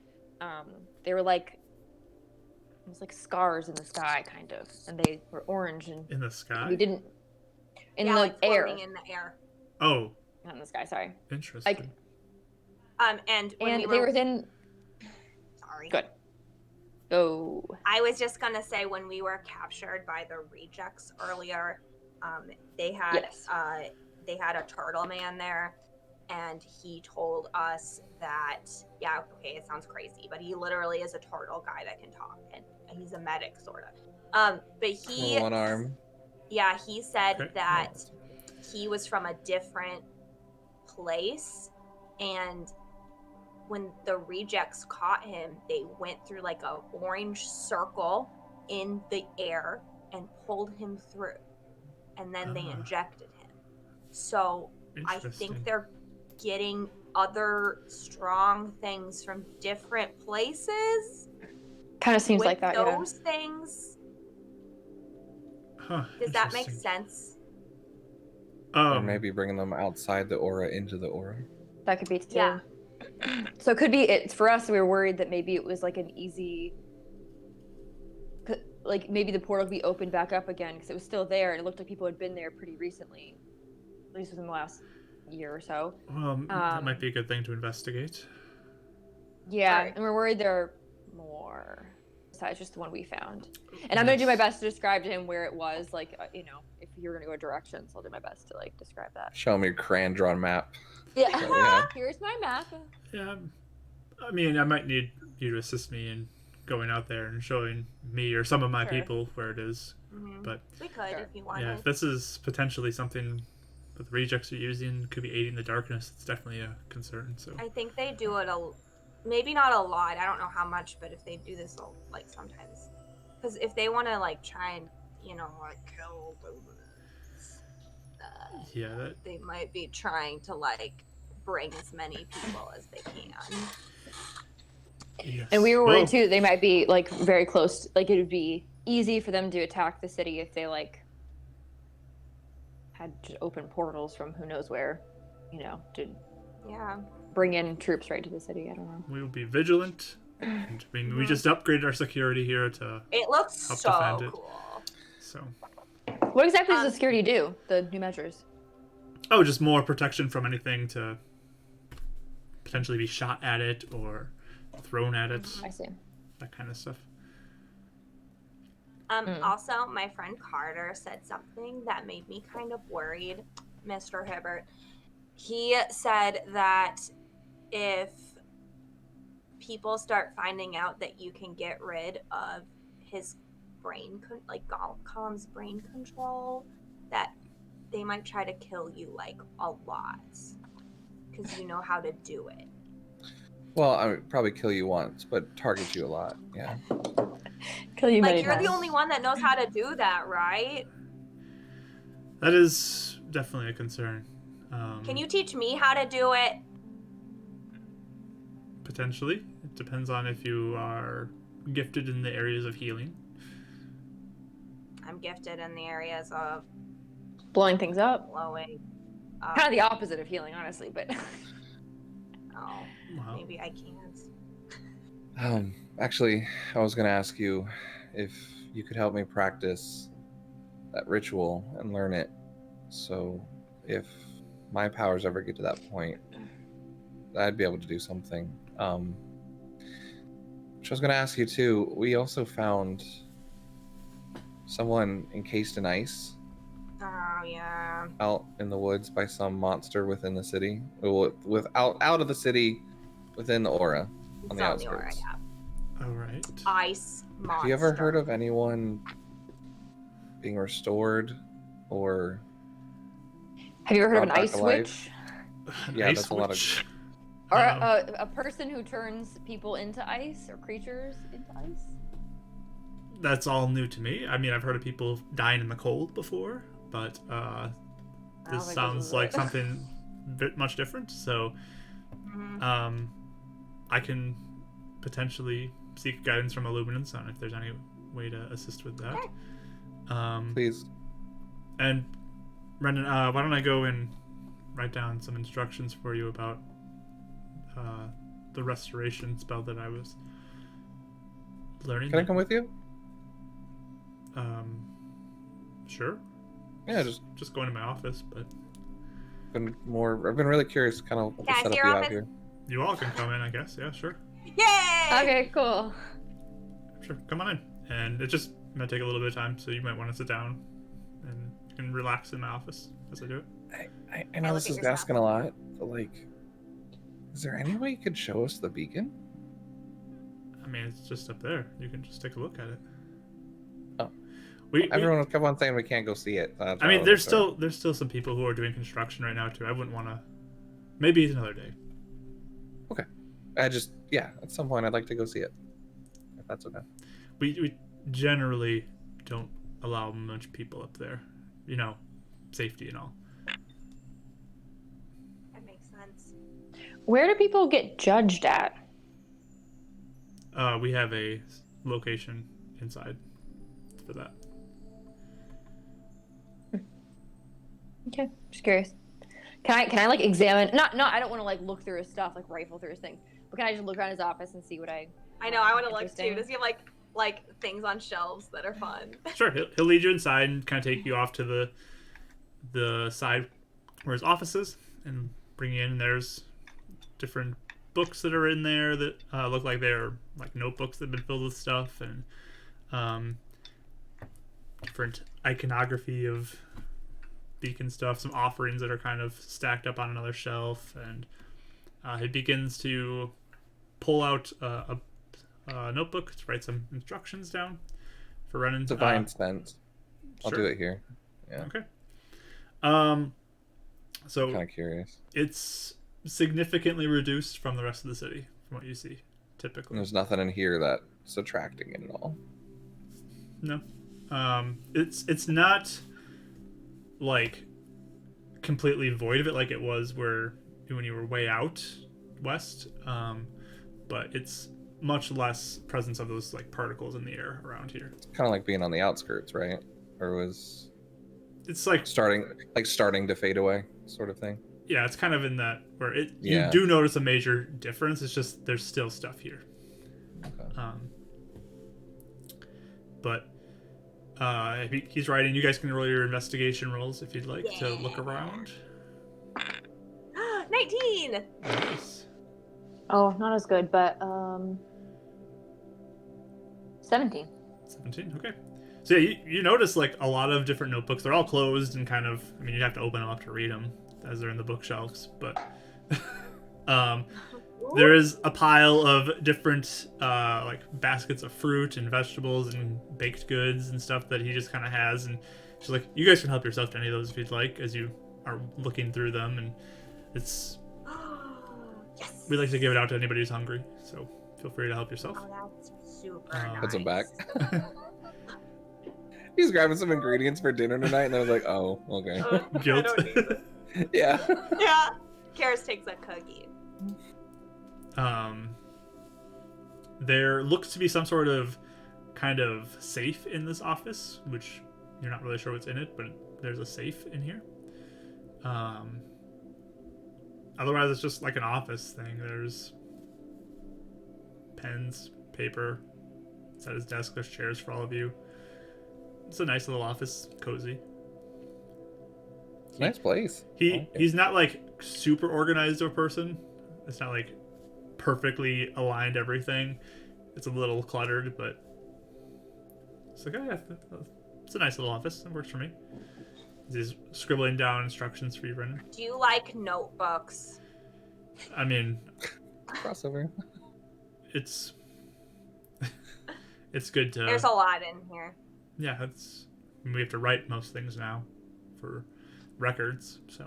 they were like, it was like scars in the sky, kind of, and they were orange, and In the sky? we didn't, in Yeah, the like air, floating in the air. Oh, not in the sky, sorry. interesting. And when And we they were were within, sorry. good. Oh. I was just gonna say when we were captured by the rejects earlier, they had Yes. they had a turtle man there, and he told us that okay, it sounds crazy, but he literally is a turtle guy that can talk, and he's a medic sort of. But he One arm. he said Okay. that he was from a different place, and when the rejects caught him, they went through like a orange circle in the air and pulled him through, and then they injected him. So I think they're getting other strong things from different places. Kind of seems with like that, yeah. those things. Huh, Does that make interesting. sense? Or maybe bringing them outside the aura into the aura. That could be too. Yeah. So it could be, it's for us, we were worried that maybe it was like an easy, like maybe the portal could be opened back up again because it was still there and it looked like people had been there pretty recently, at least within the last year or so. Well, that might be a good thing to investigate. Yeah, Right. and we're worried there are more besides just the one we found. And I'm going to do my best to describe to him where it was, like, you know, if you're going to go directions, I'll do my best to, like, describe that. Show me your crayon drawn map. Yeah. Here's my map. Yeah, I mean, I might need you to assist me in going out there and showing me or some of my people where it is. Mm-hmm. But we could if you wanted. yeah, if this is potentially something that the rejects are using, could be aiding the darkness, it's definitely a concern. So I think they do it maybe not a lot. I don't know how much, but if they do this like sometimes, because if they want to like try and like kill they might be trying to like bring as many people as they can. yes. And we were worried too, they might be like very close, like it would be easy for them to attack the city if they like had to open portals from who knows where, to bring in troops right to the city. I don't know. We will be vigilant. And, I mean, we just upgraded our security here to it looks help so defend it. cool. So what exactly does the security do, the new measures? Oh, just more protection from anything to potentially be shot at it or thrown at it. I see. That kind of stuff. Also, my friend Carter said something that made me kind of worried, Mr. Hibbert. He said that if people start finding out that you can get rid of his brain, like Gollum's brain control, that they might try to kill you like a lot because you know how to do it. Well, I would probably kill you once, but target you a lot. Yeah. Kill you like you're the only one that knows how to do that, right? That is definitely a concern. Can you teach me how to do it? Potentially. It depends on if you are gifted in the areas of healing. I'm gifted in the areas of blowing things up. Blowing. Kind of the opposite of healing, honestly, but maybe I can't. Actually, I was gonna ask you if you could help me practice that ritual and learn it. So if my powers ever get to that point, I'd be able to do something. Which I was gonna ask you too. We also found someone encased in ice. Oh yeah. Out in the woods by some monster within the city. Out of the city, within the aura, on the outskirts. The aura, yeah. All right. Ice monster. Have you ever heard of anyone being restored, or have you ever heard of an ice witch? Yeah, that's a lot of. Or a person who turns people into ice or creatures into ice? That's all new to me. I mean, I've heard of people dying in the cold before, but this sounds like something much different. So, I can potentially seek guidance from Illuminance on if there's any way to assist with that. Okay. Please. And Brendan, why don't I go and write down some instructions for you about the restoration spell that I was learning. Can I come with you? Sure. Yeah, just going to my office, but I've been really curious kind of what the setup you have here. You all can come in, I guess. Yeah, sure. Yay! Okay, cool. I'm Sure, come on in. And it just might take a little bit of time, so you might want to sit down and you can relax in my office as I do it. I know look this at is your stuff. asking a lot, but like, is there any way you could show us the beacon? I mean, it's just up there. You can just take a look at it. Oh. We Everyone kept on saying we can't go see it. That's I why mean, wasn't sure. there's still some people who are doing construction right now too. I wouldn't want to. Maybe it's another day. Okay. At some point I'd like to go see it. If that's okay. We generally don't allow much people up there. You know, safety and all. That makes sense. Where do people get judged at? We have a location inside for that. Okay, just curious. Can I like examine? Not I don't want to like look through his stuff, like rifle through his things. But can I just look around his office and see what I? I know. I want to look too. Interesting. Does he have like things on shelves that are fun? Sure, he'll lead you inside and kind of take you off to the side where his office is and bring you in. And there's different books that are in there that look like they're like notebooks that have been filled with stuff and different iconography of beacon stuff, some offerings that are kind of stacked up on another shelf, and he begins to pull out a notebook to write some instructions down for running. Divine sense. I'll sure. do it here. Yeah. Okay. So Kind of curious. it's significantly reduced from the rest of the city, from what you see, typically. There's nothing in here that's attracting it at all. No. It's not like completely void of it like it was when you were way out west. But it's much less presence of those like particles in the air around here. It's kind of like being on the outskirts, right? Or was It's like starting to fade away, sort of thing. yeah, it's kind of in that where you Yeah. do notice a major difference. It's just there's still stuff here. Okay. But he's writing. You guys can roll your investigation rolls if you'd like to look around. 19. Nice. Oh, not as good, but 17. 17. Okay. So yeah, you notice like a lot of different notebooks. They're all closed and kind of. I mean, you'd have to open them up to read them as they're in the bookshelves. But there is a pile of different like baskets of fruit and vegetables and baked goods and stuff that he just kind of has. And she's like, you guys can help yourself to any of those if you'd like, as you are looking through them. And it's Yes. we like to give it out to anybody who's hungry. So feel free to help yourself. Oh, that's super nice. Puts them back. He's grabbing some ingredients for dinner tonight, and I was like, oh, okay. Guilt. I don't need it. Yeah. Yeah. Karis takes a cookie. There looks to be some sort of kind of safe in this office, which you're not really sure what's in it, but there's a safe in here. Otherwise, it's just like an office thing. There's pens, paper. It's at his desk. There's chairs for all of you. It's a nice little office, cozy. It's a nice place. I like it. He's not like super organized of a person. It's not like perfectly aligned everything. It's a little cluttered, but it's like, oh yeah, it's a nice little office. It works for me. He's scribbling down instructions for you, Brendan. Do you like notebooks? I mean, Crossover. it's it's good to. There's a lot in here. Yeah, we have to write most things now for records. So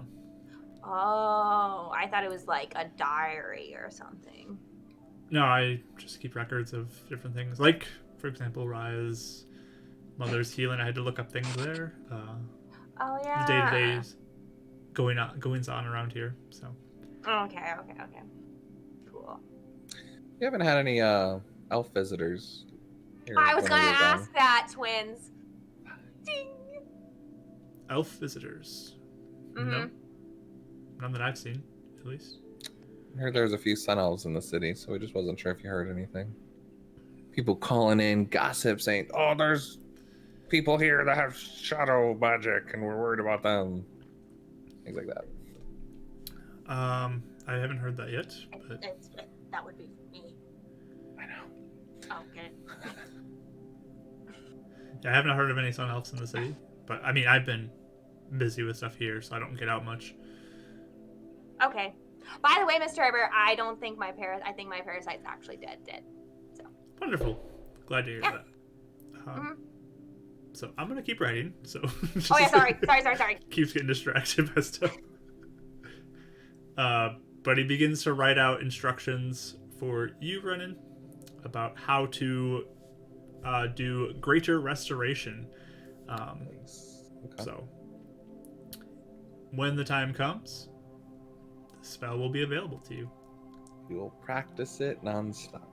Oh, I thought it was like a diary or something. no, I just keep records of different things. Like, for example, Raya's mother's healing. I had to look up things there. Oh yeah. The day-to-days goings on around here. So Okay. Cool. You haven't had any elf visitors here I was when gonna we were gone? ask that, twins. Ding. elf visitors. No, Mhm. none that I've seen, at least. I heard there was a few sun elves in the city, so we just wasn't sure if you heard anything. People calling in, gossip saying, oh, there's people here that have shadow magic and we're worried about them. Things like that. I haven't heard that yet, but That would be me. I know. Okay. Yeah, I haven't heard of any Sun Elves in the city, but I mean, I've been busy with stuff here, so I don't get out much. Okay. By the way, Mr. Herbert, I don't think I think my parasite's actually dead. So. Wonderful. Glad to hear Yeah. that. So I'm gonna keep writing. So. Oh yeah, sorry. Keeps getting distracted by stuff. But he begins to write out instructions for you, Renan, about how to do greater restoration. Nice. Okay. So, when the time comes, the spell will be available to you. We will practice it nonstop.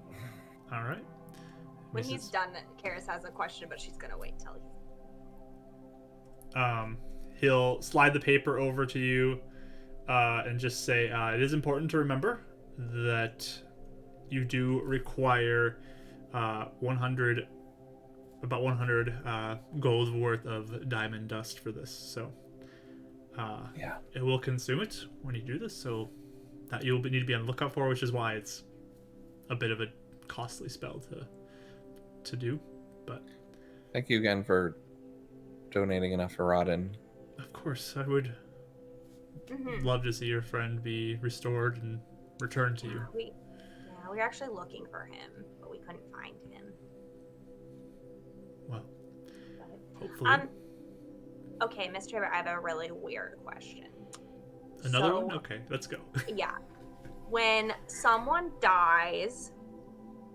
All right. When he's done, Karis has a question, but she's gonna wait till he'll slide the paper over to you and just say, it is important to remember that you do require 100 gold worth of diamond dust for this. So it will consume it when you do this, so that you'll need to be on the lookout for, which is why it's a bit of a costly spell to do. But Thank you again for donating enough for Rodden. of course, I would love to see your friend be restored and returned to you. we were actually looking for him, but we couldn't find him. Well, hopefully. Okay, Mr. Herbert, I have a really weird question. Another one? Okay, let's go. Yeah. When someone dies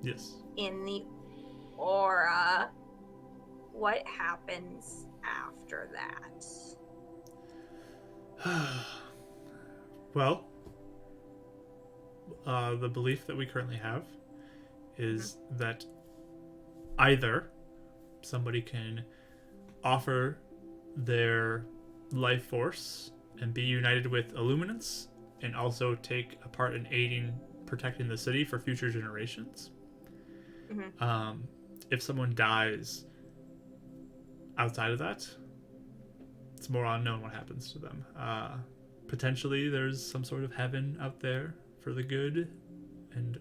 Yes. in the aura, what happens after that? Well, the belief that we currently have is that either somebody can offer their life force and be united with Illuminants and also take a part in aiding protecting the city for future generations. If someone dies outside of that, it's more unknown what happens to them. Potentially there's some sort of heaven out there for the good and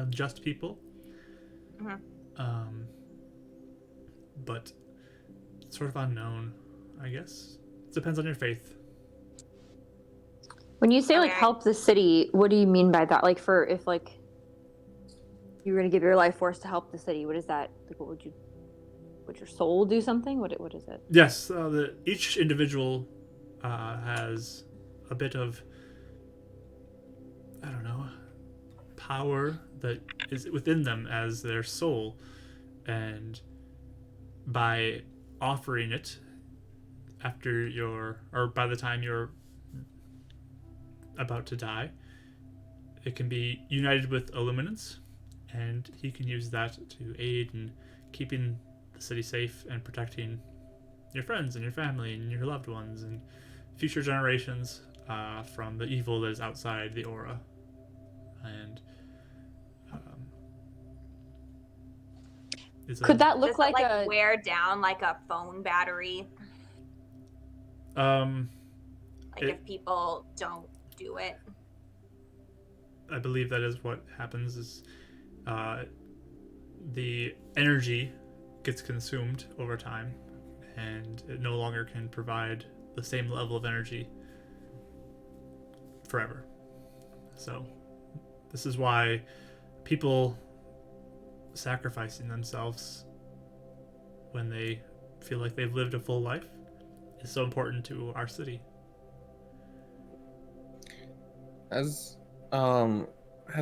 just people. But it's sort of unknown, I guess. It depends on your faith. When you say like Okay. help the city, what do you mean by that? Like for if like you were gonna give your life force to help the city, what is that? Like what would your soul do something? What is it? Yes, each individual has a bit of, I don't know, power that is within them as their soul, and by offering it by the time you're about to die, it can be united with Illuminants, and he can use that to aid in keeping the city safe and protecting your friends and your family and your loved ones and future generations from the evil that is outside the aura. And Could that look Does like it, a wear down like a phone battery? If people don't do it? I believe that is what happens is the energy gets consumed over time, and it no longer can provide the same level of energy forever. So this is why people sacrificing themselves when they feel like they've lived a full life is so important to our city. Has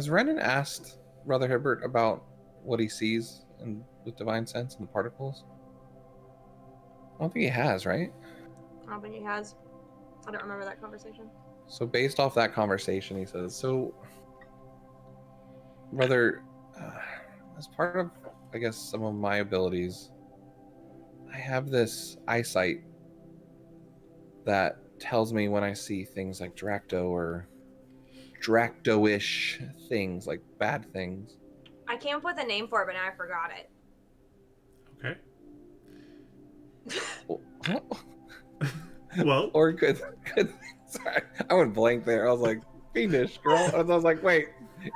Renan asked Brother Hibbert about what he sees with divine sense and the particles? I don't think he has, right? I don't think he has. I don't remember that conversation. So based off that conversation, he says, so Brother, as part of, I guess, some of my abilities, I have this eyesight that tells me when I see things like Dracto or Dracto-ish things, like bad things. I came up with a name for it, but now I forgot it. Okay. Well, Or good. Sorry, I went blank there. I was like, fiendish girl. And I was like, wait,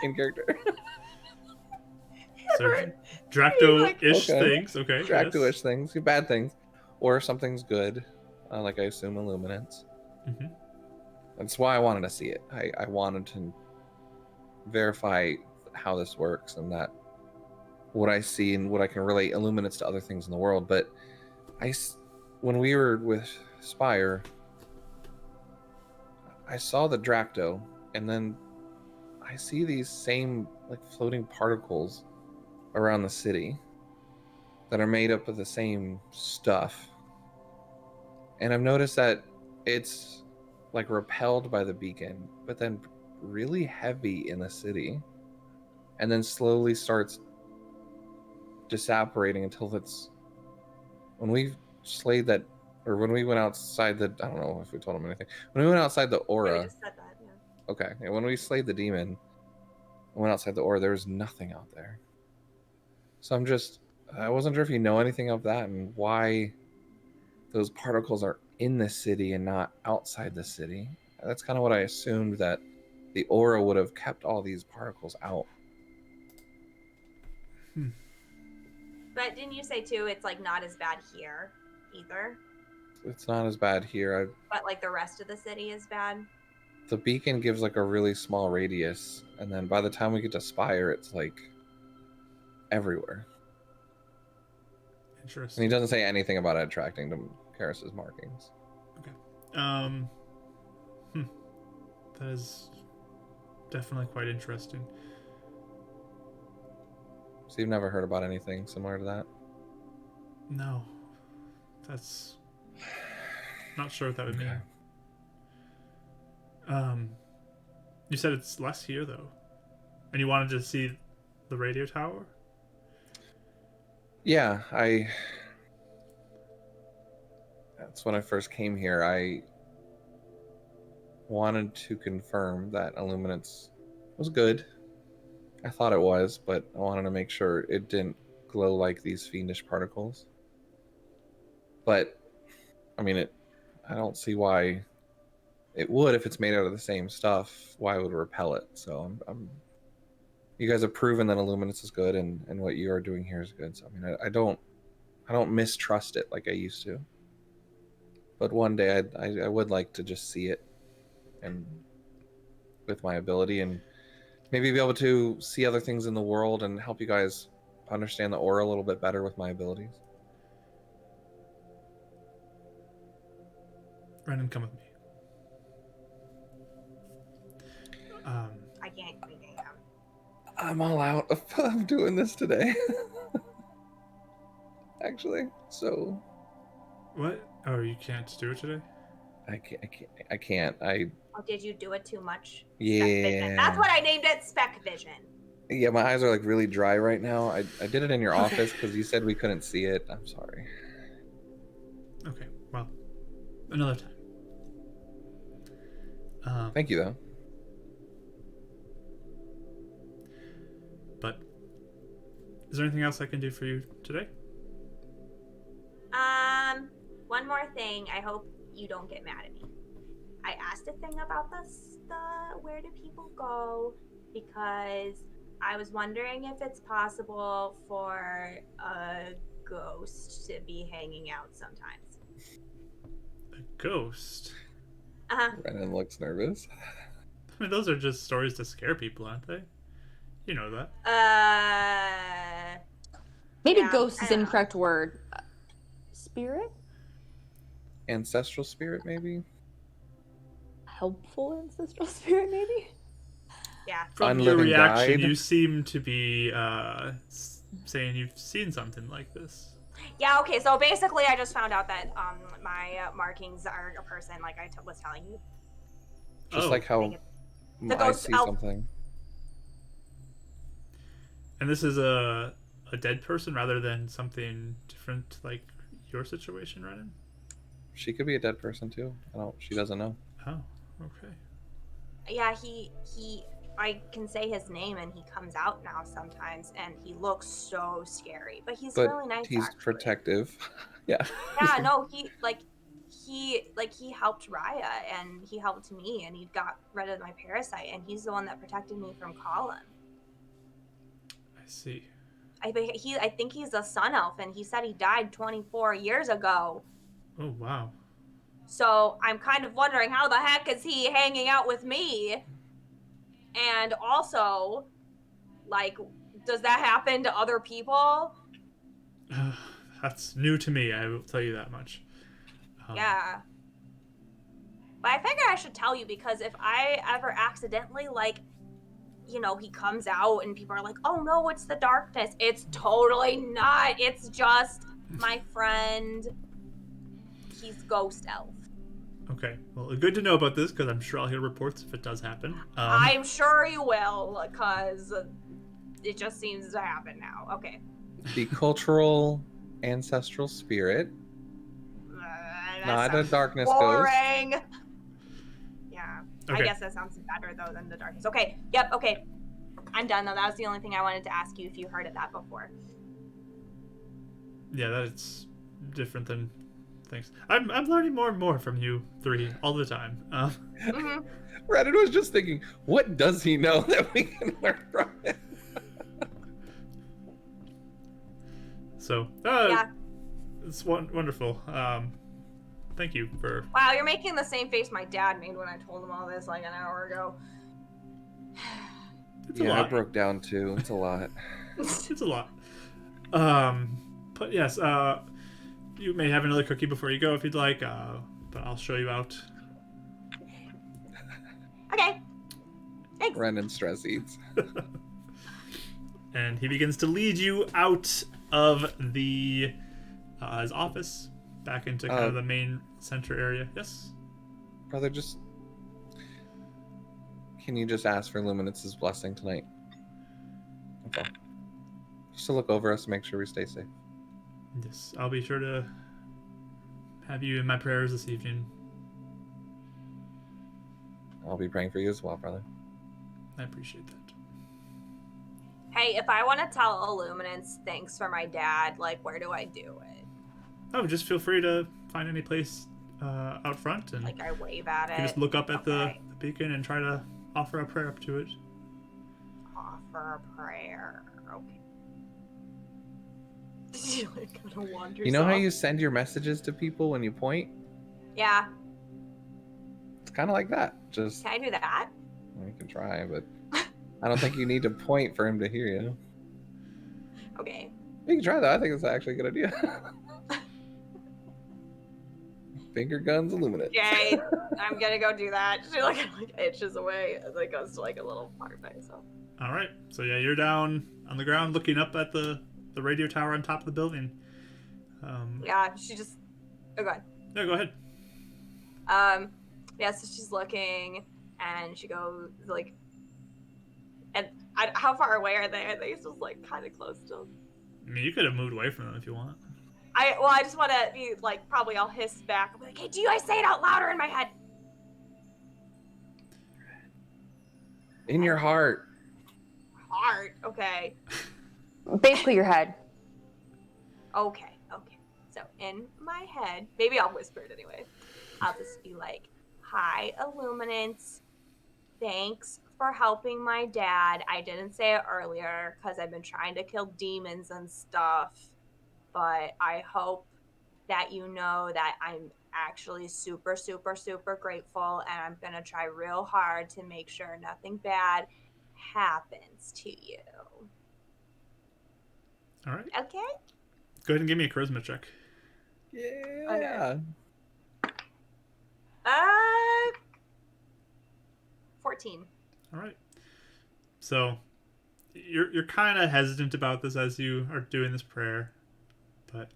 in character. So Dracto-ish Okay. things. Okay. Dracto-ish things, bad things, or something's good, like I assume Illuminance. Yes. Hmm. That's why I wanted to see it. I wanted to verify how this works and that what I see and what I can relate Illuminance to other things in the world. But when we were with Spire, I saw the Dracto, and then I see these same like floating particles around the city that are made up of the same stuff. And I've noticed that it's like repelled by the beacon, but then really heavy in the city, and then slowly starts disapparating until it's when we slayed that, or when we went outside the, I don't know if we told him anything. When we went outside the Yeah, we aura, just said that. Yeah. okay, and when we slayed the demon, and went outside the aura, there was nothing out there. So I wasn't sure if you know anything of that and why those particles are in the city and not outside the city. That's kind of what I assumed, that the aura would have kept all these particles out. But didn't you say too? It's like not as bad here either. It's not as bad here. But like the rest of the city is bad. The beacon gives like a really small radius, and then by the time we get to Spire, it's like everywhere. Interesting. And he doesn't say anything about it attracting to Karis's markings. Okay. That is definitely quite interesting. So you've never heard about anything similar to that? No. That's not sure what that would mean. You said it's less here though. And you wanted to see the radio tower? Yeah, that's when I first came here. I wanted to confirm that Illuminance was good. I thought it was, but I wanted to make sure it didn't glow like these fiendish particles. But I mean, I don't see why it would if it's made out of the same stuff. Why it would repel it? So you guys have proven that Illuminance is good, and what you are doing here is good. So I mean, I don't mistrust it like I used to. But one day I would like to just see it, and with my ability, and maybe be able to see other things in the world and help you guys understand the aura a little bit better with my abilities. Brennan, come with me. I can't. I'm all out of doing this today. Actually, so What? Oh, you can't do it today? I can't. Oh, did you do it too much? Yeah. Spec vision. That's what I named it. Spec vision. Yeah, my eyes are like really dry right now. I did it in your office because you said we couldn't see it. I'm sorry. Okay, well, another time. Thank you though. But is there anything else I can do for you today? One more thing. I hope you don't get mad at me. I asked a thing about the where do people go, because I was wondering if it's possible for a ghost to be hanging out sometimes. A ghost? Brennan looks nervous. I mean, those are just stories to scare people, aren't they? You know that. Maybe Yeah, ghost I is don't know. incorrect word. Spirit? Ancestral spirit, maybe? Helpful ancestral spirit, maybe? Yeah. From your Unliving reaction, guide? you seem to be saying you've seen something like this. Yeah, okay, so basically I just found out that my markings are a person, like I was telling you. Just Oh. like how The I ghost see elf. something. And this is a dead person rather than something different like your situation, Renan? She could be a dead person too. She doesn't know. Oh, okay. Yeah, I can say his name and he comes out now sometimes and he looks so scary. But he's But really nice, he's actually. protective. Yeah. Yeah, no, he helped Raya and he helped me and he got rid of my parasite and he's the one that protected me from Colin. I see. I think he's a sun elf, and he said he died 24 years ago. Oh, wow. So I'm kind of wondering how the heck is he hanging out with me? And also, like, does that happen to other people? That's new to me, I will tell you that much. Yeah. But I figure I should tell you, because if I ever accidentally, like, you know, he comes out and people are like, oh no, it's the darkness. It's totally not. It's just my friend. He's ghost elf. Okay, well, good to know about this, because I'm sure I'll hear reports if it does happen. I'm sure you will, because it just seems to happen now. Okay. The cultural ancestral spirit, That not a sounds darkness ghost. boring. Yeah. Okay. I guess that sounds better, though, than the darkness. Okay. Yep. Okay. I'm done, though. That was the only thing I wanted to ask you, if you heard of that before. Yeah, that's different than things. I'm learning more and more from you three all the time. Mm-hmm. Reddit was just thinking, what does he know that we can learn from him? So, Yeah. it's wonderful. Thank you for... Wow, you're making the same face my dad made when I told him all this like an hour ago. It's a Yeah, I lot. broke down too. It's a lot. It's a lot. But yes, you may have another cookie before you go if you'd like, but I'll show you out. Okay. Thanks. Ren stress eats. And he begins to lead you out of the his office back into kind of the main center area. Yes. Brother, can you just ask for Luminance's blessing tonight? Okay. Just to look over us and make sure we stay safe. Yes, I'll be sure to have you in my prayers this evening. I'll be praying for you as well, brother. I appreciate that. Hey, if I want to tell Illuminance thanks for my dad, like, where do I do it? Oh, just feel free to find any place out front, and Like, I wave at you it. can just look up at the Okay. beacon and try to offer a prayer up to it. Offer a prayer. Okay. She like kind of wanders You know how off. you send your messages to people when you point? Yeah. It's kind of like that. Just, Can I do that? well, you can try, but I don't think you need to point for him to hear you. Okay. You can try that. I think it's actually a good idea. Finger guns illuminate. Okay. I'm gonna go do that. She like itches away and like goes to like a little part by herself. All right. So yeah, you're down on the ground looking up at the radio tower on top of the building. Yeah, she just. Oh, go ahead. Yeah, go ahead. Yeah, so she's looking, and she goes like, and how far away are they? Are they just like kind of close to? I mean, you could have moved away from them if you want. I just want to be like, probably I'll hiss back. I'll be like, hey, do you guys say it out louder in my head? In your heart. Heart. Okay. Basically, your head. Okay. So in my head, maybe I'll whisper it anyway. I'll just be like, hi, Illuminance. Thanks for helping my dad. I didn't say it earlier because I've been trying to kill demons and stuff. But I hope that you know that I'm actually super, super, super grateful. And I'm going to try real hard to make sure nothing bad happens to you. All right. Okay? Go ahead and give me a charisma check. Yeah. Okay. 14. All right. So you're kind of hesitant about this as you are doing this prayer, but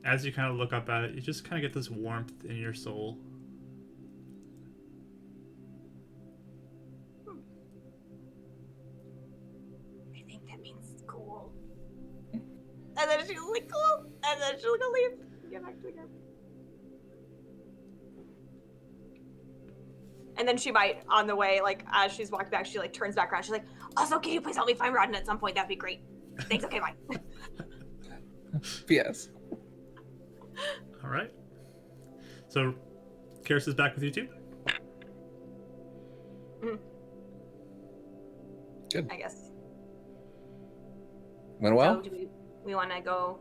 as you kind of look up at it, you just kind of get this warmth in your soul. I think that means cool. And then she was like, cool. And then she'll go leave. Get back to the group. And then she might, on the way, like, as she's walking back, she, like, turns back around. She's like, also, can you please help me find Rodden at some point? That'd be great. Thanks, okay, bye. P.S. All right. So Karis is back with you too? Good. I guess. Went well? So do we want to go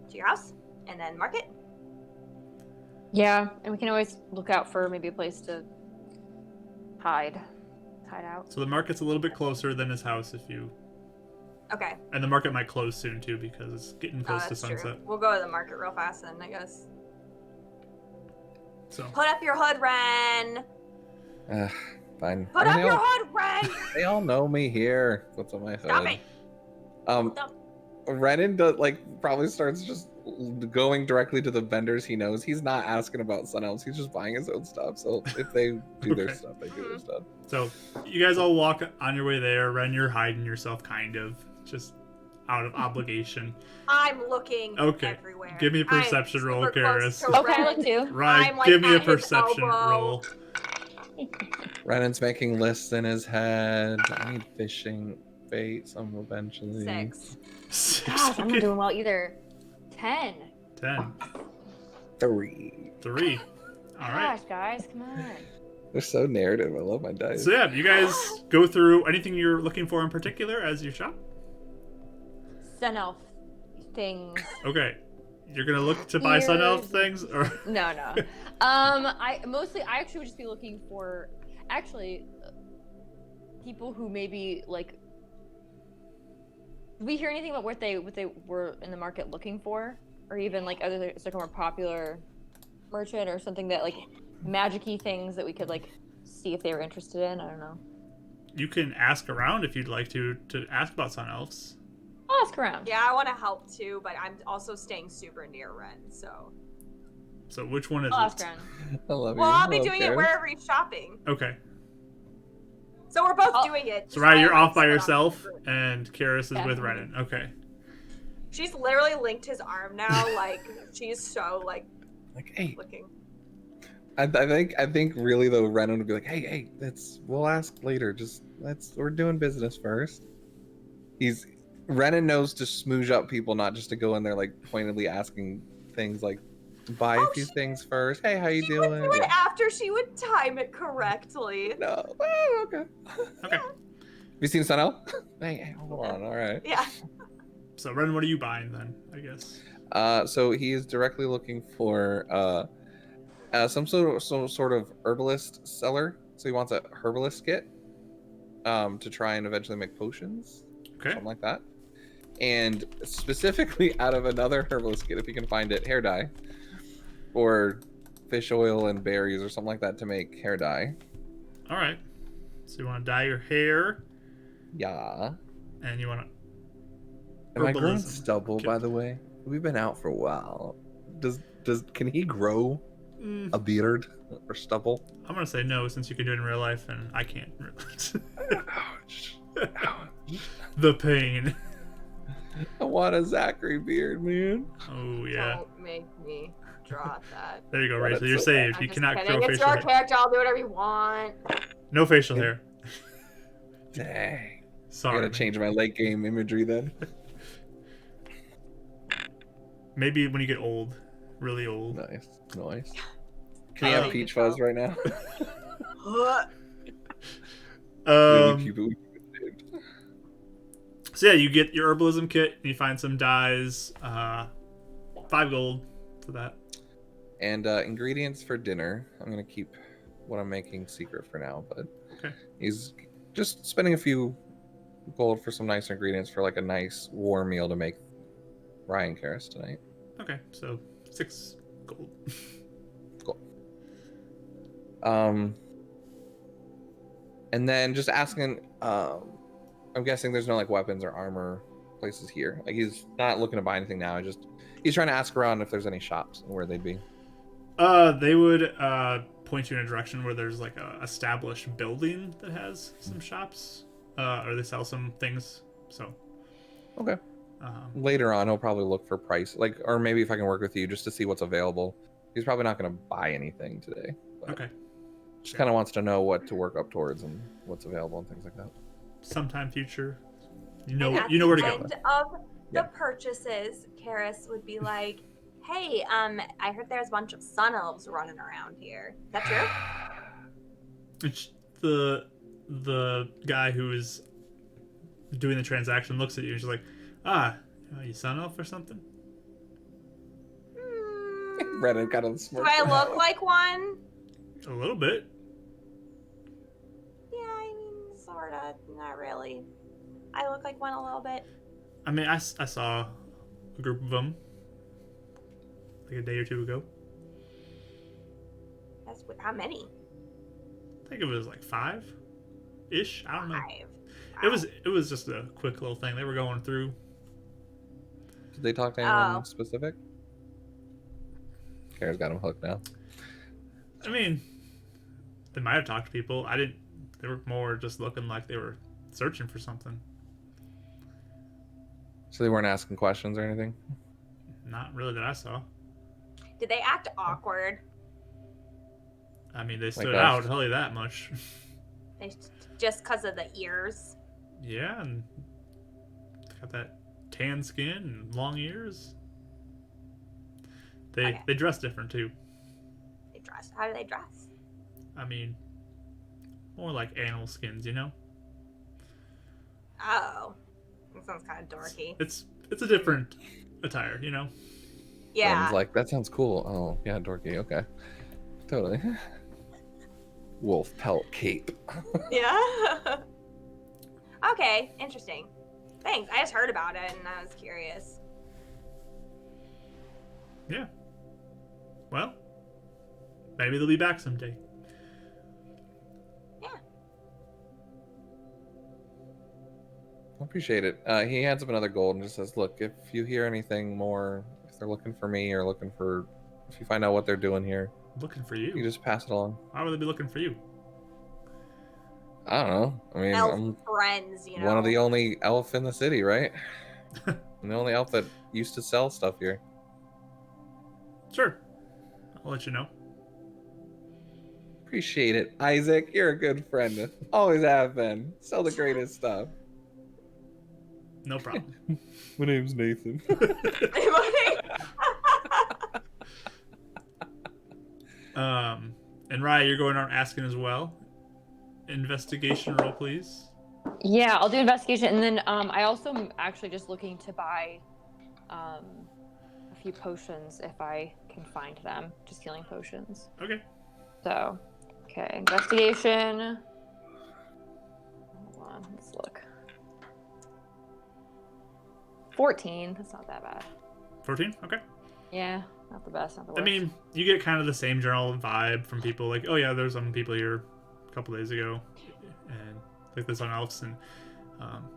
to your house and then market? Yeah, and we can always look out for maybe a place to hide out. So the market's a little bit closer than his house if you... Okay. And the market might close soon, too, because it's getting close to That's sunset. true. We'll go to the market real fast then, I guess. So Put up your hood, Ren! Fine. Put up your hood, Ren! They all know me here. What's on my hood? Stop it! Stop. Renan does, probably starts just going directly to the vendors he knows. He's not asking about Sun Elves. He's just buying his own stuff. So if they do their Okay. stuff, they do their stuff. So you guys all walk on your way there. Ren, you're hiding yourself, kind of, just out of obligation. I'm looking Okay. everywhere. Give me a perception I'm roll, super close Karis. to Okay, Ren. look too. Ryan, I'm, like, give me a at his perception elbow. roll. Renan's making lists in his head. I need fishing bait some eventually. 6. 6. Gosh, I'm not Okay. doing well either. 10. 10. 3. 3. All right. Gosh, guys, come on. They're so narrative. I love my dice. So yeah, you guys go through anything you're looking for in particular as you shop. Sun elf things. Okay. You're gonna look to buy Sun Elf Ears. things, or No. I actually would just be looking for people who maybe like. Did we hear anything about what they were in the market looking for, or even like other it's like a more popular merchant or something that like magic-y things that we could like see if they were interested in? I don't know. you can ask around if you'd like to ask about Sun Elves. I'll ask around. Yeah, I want to help too, but I'm also staying super near Ren, so. So which one is I'll ask it? around. I love you. Well, I'll be I love doing it Karis. wherever he's shopping. Okay. So we're both Oh. doing it. So Ryan, you're Just off by split yourself, the group. and Karis is Yeah. with Renan. Okay. She's literally linked his arm now, like she's so like Hey, looking. I think really though, Renan would be like, hey, we'll ask later. We're doing business first. Renan knows to smooge up people, not just to go in there like pointedly asking things like, buy a few things first. Hey, how you She doing? would do it after she would time it correctly. No. Oh, okay. Okay. Have you seen Sun Elf? Hey, hold on. All right. Yeah. So Renan, what are you buying then? I guess. So he is directly looking for some sort of herbalist seller. So he wants a herbalist kit to try and eventually make potions, Okay. something like that. And specifically out of another herbalist kit, if you can find it, hair dye or fish oil and berries or something like that to make hair dye. All right. So you want to dye your hair, Yeah. and you want to. Am I growing Herbalism stubble, kit. by the way? We've been out for a while. Can he grow a beard or stubble? I'm gonna say no since you can do it in real life and I can't. Ouch. Ouch. The pain. I want a Zachary beard, man. Oh yeah. Don't make me draw that. There you go, Well, Rachel. that's You're so saved. I'm You just cannot kidding. grow It's facial your hair. character. I'll do whatever you want. No facial hair. Dang. I Sorry. gotta change my late game imagery then. Maybe when you get old, really old. Nice. Can you Oh. have peach fuzz right now? Um, we keep it saved. So yeah, you get your herbalism kit and you find some dyes. 5 gold for that. And ingredients for dinner. I'm gonna keep what I'm making secret for now, but Okay. he's just spending a few gold for some nice ingredients for like a nice warm meal to make Ryan Karis tonight. Okay, so 6 gold. And then just asking, I'm guessing there's no like weapons or armor places here. Like he's not looking to buy anything now. He's trying to ask around if there's any shops and where they'd be. They would point you in a direction where there's like a established building that has some shops, or they sell some things. So Okay. Later on, he'll probably look for price, like, or maybe if I can work with you just to see what's available. He's probably not going to buy anything today. But okay, Just kind of wants to know what to work up towards and what's available and things like that. sometime future, And you at know where to the go. end of Yeah. the purchases, Karis would be like, "Hey, I heard there's a bunch of sun elves running around here. Is that true?" It's the guy who is doing the transaction looks at you and she's like, Ah, you sun elf or something? Reddit got a Do smirk. I look like one? A little bit. Yeah, I mean, sorta. Not really. I look like one a little bit. I mean, I saw a group of them like a day or two ago. How many? I think it was like 5-ish. I don't know. 5. It was just a quick little thing they were going through. Did they talk to anyone Oh. specific? Kara's got him hooked now. I mean, they might have talked to people. I didn't. They were more just looking like they were searching for something. So they weren't asking questions or anything? Not really that I saw. Did they act awkward? I mean, they stood us. out. I'll tell you that much. Just because of the ears? Yeah, and got that tan skin and long ears. Okay. They dress different too. They dress. How do they dress? I mean, more like animal skins, you know. Oh. That sounds kind of dorky. It's a different attire, you know. Yeah. Sounds like, that sounds cool. Oh, yeah, dorky. Okay. Totally. Wolf pelt cape. Yeah. Okay, interesting. Thanks. I just heard about it and I was curious. Yeah. Well, maybe they'll be back someday. Yeah. I appreciate it. He hands up another gold and just says, look, if you hear anything more, if they're looking for me or looking for, if you find out what they're doing here, Looking for you. you just pass it along. Why would they be looking for you? I don't know. I mean, Elf I'm friends, you know. one of the only elf in the city, right? I'm the only elf that used to sell stuff here. Sure. I'll let you know. Appreciate it, Isaac. You're a good friend. Always have been. Sell the greatest stuff. No problem. My name's Nathan. And Raya, you're going around asking as well. Investigation roll, please. Yeah, I'll do investigation, and then I also am actually just looking to buy a few potions if I can find them. Just healing potions. Okay. So, okay, investigation. Hold on, let's look. 14. That's not that bad. 14? Okay. Yeah, not the best, not the worst. I mean, you get kind of the same general vibe from people. Like, oh yeah, there's some people here a couple days ago, and like this on elves, and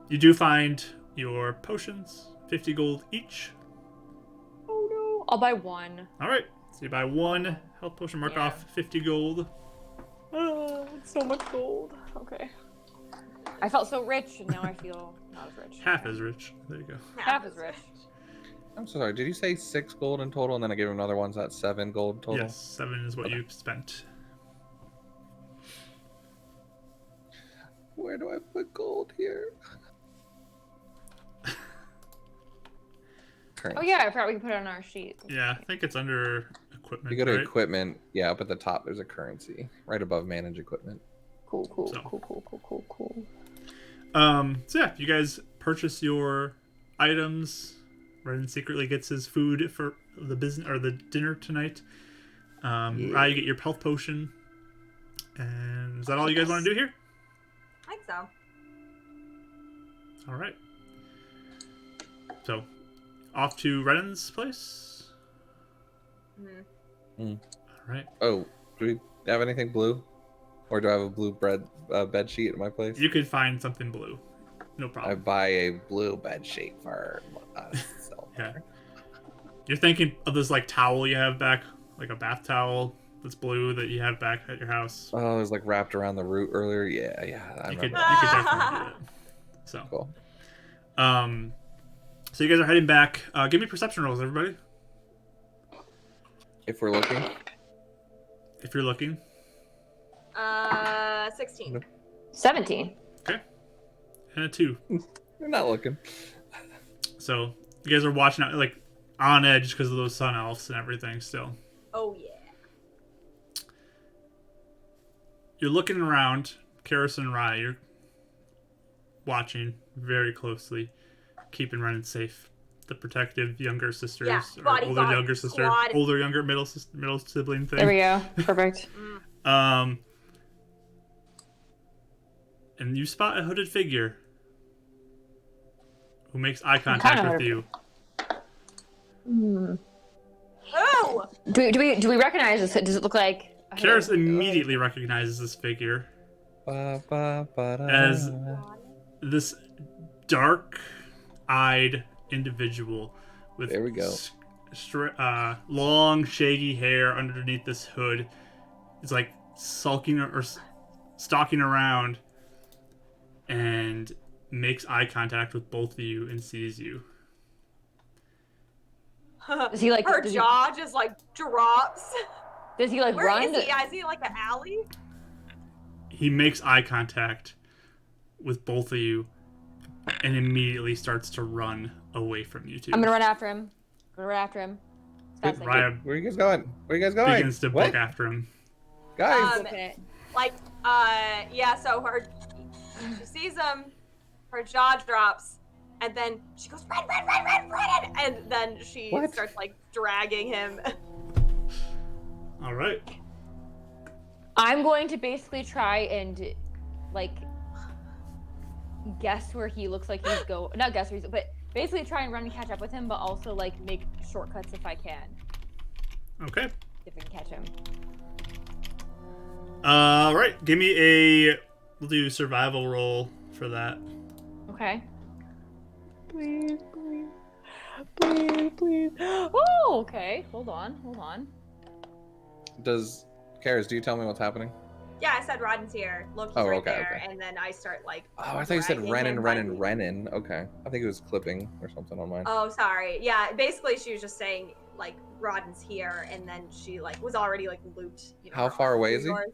you do find your potions, 50 gold each. oh no, I'll buy one. All right, so you buy one health potion, mark Yeah. off 50 gold. Oh, it's so much gold. Okay. I felt so rich, and now I feel not as rich. Half as rich. There you go. Half as rich. I'm so sorry. Did you say 6 gold in total, and then I gave him another one? So that's 7 gold total. Yes, 7 is what Okay. you spent. Where do I put gold here? Oh yeah, I forgot we could put it on our sheet. Yeah, I think it's under equipment. You go to right? equipment. Yeah, up at the top, there's a currency right above manage equipment. Cool, cool, So. cool. So yeah, you guys purchase your items. Ren secretly gets his food for the business or the dinner tonight. Rye, you get your health potion. And is that all you guys want to do here? I think so. All right. So, off to Renan's place. Mhm. All right. Oh, do we have anything blue? Or do I have a blue bed sheet at my place? You could find something blue. No I problem. buy a blue bed sheet for silver. Yeah. You're thinking of this like towel you have back, like a bath towel that's blue that you have back at your house. Oh, it was like wrapped around the root earlier. Yeah, I You remember. could definitely do that. So, Cool. so you guys are heading back. Give me perception rolls, everybody. If we're looking, If you're looking. 16. 17. Okay. And a 2. we're not looking. So you guys are watching out, like on edge because of those sun elves and everything. Still, Oh yeah. you're looking around. Karis and Rye, you're watching very closely. keeping Renan safe. The protective younger sisters, Yeah, or bodyguard older younger sister, squad. older younger middle sibling thing. There we go. Perfect. And you spot a hooded figure who makes eye contact with you. Who? Do we recognize this? Does it look like? Karis immediately recognizes this figure as this dark-eyed individual with There we go. long, shaggy hair underneath this hood. It's like sulking or stalking around and makes eye contact with both of you and sees you. Does he like? Her jaw just like drops. Does he like Where run? is he? Is he like an alley? He makes eye contact with both of you and immediately starts to run away from you two. I'm gonna run after him. As fast as I can. Raya Where are you guys going? Where are you guys going? begins to book after him. Guys, Okay. Like, yeah, so she sees him, her jaw drops, and then she goes, run, and then she What? starts, like, dragging him. All right. I'm going to basically try and, like, guess where he looks like he's going. Not guess where he's, but basically try and run and catch up with him, but also, like, make shortcuts if I can. Okay. If I can catch him. All right. Give me we'll do survival roll for that. Okay. Please. Oh, okay. Hold on. does Karis, do you tell me what's happening? Yeah, I said Rodden's here. Loki's Oh, right okay, there, okay. and then I start, like, Oh, I thought you said dragging him by the- Renan. Okay. I think it was clipping or something on mine. Oh, sorry. Yeah, basically she was just saying, like, Rodden's here, and then she, like, was already, like, looped. You know, How her far arm away is he? forward,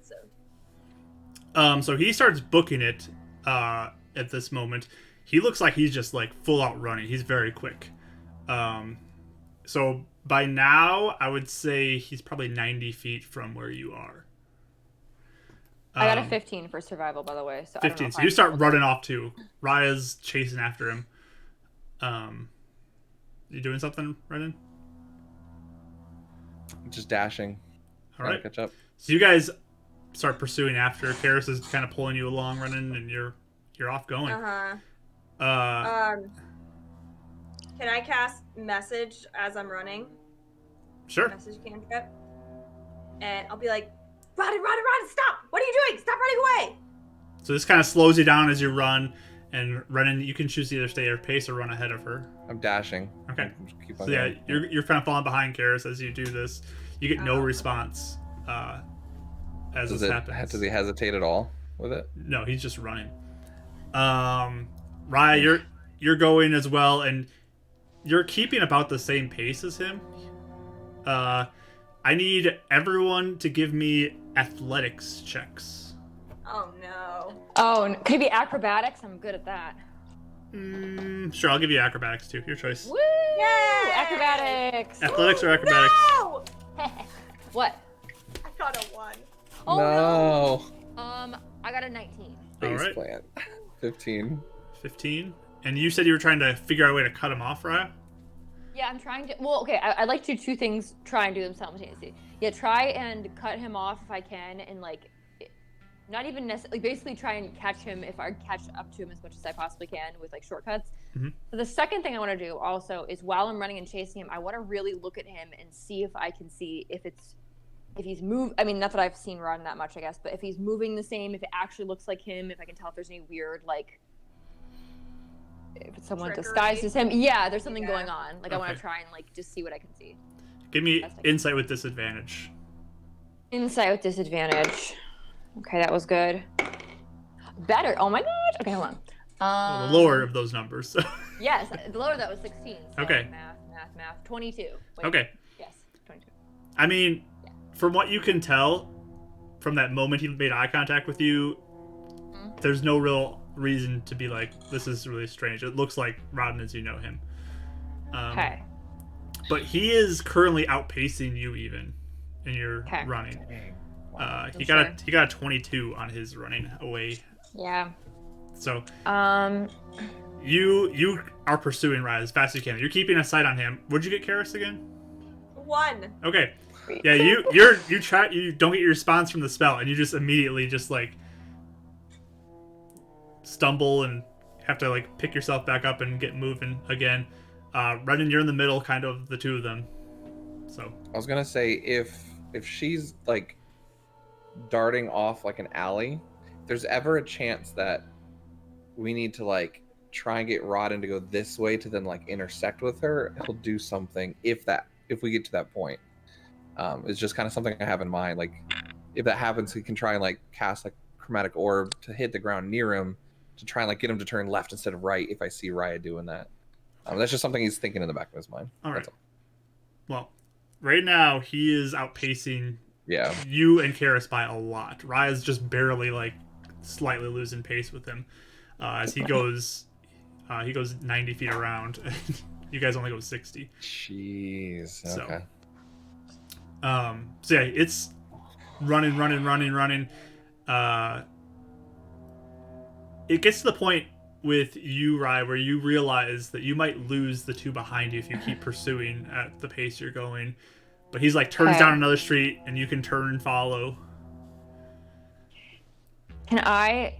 so- So he starts booking it at this moment. He looks like he's just like full out running. He's very quick. So by now, I would say he's probably 90 feet from where you are. I got a 15 for survival, by the way. So 15. I don't know So if you start running off too. Raya's chasing after him. You doing something, Renan? Just dashing. All Trying right. to catch up. So you guys start pursuing after. Karis is kind of pulling you along, running, and you're off going. Can I cast message as I'm running? Sure. Message cantrip. And I'll be like, Rodden, stop! What are you doing? Stop running away! So this kind of slows you down as you run, and Renan, you can choose to either stay at her pace or run ahead of her. I'm dashing. Okay. Just keep on So yeah, going. you're kind of falling behind Karis as you do this. You get no response as Does this happens. he hesitate at all with it? No, he's just running. Raya, you're going as well, and you're keeping about the same pace as him. I need everyone to give me athletics checks. Oh no. Oh, could it be acrobatics? I'm good at that. Sure, I'll give you acrobatics too. Your choice. Woo! Yay! Acrobatics. Athletics or acrobatics? No! What? I got a 1. Oh No. no. I got a 19. All Face right. plant. 15. 15. And you said you were trying to figure out a way to cut him off, Raya? Yeah, I'm trying to. Well, okay, I'd like to do two things. Try and do them simultaneously. Yeah, try and cut him off if I can, and like, not even necessarily. Basically, try and catch him if I catch up to him as much as I possibly can with like shortcuts. Mhm. So the second thing I want to do also is while I'm running and chasing him, I want to really look at him and see if I can see if he's moved. I mean, not that I've seen Ron that much, I guess, but if he's moving the same, if it actually looks like him, if I can tell if there's any weird like. If it's someone Trickery. disguised as him, yeah, there's something Yeah. going on. Like I want Okay. to try and like just see what I can see. Give me Best I can. insight with disadvantage. Insight with disadvantage. Okay, that was good. Better. Oh my gosh. Okay, hold on. Well, the lower of those numbers. Yes, the lower that was 16. So Okay. Math. 22. Wait, Okay. Yes, 22. I mean, from what you can tell, from that moment he made eye contact with you, there's no real reason to be like, this is really strange. It looks like Rodden as you know him. Okay. But he is currently outpacing you even in your Okay. running. He Sure. got a 22 on his running away. Yeah. So you are pursuing Raya as fast as you can. You're keeping a sight on him. Where'd you get Karis again? 1. Okay. Yeah, you don't get your response from the spell, and you just immediately just like stumble and have to like pick yourself back up and get moving again. Renan, you're in the middle, kind of the two of them. So I was gonna say if she's like darting off like an alley, if there's ever a chance that we need to like try and get Rodden to go this way to then like intersect with her, he'll do something if we get to that point. It's just kind of something I have in mind. Like if that happens, he can try and like cast like chromatic orb to hit the ground near him to try and like get him to turn left instead of right if I see Raya doing that. That's just something he's thinking in the back of his mind. all right. That's all. Well, right now he is outpacing Yeah. you and Karis by a lot. Raya's just barely like slightly losing pace with him as he goes 90 feet around. You guys only go 60. Jeez. So, Okay. So yeah, it's running. It gets to the point with you, Raya, where you realize that you might lose the two behind you if you keep pursuing at the pace you're going. But he's like turns Okay. down another street, and you can turn and follow. Can I?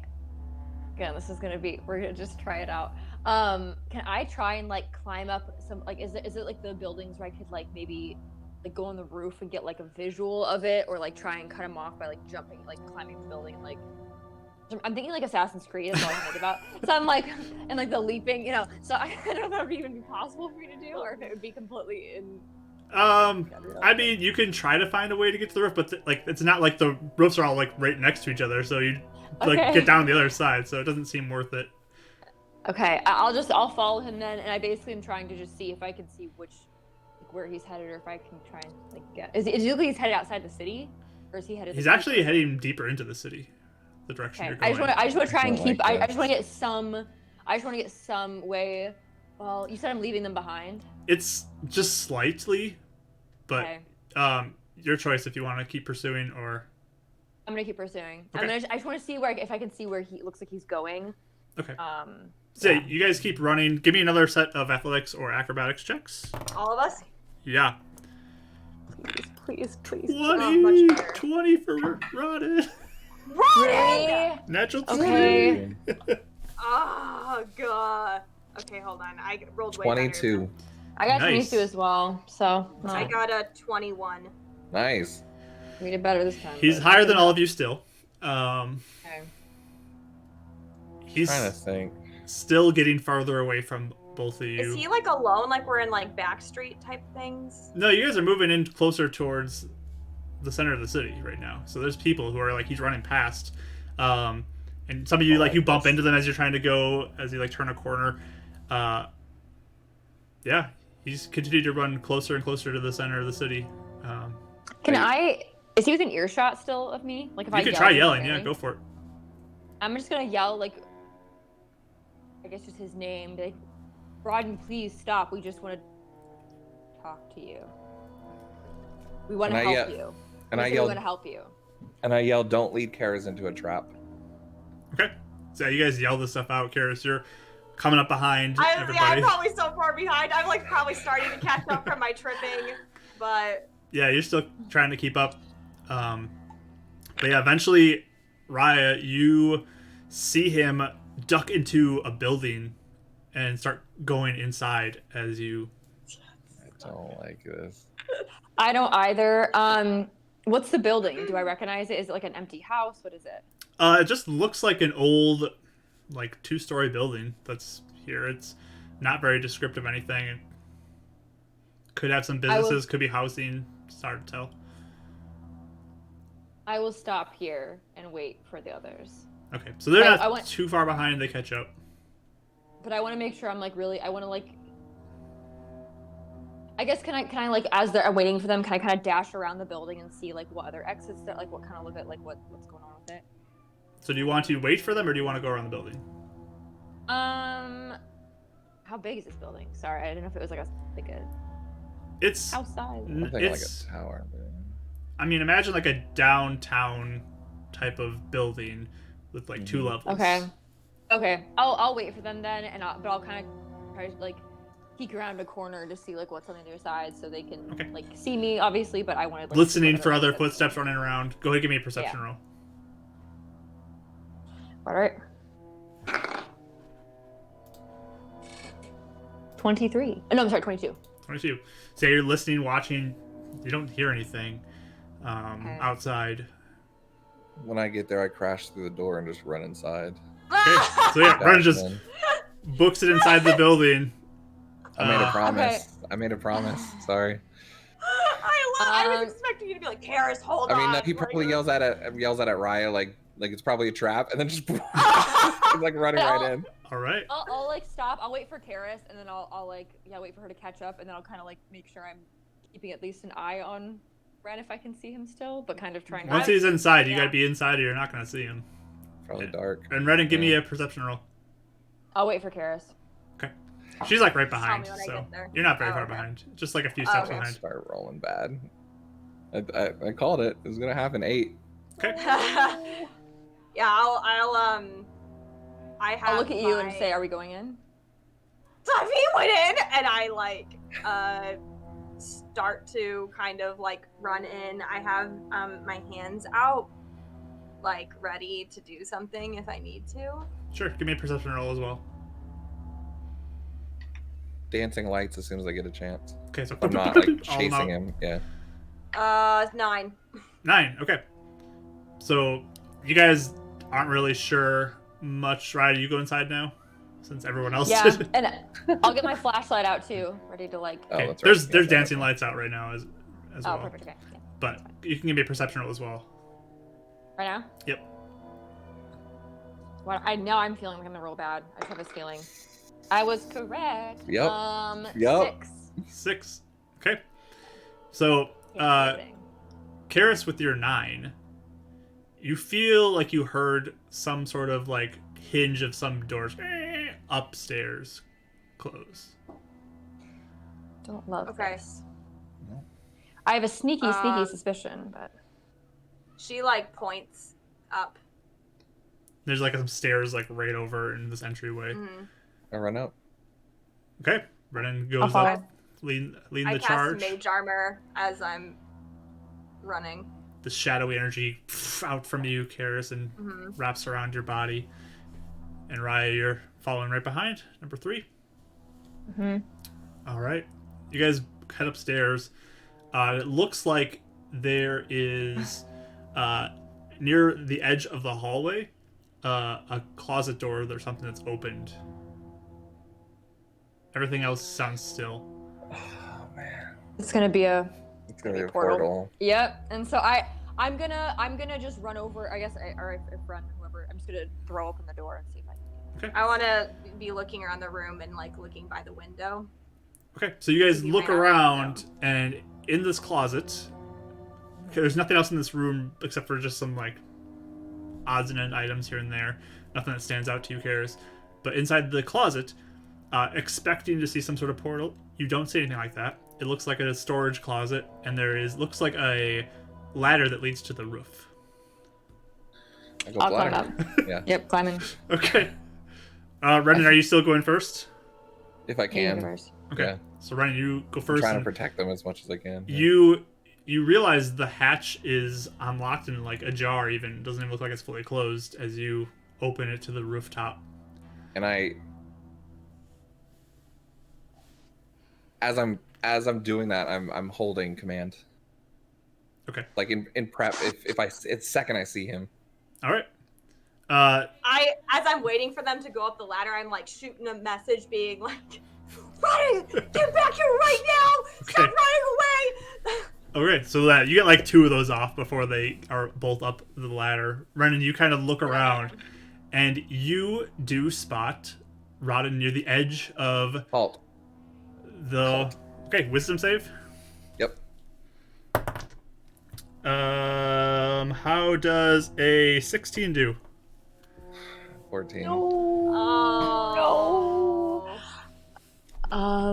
Again, this is gonna be. We're gonna just try it out. Can I try and like climb up some? Like, is it like the buildings where I could like maybe like go on the roof and get like a visual of it, or like try and cut him off by like jumping, like climbing the building, like. I'm thinking like Assassin's Creed. That's all I think about. So I'm like, and like the leaping, you know. So I don't know if that would even be possible for me to do, or if it would be completely in. I mean, you can try to find a way to get to the roof, but like it's not like the roofs are all like right next to each other, so you like Okay. get down on the other side, so it doesn't seem worth it. Okay, I'll follow him then, and I basically am trying to just see if I can see where he's headed, or if I can try and like get. Is it usually he's headed outside the city, or is he headed? He's actually heading deeper into the city, the direction Okay, you're going. I just want to try and I keep. like I just want to get some. I just want to get some way. Well, you said I'm leaving them behind. It's just slightly, but Okay. Your choice if you want to keep pursuing or. I'm gonna keep pursuing. Okay. I just want to see if I can see where he looks like he's going. Okay. So Yeah. you guys keep running. Give me another set of athletics or acrobatics checks. All of us? Yeah. Please. 20, much better. 20 for Rodden. Really? Natural 20. Okay. Oh, God. Okay, hold on. I rolled way better 22. than- I got Nice. 22 as well, so I no, got a 21. Nice. we did better this time. He's but- higher than all of you still. Okay. He's Trying to think. still getting farther away from both of you. Is he like alone? Like we're in like backstreet type things? No, you guys are moving in closer towards the center of the city right now. So there's people who are like he's running past, and some of you like you bump into them as you're trying to go as you like turn a corner. Yeah, he's continued to run closer and closer to the center of the city. Can I? Is he within earshot still of me? Like if You I could yell try his yelling. Yeah, name? go for it. I'm just gonna yell like, I guess just his name. Be like, Rodden, please stop. We just want to talk to you. We want to And I help yell- you. And I We yelled, want to help you. "Don't lead Karas into a trap." Okay. So you guys yell this stuff out, Karis. You're coming up behind I'm everybody. probably so far behind. I'm like probably starting to catch up from my tripping, but Yeah, you're still trying to keep up. But yeah, eventually, Raya, you see him duck into a building and start going inside as you. I don't like this. I don't either. What's the building? Do I recognize it? Is it like an empty house? What is it? It just looks like an old, like 2-story building that's here. It's not very descriptive of anything. It could have some businesses, could be housing. It's hard to tell. I will stop here and wait for the others. Okay, so they're I not want- too far behind. They catch up. But I want to make sure I'm like really. I want to like. I guess can I like as they're waiting for them? Can I kind of dash around the building and see like what other exits that like what kind of look at like what's going on with it? So do you want to wait for them, or do you want to go around the building? How big is this building? Sorry, I didn't know if it was like a It's house size. I'm thinking like it's. a tower. But... I mean, imagine like a downtown type of building with like 2 levels. Okay. Okay, I'll wait for them then, but I'll kind of try to like peek around a corner to see like what's on the other side, so they can like see me, obviously. But I wanted like, listening for other footsteps running around. Go ahead, and give me a perception roll. All right. 23. No, I'm sorry, 22. 22. So you're listening, watching. You don't hear anything outside. When I get there, I crash through the door and just run inside. Okay. So yeah, Ren just books it inside the building. I made a promise. Okay. I made a promise. Sorry. I was expecting you to be like, Karis, hold on. I mean, like, he probably yells at Raya like it's probably a trap, and then just he's like running right in. All right. I'll like stop. I'll wait for Karis, and then I'll like wait for her to catch up, and then I'll kind of like make sure I'm keeping at least an eye on Ren if I can see him still, but kind of trying. Once he's inside, you gotta be inside, or you're not gonna see him. Probably dark. And Ren, give me a perception roll. I'll wait for Karis. Okay. She's like right behind, Tell me when I so get there. you're not very far Okay. behind. Just like a few steps Okay. behind. Start rolling bad. I called it. It was gonna happen. 8. Okay. Yeah, I have. I'll look at you and my- say, "Are we going in?" So he went in, and I like start to kind of like run in. I have my hands out, like ready to do something if I need to. Sure. Give me a perception roll as well. Dancing lights as soon as I get a chance. Okay. So I'm not like all chasing out. him. Yeah. 9. 9. Okay. So you guys aren't really sure much. Right? You go inside now, since everyone else Yeah, did. and I'll get my flashlight out too, ready to like. Oh, Okay. that's right. There's Yeah, dancing okay. lights out right now as Oh, well. perfect. Okay. Yeah. But you can give me a perception roll as well. Right now? Yep. What I know, I'm feeling like I'm gonna roll bad. I just have this feeling. I was correct. Yep. Yep. 6. 6. Okay. So, Exciting. Karis, with your 9, you feel like you heard some sort of like hinge of some doors upstairs close. Don't love Okay. this. I have a sneaky suspicion, but She like points up. There's like some stairs like right over in this entryway. Mhm. I run up. Okay. Brennan I'll goes follow. up, leading I the cast charge. mage armor as I'm running. The shadowy energy out from you, Karis, and Mhm. wraps around your body. And Raya, you're following right behind. Number 3. Mhm. All right. You guys head upstairs. It looks like there is, near the edge of the hallway, a closet door or something that's opened. Everything else sounds still. Oh man. it's gonna be a. It's gonna be a portal. portal. Yep. And so I'm gonna just run over. I guess or if run whoever. I'm just gonna throw open the door and see if I can. I want to be looking around the room and like looking by the window. Okay, so you guys You look ran out around, and in this closet, okay, there's nothing else in this room except for just some like odds and end items here and there. Nothing that stands out to you, Karis. But inside the closet, expecting to see some sort of portal, you don't see anything like that. It looks like a storage closet, and looks like a ladder that leads to the roof. I go I'll climb bladder. up. Yeah. Yep, climbing. Okay. Renan, are you still going first? If I can. Okay. Yeah. So Renan, you go I'm first. trying to and protect them as much as I can. Yeah. You realize the hatch is unlocked and like ajar even. It doesn't even look like it's fully closed as you open it to the rooftop. And as I'm doing that, I'm holding command. Okay. Like in prep, if it's second I see him. All right. As I'm waiting for them to go up the ladder, I'm like shooting a message being like, Ryan, get back here right now! Stop Okay. running away! Okay, so that you get like 2 of those off before they are both up the ladder. Renan, you kind of look around, and you do spot Rodden near the edge of Halt. the. Okay, wisdom save. Yep. How does a 16 do? 14. Oh.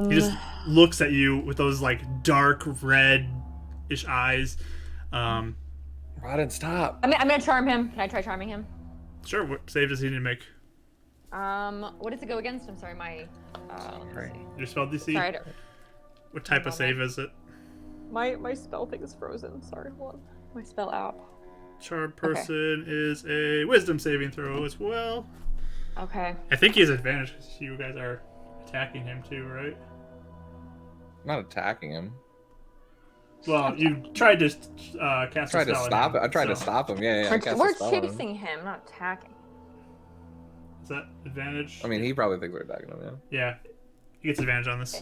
He just looks at you with those like dark red-ish eyes. Rodden, stop. I'm gonna charm him. Can I try charming him? Sure. What save does he need to make? What does it go against? I'm sorry, my. Let me see. Your spell DC? Sorry, I don't. What type of save is it? My spell thing is frozen. Sorry, hold on. My spell app. Charmed person is a wisdom saving throw as well. Okay. I think he has advantage because you guys are attacking him too, right? I'm not attacking him. Well, you tried to cast I tried a to spell stop at it. him, I tried to so- stop him. Yeah, I cast a We're spell on him. chasing him, not attacking. Is that advantage? I mean, he probably thinks we're attacking him. Yeah. Yeah. He gets advantage on this.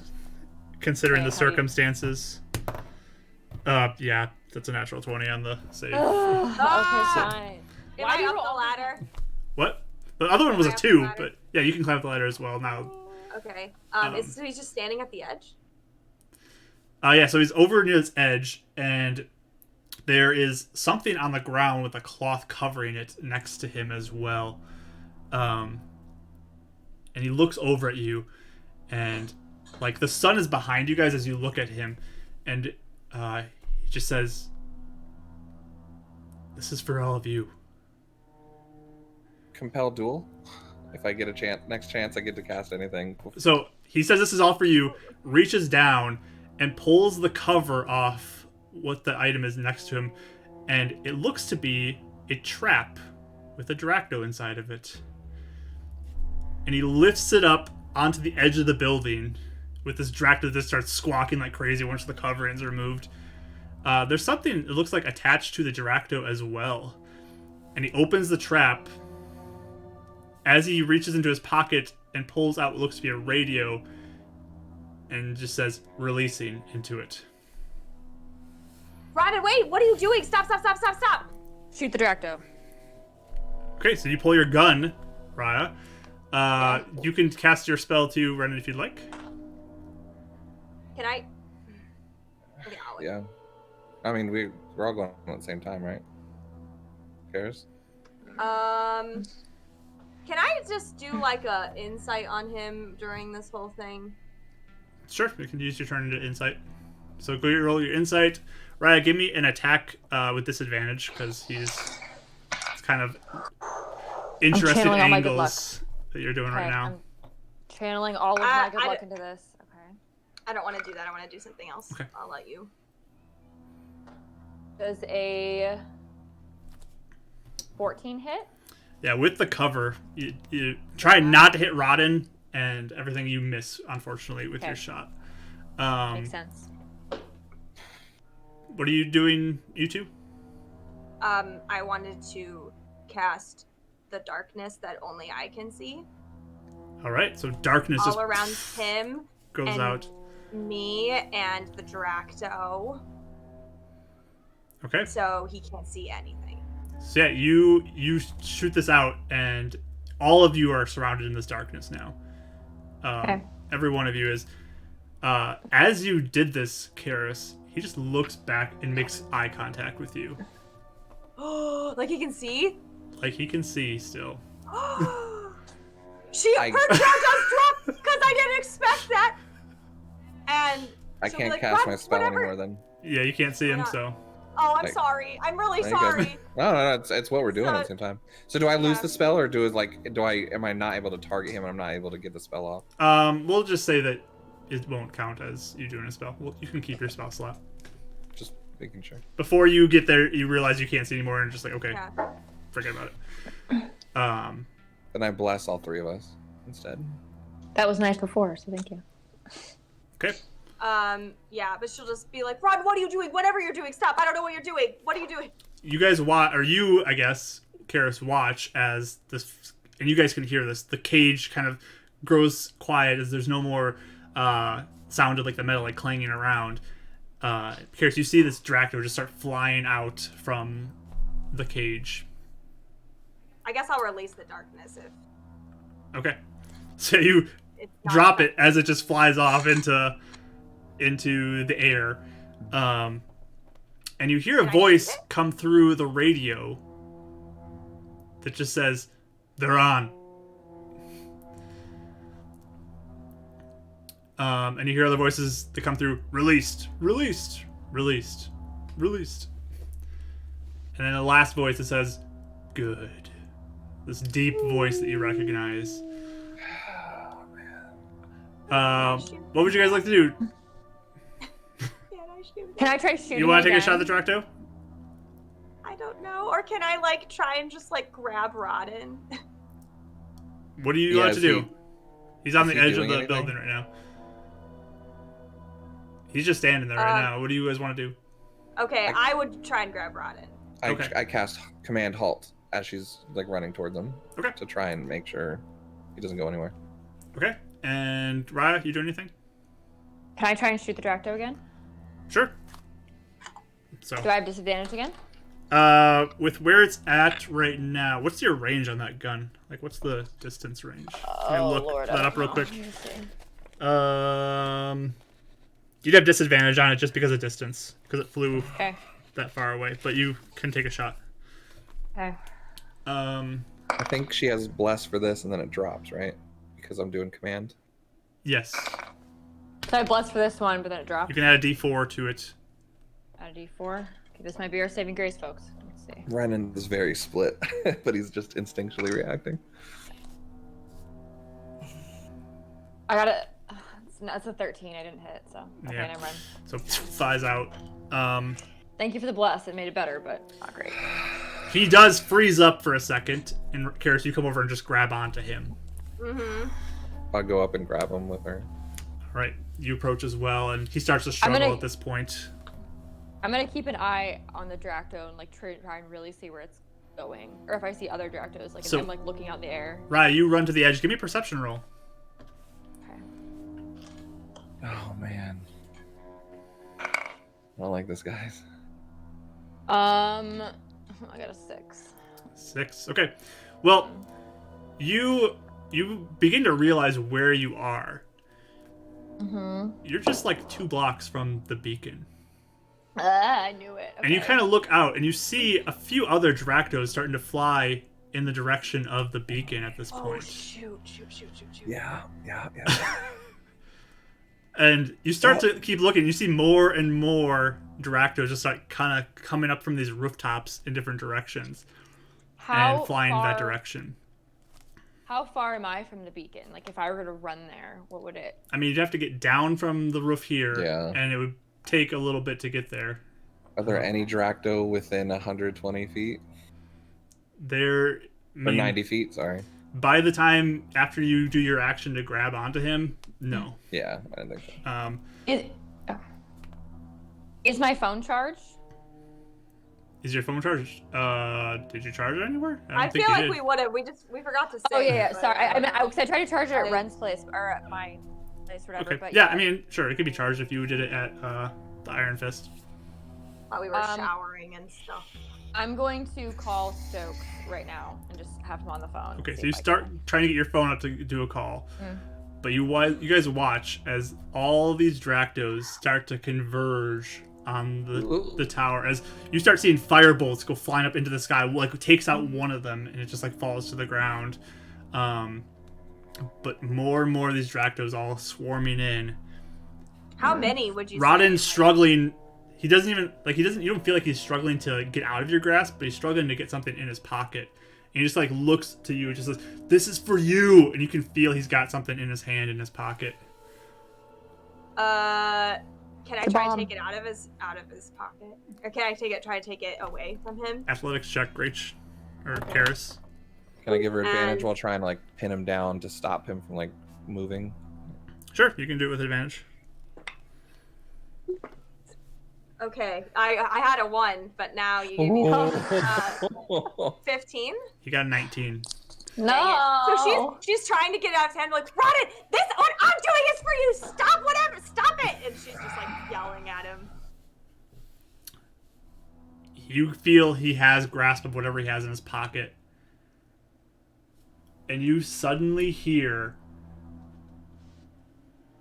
Considering Okay, the how do you- circumstances. Yeah, that's a natural 20 on the save. Okay, Ah! fine. Am Why I do you up the roll- ladder? What? The other one was a Am I up the 2, ladder? but yeah, you can climb up the ladder as well now. Okay. So he's just standing at the edge? Yeah, so he's over near its edge, and there is something on the ground with a cloth covering it next to him as well. And he looks over at you, and like the sun is behind you guys as you look at him, and he just says, "This is for all of you." Compel duel. If I get a chance, next chance I get to cast anything. So he says, "This is all for you," reaches down and pulls the cover off what the item is next to him, and it looks to be a trap with a Dracto inside of it. And he lifts it up onto the edge of the building with this Dracto that starts squawking like crazy once the cover is removed. There's something, it looks like, attached to the Dracto as well. And he opens the trap. As he reaches into his pocket and pulls out what looks to be a radio and just says, "Releasing," into it. Robin, wait! What are you doing? Stop, stop, stop, stop, stop! Shoot the Dracto. Okay, so you pull your gun, Raya. You can cast your spell too, Renan, if you'd like. Can I? Okay, I'll wait. Yeah. I mean, we're all going on at the same time, right? Cares? Can I just do like a insight on him during this whole thing? Sure, you can use your turn into insight. So go roll your insight. Raya, give me an attack with disadvantage, because it's kind of interesting channeling all my good angles that you're doing right Okay, now. I'm channeling all of my good I- luck into this. Okay. I don't want to do that. I want to do something else. Okay. I'll let you. Does a 14 hit? Yeah, with the cover, you try not to hit Rodden, and everything you miss, unfortunately, with your Okay. shot. Makes sense. What are you doing, you two? I wanted to cast the darkness that only I can see All right, so darkness just all around him, goes and out. me, and the Dracto, Okay, so he can't see anything. so yeah, you shoot this out, and all of you are surrounded in this darkness now. Okay. Every one of you is. As you did this, Karis, he just looks back and makes eye contact with you, Oh, like he can see? like he can see still. Her I- jaw just dropped because I didn't expect that. And I she'll be can't like, cast "Rod, my spell whatever." anymore then. Yeah, you can't see him, Why not? so Oh, I'm Like- sorry. I'm really No, you're good. sorry. No, it's what we're doing at the same time. So do I lose Yeah. the spell, or am I not able to target him and I'm not able to get the spell off? we'll just say that it won't count as you doing a spell. Well, you can keep your spell slot. Just making sure. Before you get there, you realize you can't see anymore, and just like, okay, Yeah. forget about it. Then I bless all three of us instead. That was nice before, so thank you. Okay. Yeah, but she'll just be like, Rod, what are you doing? Whatever you're doing, stop. I don't know what you're doing. What are you doing? You guys watch, or you, I guess, Karis, watch as this, and you guys can hear this. The cage kind of grows quiet as there's no more sound of like the metal like clanging around. Karis, you see this Dracto just start flying out from the cage. I guess I'll release the darkness if Okay. So you it's not drop it as it just flies off into the air. And you hear a Can I voice shoot it? come through the radio that just says, "They're on." And you hear other voices that come through, "Released, released, released, released." And then the last voice that says, "Good." This deep voice that you recognize. What would you guys like to do? Can I try shooting? You want to take a again? shot at the Dracto? I don't know. Or can I like try and just like grab Rodden? What do you Yeah, want to is do? he- He's on is the he edge of doing the anything? building right now. He's just standing there right now. What do you guys want to do? Okay, I would try and grab Rodden. Okay. I cast command halt as she's like running towards him. Okay. To try and make sure he doesn't go anywhere. Okay. And Raya, you do anything? Can I try and shoot the Dracto again? Sure. So, Do I have disadvantage again? with where it's at right now, what's your range on that gun? Like, what's the distance range? Let me look Lord, I that up don't real know. quick. Let me see. You'd have disadvantage on it just because of distance, because it flew Okay. that far away. But you can take a shot. Okay. I think she has bless for this, and then it drops, right? Because I'm doing command. Yes, So I blessed for this one, but then it dropped. you can add a D4 to it. Add a D4. Okay, this might be our saving grace, folks. Let's see. Renan is very split, but he's just instinctually reacting. I got it. It's a 13. I didn't hit, so okay, Yeah. never mind. So flies out. Thank you for the bless. It made it better, but not great. He does freeze up for a second, and Karis, you come over and just grab onto him. Mm-hmm. I'll go up and grab him with her. All right, you approach as well, and he starts to struggle gonna- at this point. I'm gonna keep an eye on the Dracto and like try and really see where it's going, or if I see other Dractos, like if So- I'm like looking out in the air. Raya, you run to the edge. Give me a perception roll. Okay. Oh man. I don't like this, guys. I got a 6. 6. Okay. Well, you begin to realize where you are. Mm-hmm. You're just like 2 blocks from the beacon. I knew it. And you Okay. kind of look out and you see a few other Dractos starting to fly in the direction of the beacon at this Oh point. shoot! Yeah. And you start to keep looking. You see more and more Dractos just like kind of coming up from these rooftops in different directions and flying in that direction. How far am I from the beacon? Like, if I were to run there, what would it? I mean, you'd have to get down from the roof here, Yeah. and it would take a little bit to get there. Are there any Dracto within 120 feet? There, I Or mean, 90 feet, sorry. by the time after you do your action to grab onto him, no. Yeah, I didn't think so. Is my phone charged? Is your phone charged? Did you charge it anywhere? I don't think feel you like did. we would have. We forgot to say. Oh yeah. but, Sorry. I mean, I tried to charge it at I- Ren's place or at my place, whatever. Okay. But Yeah, I mean, sure, it could be charged if you did it at the Iron Fist. while we were showering and stuff. I'm going to call Stokes right now and just have him on the phone. Okay, see so you if I start can. trying to get your phone up to do a call, but you guys watch as all these Dractos start to converge on the tower. As you start seeing firebolts go flying up into the sky, like it takes out one of them and it just like falls to the ground. But more and more of these Dractos all swarming in. How many would you? Rodden's say? struggling. He doesn't even you don't feel like he's struggling to get out of your grasp, but he's struggling to get something in his pocket. And he just like looks to you and just says, "This is for you." And you can feel he's got something in his hand in his pocket. Can I The try bomb. to take it out of his pocket, or can I try to take it away from him? Athletics check, Rach or Karis. Can I give her advantage And- while trying to like pin him down to stop him from like moving? Sure, you can do it with advantage. Okay, I had a 1, but now you gave me 15. You got a 19. No. So she's trying to get out of his hand, like, Rodden, this what I'm doing is for you. Stop whatever, stop it. And she's just like yelling at him. You feel he has grasp of whatever he has in his pocket. And you suddenly hear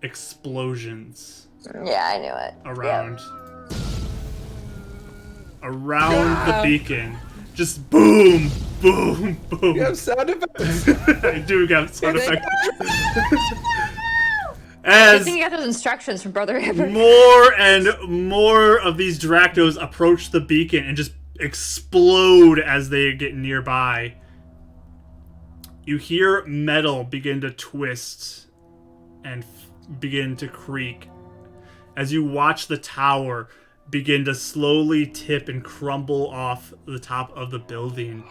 explosions Yeah, I knew it. around the beacon. Just boom, boom, boom. You have sound effects. I do got sound Thank effects. I As think you got those instructions from Brother Hibbert. more and more of these Dractos approach the beacon and just explode as they get nearby. You hear metal begin to twist and begin to creak as you watch the tower begin to slowly tip and crumble off the top of the building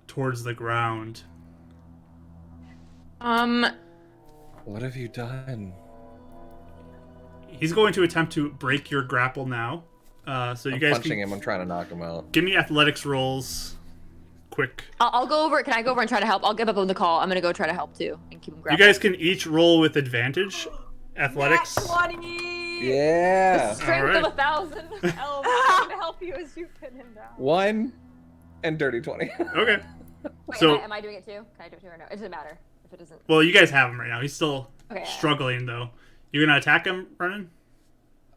towards the ground. What have you done? He's going to attempt to break your grapple now. So you I'm guys punching can him. I'm trying to knock him out. give me athletics rolls quick. I'll go over. Can I go over and try to help? I'll give up on the call. I'm gonna go try to help too and keep him You grappled. guys can each roll with advantage. Athletics. Nat 20! Yeah. Strength Alright. of 1,000. Elf, I'm gonna help you as you pin him down. 1 and dirty 20. Okay. Wait, So- am I doing it too? Can I do it too or no? It doesn't matter if it doesn't. Well, you guys have him right now. He's still Okay. struggling though. You gonna attack him, Brennan?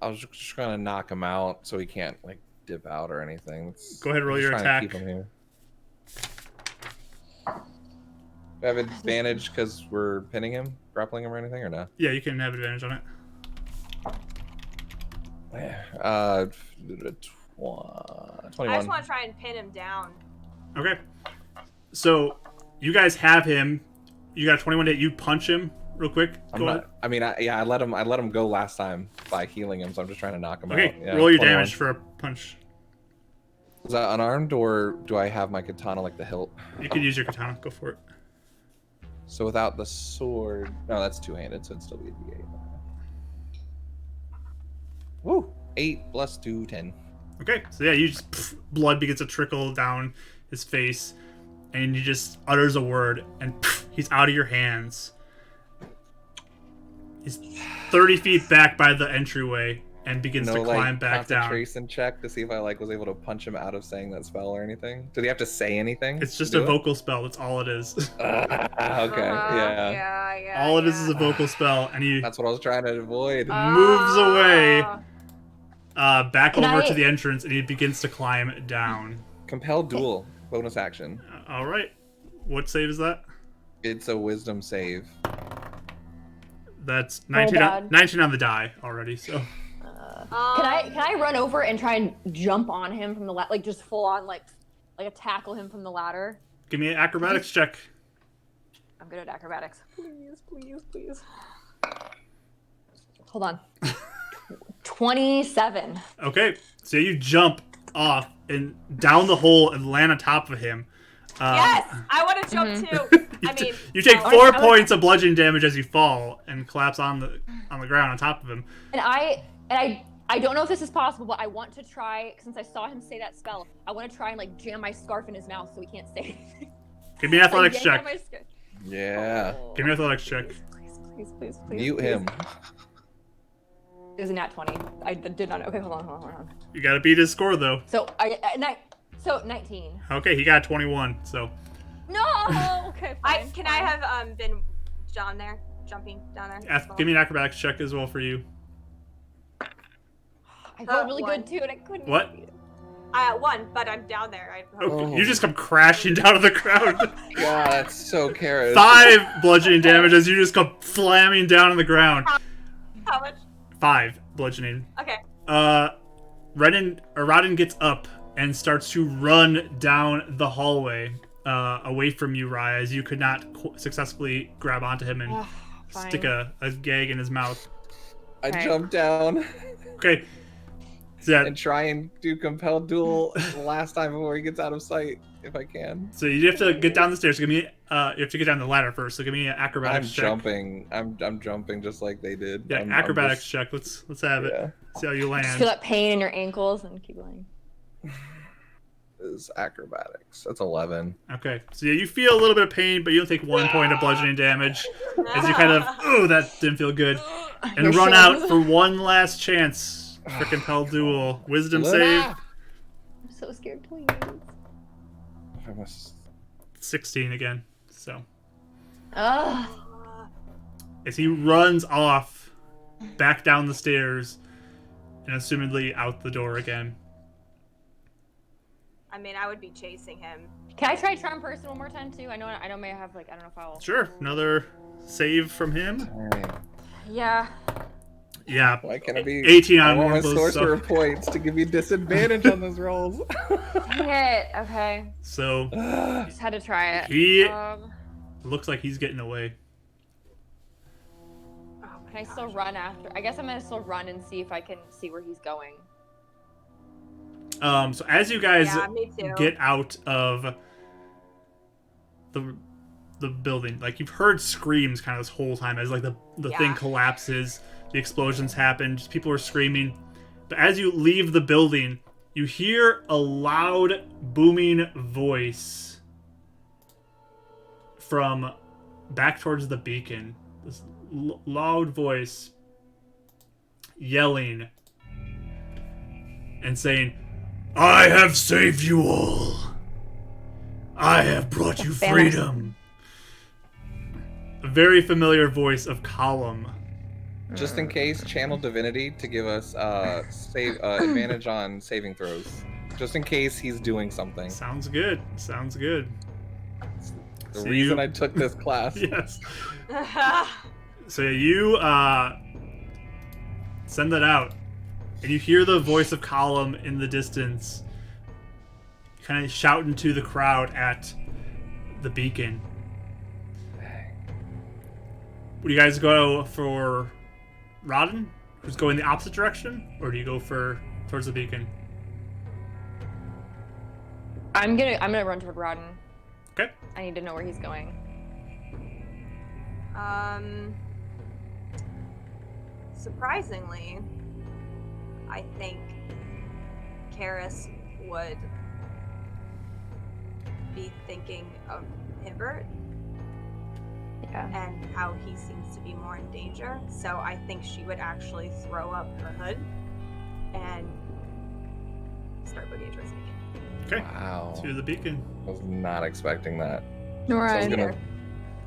I was just gonna knock him out so he can't like dip out or anything. Go ahead, roll I'm just your trying to attack. keep him here. Do I have advantage because we're pinning him, grappling him, or anything, or no? Yeah, you can have advantage on it. Uh, 21. I just want to try and pin him down. Okay. So you guys have him. You got 21 to hit. You punch him real quick. I'm Go not, ahead. I mean, I let him go last time by healing him, so I'm just trying to knock him Okay. out. Yeah, Roll your 21. damage for a punch. Is that unarmed, or do I have my katana like the hilt? You can use your katana. Go for it. So without the sword, no, that's two-handed, so it'd still be a D8. Woo! 8 plus 2, 10. Okay. So yeah, you just blood begins to trickle down his face, and he just utters a word, and he's out of your hands. He's 30 feet back by the entryway and begins to climb back down. concentration check to see if I was able to punch him out of saying that spell or anything. Did he have to say anything? It's just to a do it? vocal spell. That's all it is. Okay, Uh-huh. yeah. Yeah. All it is a vocal spell, and he That's what I was trying to avoid. moves away back Can over I- to the entrance, and he begins to climb down. Compel duel, bonus action. All right. What save is that? It's a wisdom save. That's 19, bad. 19 on the die already, so. Can I run over and try and jump on him from the ladder, like just full on like tackle him from the ladder? Give me an acrobatics check. I'm good at acrobatics. Please. Hold on. 27. Okay, so you jump off and down the hole and land on top of him. Yes, I want to jump Mm-hmm. too. I mean, You take no. 4 points of bludgeoning damage as you fall and collapse on the ground on top of him. And I don't know if this is possible, but I want to try, since I saw him say that spell, I want to try and like jam my scarf in his mouth so he can't say anything. Give me an athletics Like, yank check. out my scarf. Yeah. Give me an athletics check. Please. Mute him. It was a nat 20. I did not. Okay, hold on. You gotta beat his score though. So 19. Okay, he got 21, so. No. Okay. Fine, Can I have been down there, jumping down there? as well? Give me an acrobatics check as well for you. I rolled really one. good too, and I couldn't. What? One, but I'm down there. Okay, you just come crashing down to the ground. God, that's so carrot. 5 bludgeoning damage as you just come slamming down on the ground. How much? 5 bludgeoning. Okay. Rodden gets up and starts to run down the hallway away from you, Raya, as you could not successfully grab onto him and Fine. stick a gag in his mouth. I Okay. jump down Okay. So, yeah, and try and do compel duel the last time before he gets out of sight, if I can. so you have to get down the stairs. Give me, you have to get down the ladder first. So give me an I'm acrobatics check. jumping. I'm jumping just like they did. Yeah, I'm acrobatics just- check. Let's have it. Yeah. See how you Just land. feel that pain in your ankles and keep going. Is acrobatics. That's 11. Okay, so yeah, you feel a little bit of pain, but you don't take 1 point of bludgeoning damage as you kind of, oh, that didn't feel good, and Your run shins. out for one last chance for compelled duel. Wisdom save, Luna! I'm so scared, please. I must... 16 again. So Ugh. as he runs off back down the stairs and assumedly out the door again. I mean, I would be chasing him. Can I try charm person one more time too? I know may have like I don't know if I'll. Sure, another save from him. Alright. Yeah. Yeah, Why can't I be... 18 I on want one my of those. sorcerer So, points to give me disadvantage on those rolls. Dang it. Okay. so Just had to try it. he Um, looks like he's getting away. Oh my Can I still run after? I guess I'm gonna still run and see if I can see where he's going. So as you guys Yeah, me too. get out of the building, like you've heard screams kind of this whole time as like the thing collapses, the explosions happen, just people are screaming. But as you leave the building, you hear a loud booming voice from back towards the beacon. This loud voice yelling and saying, "I have saved you all. I have brought you freedom." A very familiar voice of Column. Just in case, channel divinity to give us advantage on saving throws. Just in case he's doing something. Sounds good. Sounds good. The So reason you- I took this class. Yes. So you send that out, and you hear the voice of Column in the distance, kind of shouting to the crowd at the beacon. Would you guys go for Rodden, who's going the opposite direction, or do you go towards the beacon? I'm gonna run toward Rodden. Okay. I need to know where he's going. Surprisingly, I think Karis would be thinking of Hibbert Yeah. and how he seems to be more in danger. So I think she would actually throw up her hood and start boogie towards the beacon. Okay. Wow. To the beacon. I was not expecting that. Nor So I I.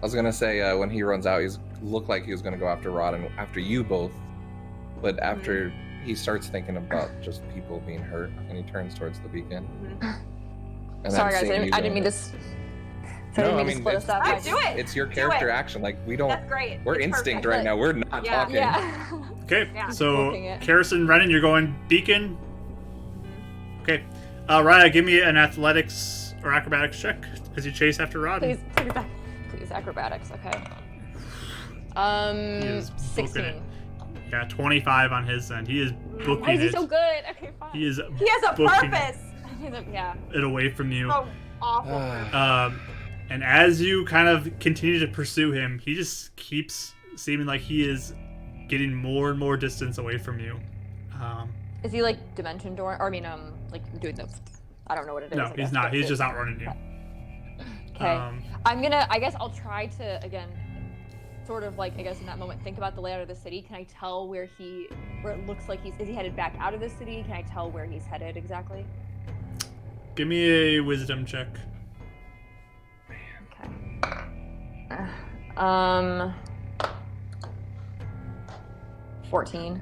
was gonna say when he runs out, he's looked like he was gonna go after Rod and after you both, but after he starts thinking about just people being hurt, and he turns towards the beacon. And Sorry, then guys. seeing you I didn't doing mean to. it. I No, didn't I mean to mean, split us up. Ah, do it. It's your Do character it. action. Like we don't. That's great. We're It's instinct perfect. right now. We're not Yeah. talking. Yeah. Okay. Yeah. So Booking it. Karis and Renan, you're going beacon. Okay. Raya, give me an athletics or acrobatics check as you chase after Rodden. Please, acrobatics. Okay. He is booking 16. it. Yeah, 25 on his end. He is booking Why is he it. so good? Okay, fine. He is He has a booking purpose. Yeah. it away from you. So awful. And as you kind of continue to pursue him, he just keeps seeming like he is getting more and more distance away from you. Is he like dimension door? Or I mean, like doing the. I don't know what it is. No, I he's guess, not. but He's it- just outrunning you. Okay. I guess I'll try to again, sort of like I guess in that moment think about the layout of the city. Can I tell where it looks like is he headed back out of the city? Can I tell where he's headed exactly? Give me a wisdom check. Okay. 14.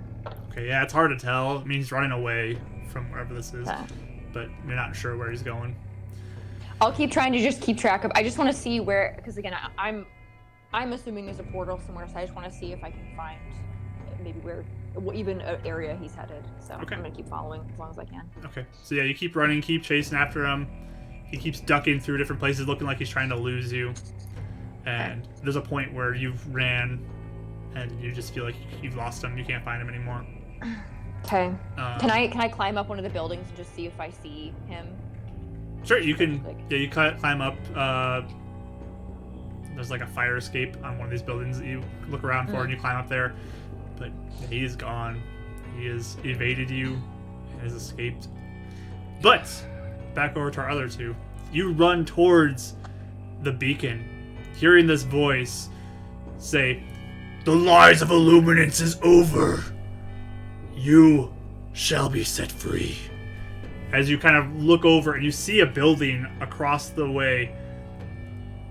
Okay, yeah, it's hard to tell. I mean, he's running away from wherever this is, Okay. but you're not sure where he's going. I'll keep trying to just keep track of. I just want to see where, because again, I'm assuming there's a portal somewhere, so I just want to see if I can find maybe where, even an area he's headed. So Okay. I'm gonna keep following as long as I can. Okay, so yeah, you keep running, keep chasing after him. He keeps ducking through different places, looking like he's trying to lose you. And there's a point where you've ran, and you just feel like you've lost him. You can't find him anymore. Okay. Um, Can I climb up one of the buildings and just see if I see him? Sure, you can. Like- Yeah, you climb up. There's like a fire escape on one of these buildings that you look around for, and you climb up there. But yeah, he is gone. He has evaded you and has escaped. But back over to our other two. You run towards the beacon, hearing this voice say, "The lies of Illuminance is over. You shall be set free." As you kind of look over and you see a building across the way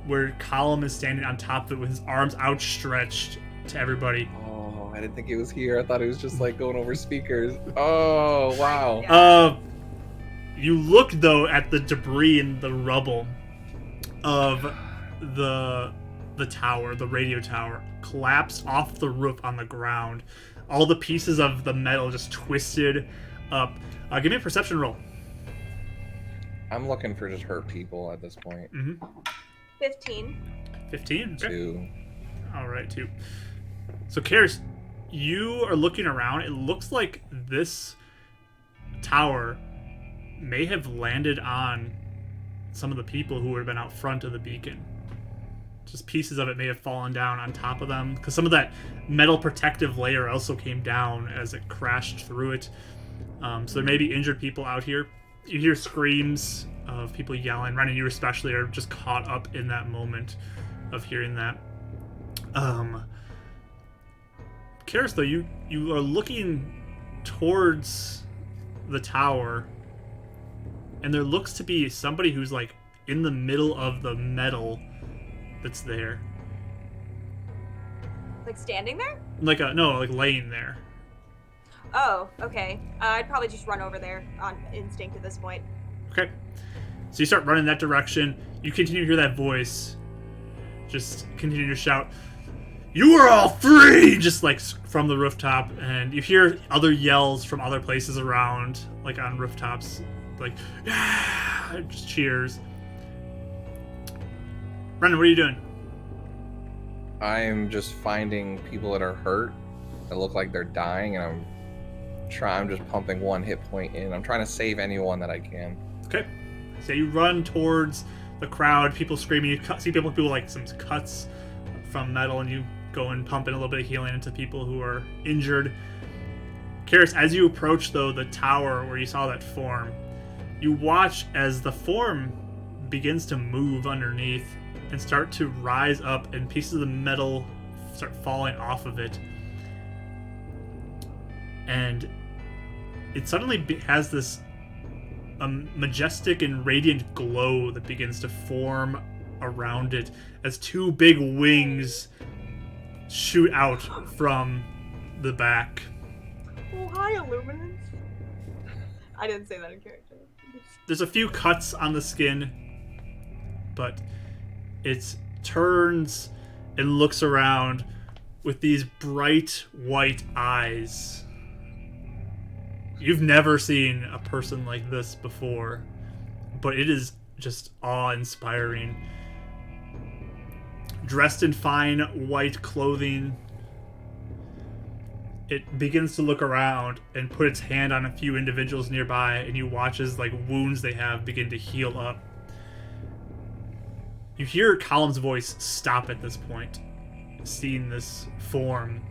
where Column is standing on top of it with his arms outstretched to everybody. Oh, I didn't think it was here. I thought it was just like going over speakers. Oh, wow. You look though at the debris and the rubble of the tower, the radio tower, collapsed off the roof on the ground. All the pieces of the metal just twisted up. Give me a perception roll. I'm looking for just hurt people at this point. 15. 15. Okay. 2. All right, 2. So, Karis, you are looking around. It looks like this tower may have landed on some of the people who would have been out front of the beacon. Just pieces of it may have fallen down on top of them, because some of that metal protective layer also came down as it crashed through it. So there may be injured people out here. You hear screams of people yelling. Ren and you especially are just caught up in that moment of hearing that. Karis, though, you are looking towards the tower, and there looks to be somebody who's like in the middle of the metal that's there. Like standing there? Like laying there. Oh, okay. I'd probably just run over there on instinct at this point. Okay. So you start running that direction. You continue to hear that voice. Just continue to shout, "You are all free!" Just like from the rooftop. And you hear other yells from other places around, like on rooftops. Like, yeah! Just cheers. Brendan, what are you doing? I'm just finding people that are hurt that look like they're dying, and I'm just pumping 1 hit point in. I'm trying to save anyone that I can. Okay. So you run towards the crowd, people screaming. You see people with like some cuts from metal, and you go and pump in a little bit of healing into people who are injured. Karis, as you approach, though, the tower where you saw that form, you watch as the form begins to move underneath and start to rise up, and pieces of the metal start falling off of it. And it suddenly has this majestic and radiant glow that begins to form around it as 2 big wings shoot out from the back. Oh, hi, Illuminance. I didn't say that in character. There's a few cuts on the skin, but it turns and looks around with these bright white eyes. You've never seen a person like this before, but it is just awe-inspiring. Dressed in fine white clothing, it begins to look around and put its hand on a few individuals nearby, and you watch as like wounds they have begin to heal up. You hear Column's voice stop at this point, seeing this form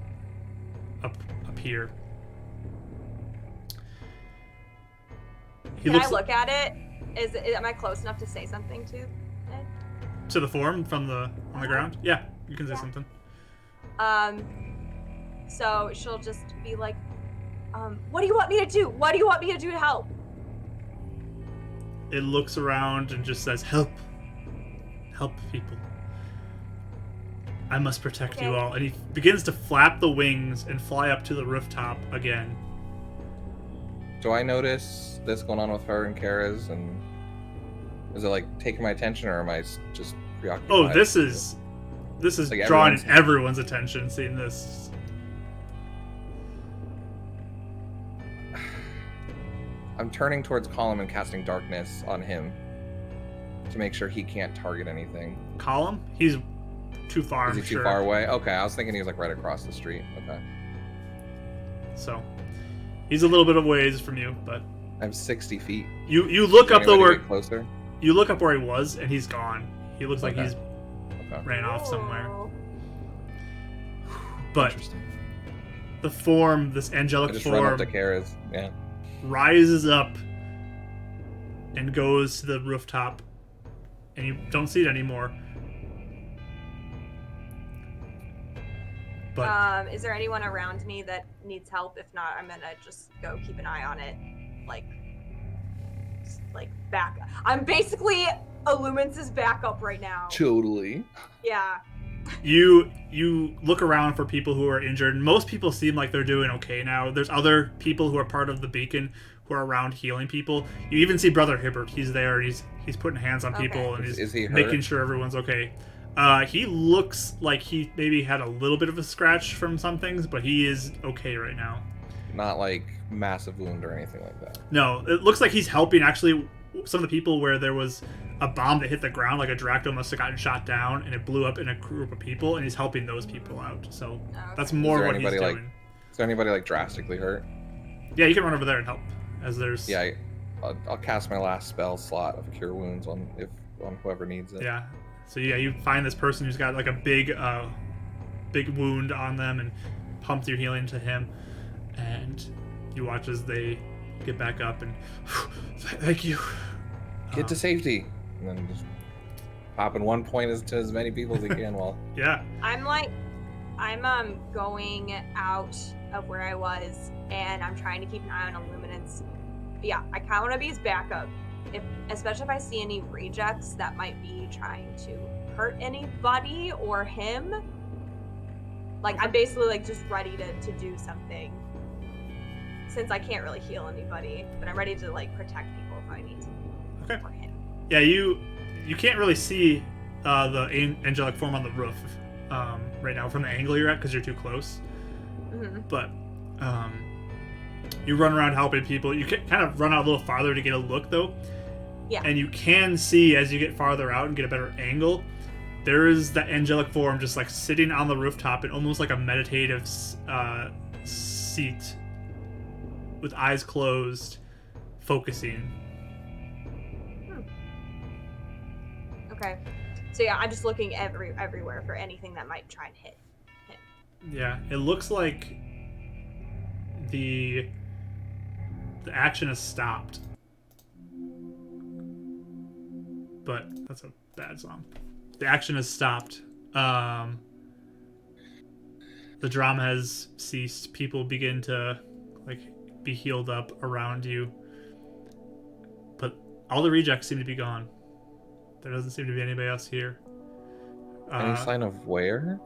appear. Can I look at it? Am I close enough to say something to it? To the form from on the ground? Yeah, you can say something. So she'll just be like, what do you want me to do? What do you want me to do to help? It looks around and just says, "Help. Help people. I must protect you all." And he begins to flap the wings and fly up to the rooftop again. Do I notice this going on with her and Kara's, and is it like taking my attention, or am I just preoccupied? Oh, this is like drawing everyone's attention, seeing this. I'm turning towards Column and casting darkness on him to make sure he can't target anything. Column? He's too far. Is he too far away? Okay, I was thinking he was like right across the street. Okay. So, he's a little bit of ways from you, but I'm 60 feet. You look up the where closer. You look up where he was, and he's gone. He looks like he's ran off somewhere. But the form, this angelic I just form, run up to Kara's. Yeah. rises up and goes to the rooftop, and you don't see it anymore. But is there anyone around me that needs help? If not, I'm gonna just go keep an eye on it, like back. I'm basically Illumince's backup right now. Totally. Yeah. You look around for people who are injured, and most people seem like they're doing okay now. There's other people who are part of the beacon who are around healing people. You even see Brother Hibbert. He's there. He's putting hands on people, and is he hurt? making sure everyone's okay. He looks like he maybe had a little bit of a scratch from some things, but he is okay right now. Not like massive wound or anything like that. No, it looks like he's helping actually some of the people where there was a bomb that hit the ground, like a Dracto must have gotten shot down, and it blew up in a group of people, and he's helping those people out. So that's more what he's doing. Like Is there anybody like drastically hurt? Yeah, you can run over there and help. As there's I'll cast my last spell slot of Cure Wounds on whoever needs it. Yeah. So yeah, you find this person who's got like a big wound on them and pump your healing to him, and you watch as they get back up and thank you. Get to safety, and then just popping 1 point to as many people as he can while. Yeah. I'm going out of where I was, and I'm trying to keep an eye on Illuminance. Yeah, I kind of want to be his backup, especially if I see any rejects that might be trying to hurt anybody or him. Like, I'm basically like just ready to do something, since I can't really heal anybody, but I'm ready to like protect people if I need to. Okay. For him. Yeah, you can't really see the angelic form on the roof right now from the angle you're at because you're too close. Mm-hmm. But you run around helping people. You can kind of run out a little farther to get a look, though. Yeah. And you can see as you get farther out and get a better angle, there is that angelic form just like sitting on the rooftop in almost like a meditative seat with eyes closed, focusing. Okay. So yeah, I'm just looking everywhere for anything that might try and hit him. Yeah, it looks like the action has stopped. But that's a bad song. The action has stopped. The drama has ceased. People begin to like be healed up around you. But all the rejects seem to be gone. There doesn't seem to be anybody else here. Any sign of where?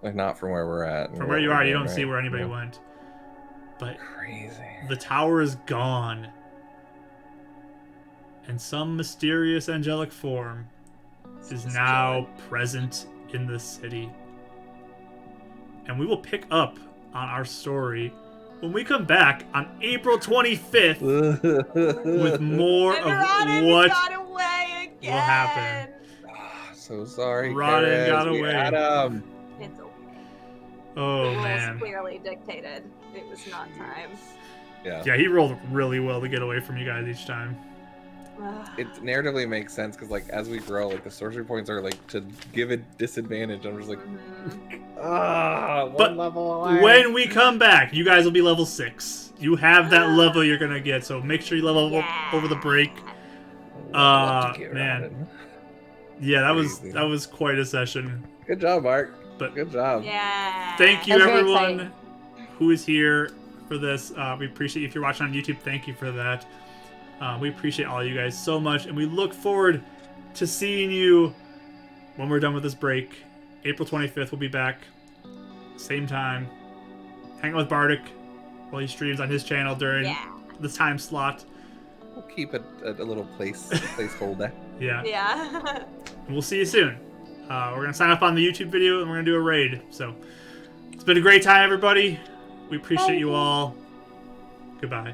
Like not from where we're at. From where you are, you don't right? see where anybody Yeah. went. But Crazy. the tower is gone. And some mysterious angelic form is now present in the city. And we will pick up on our story when we come back on April 25th with more And of Rodden what got away again. will happen. So sorry, Rodden Karis. got We away. had him. It's okay. Oh, The rules man. clearly dictated it was not time. Yeah. Yeah, he rolled really well to get away from you guys each time. It narratively makes sense because, like, as we grow, like the sorcery points are like to give a disadvantage. I'm just like, Mhm. But one level away. When we come back, you guys will be level 6. You have that level you're gonna get, so make sure you level Yeah. up over the break. Love to get Man. Rodden. Yeah, Crazy. that was quite a session. Good job, Mark. But Good job. Yeah. thank you That's very everyone exciting. who is here for this. We appreciate you. If you're watching on YouTube, thank you for that. We appreciate all you guys so much, and we look forward to seeing you when we're done with this break. April 25th, we'll be back. Same time. Hang out with Bardic while he streams on his channel during Yeah. the time slot. We'll keep it a little placeholder. Yeah. Yeah. And we'll see you soon. We're going to sign up on the YouTube video, and we're going to do a raid. So, it's been a great time, everybody. We appreciate you all. Goodbye.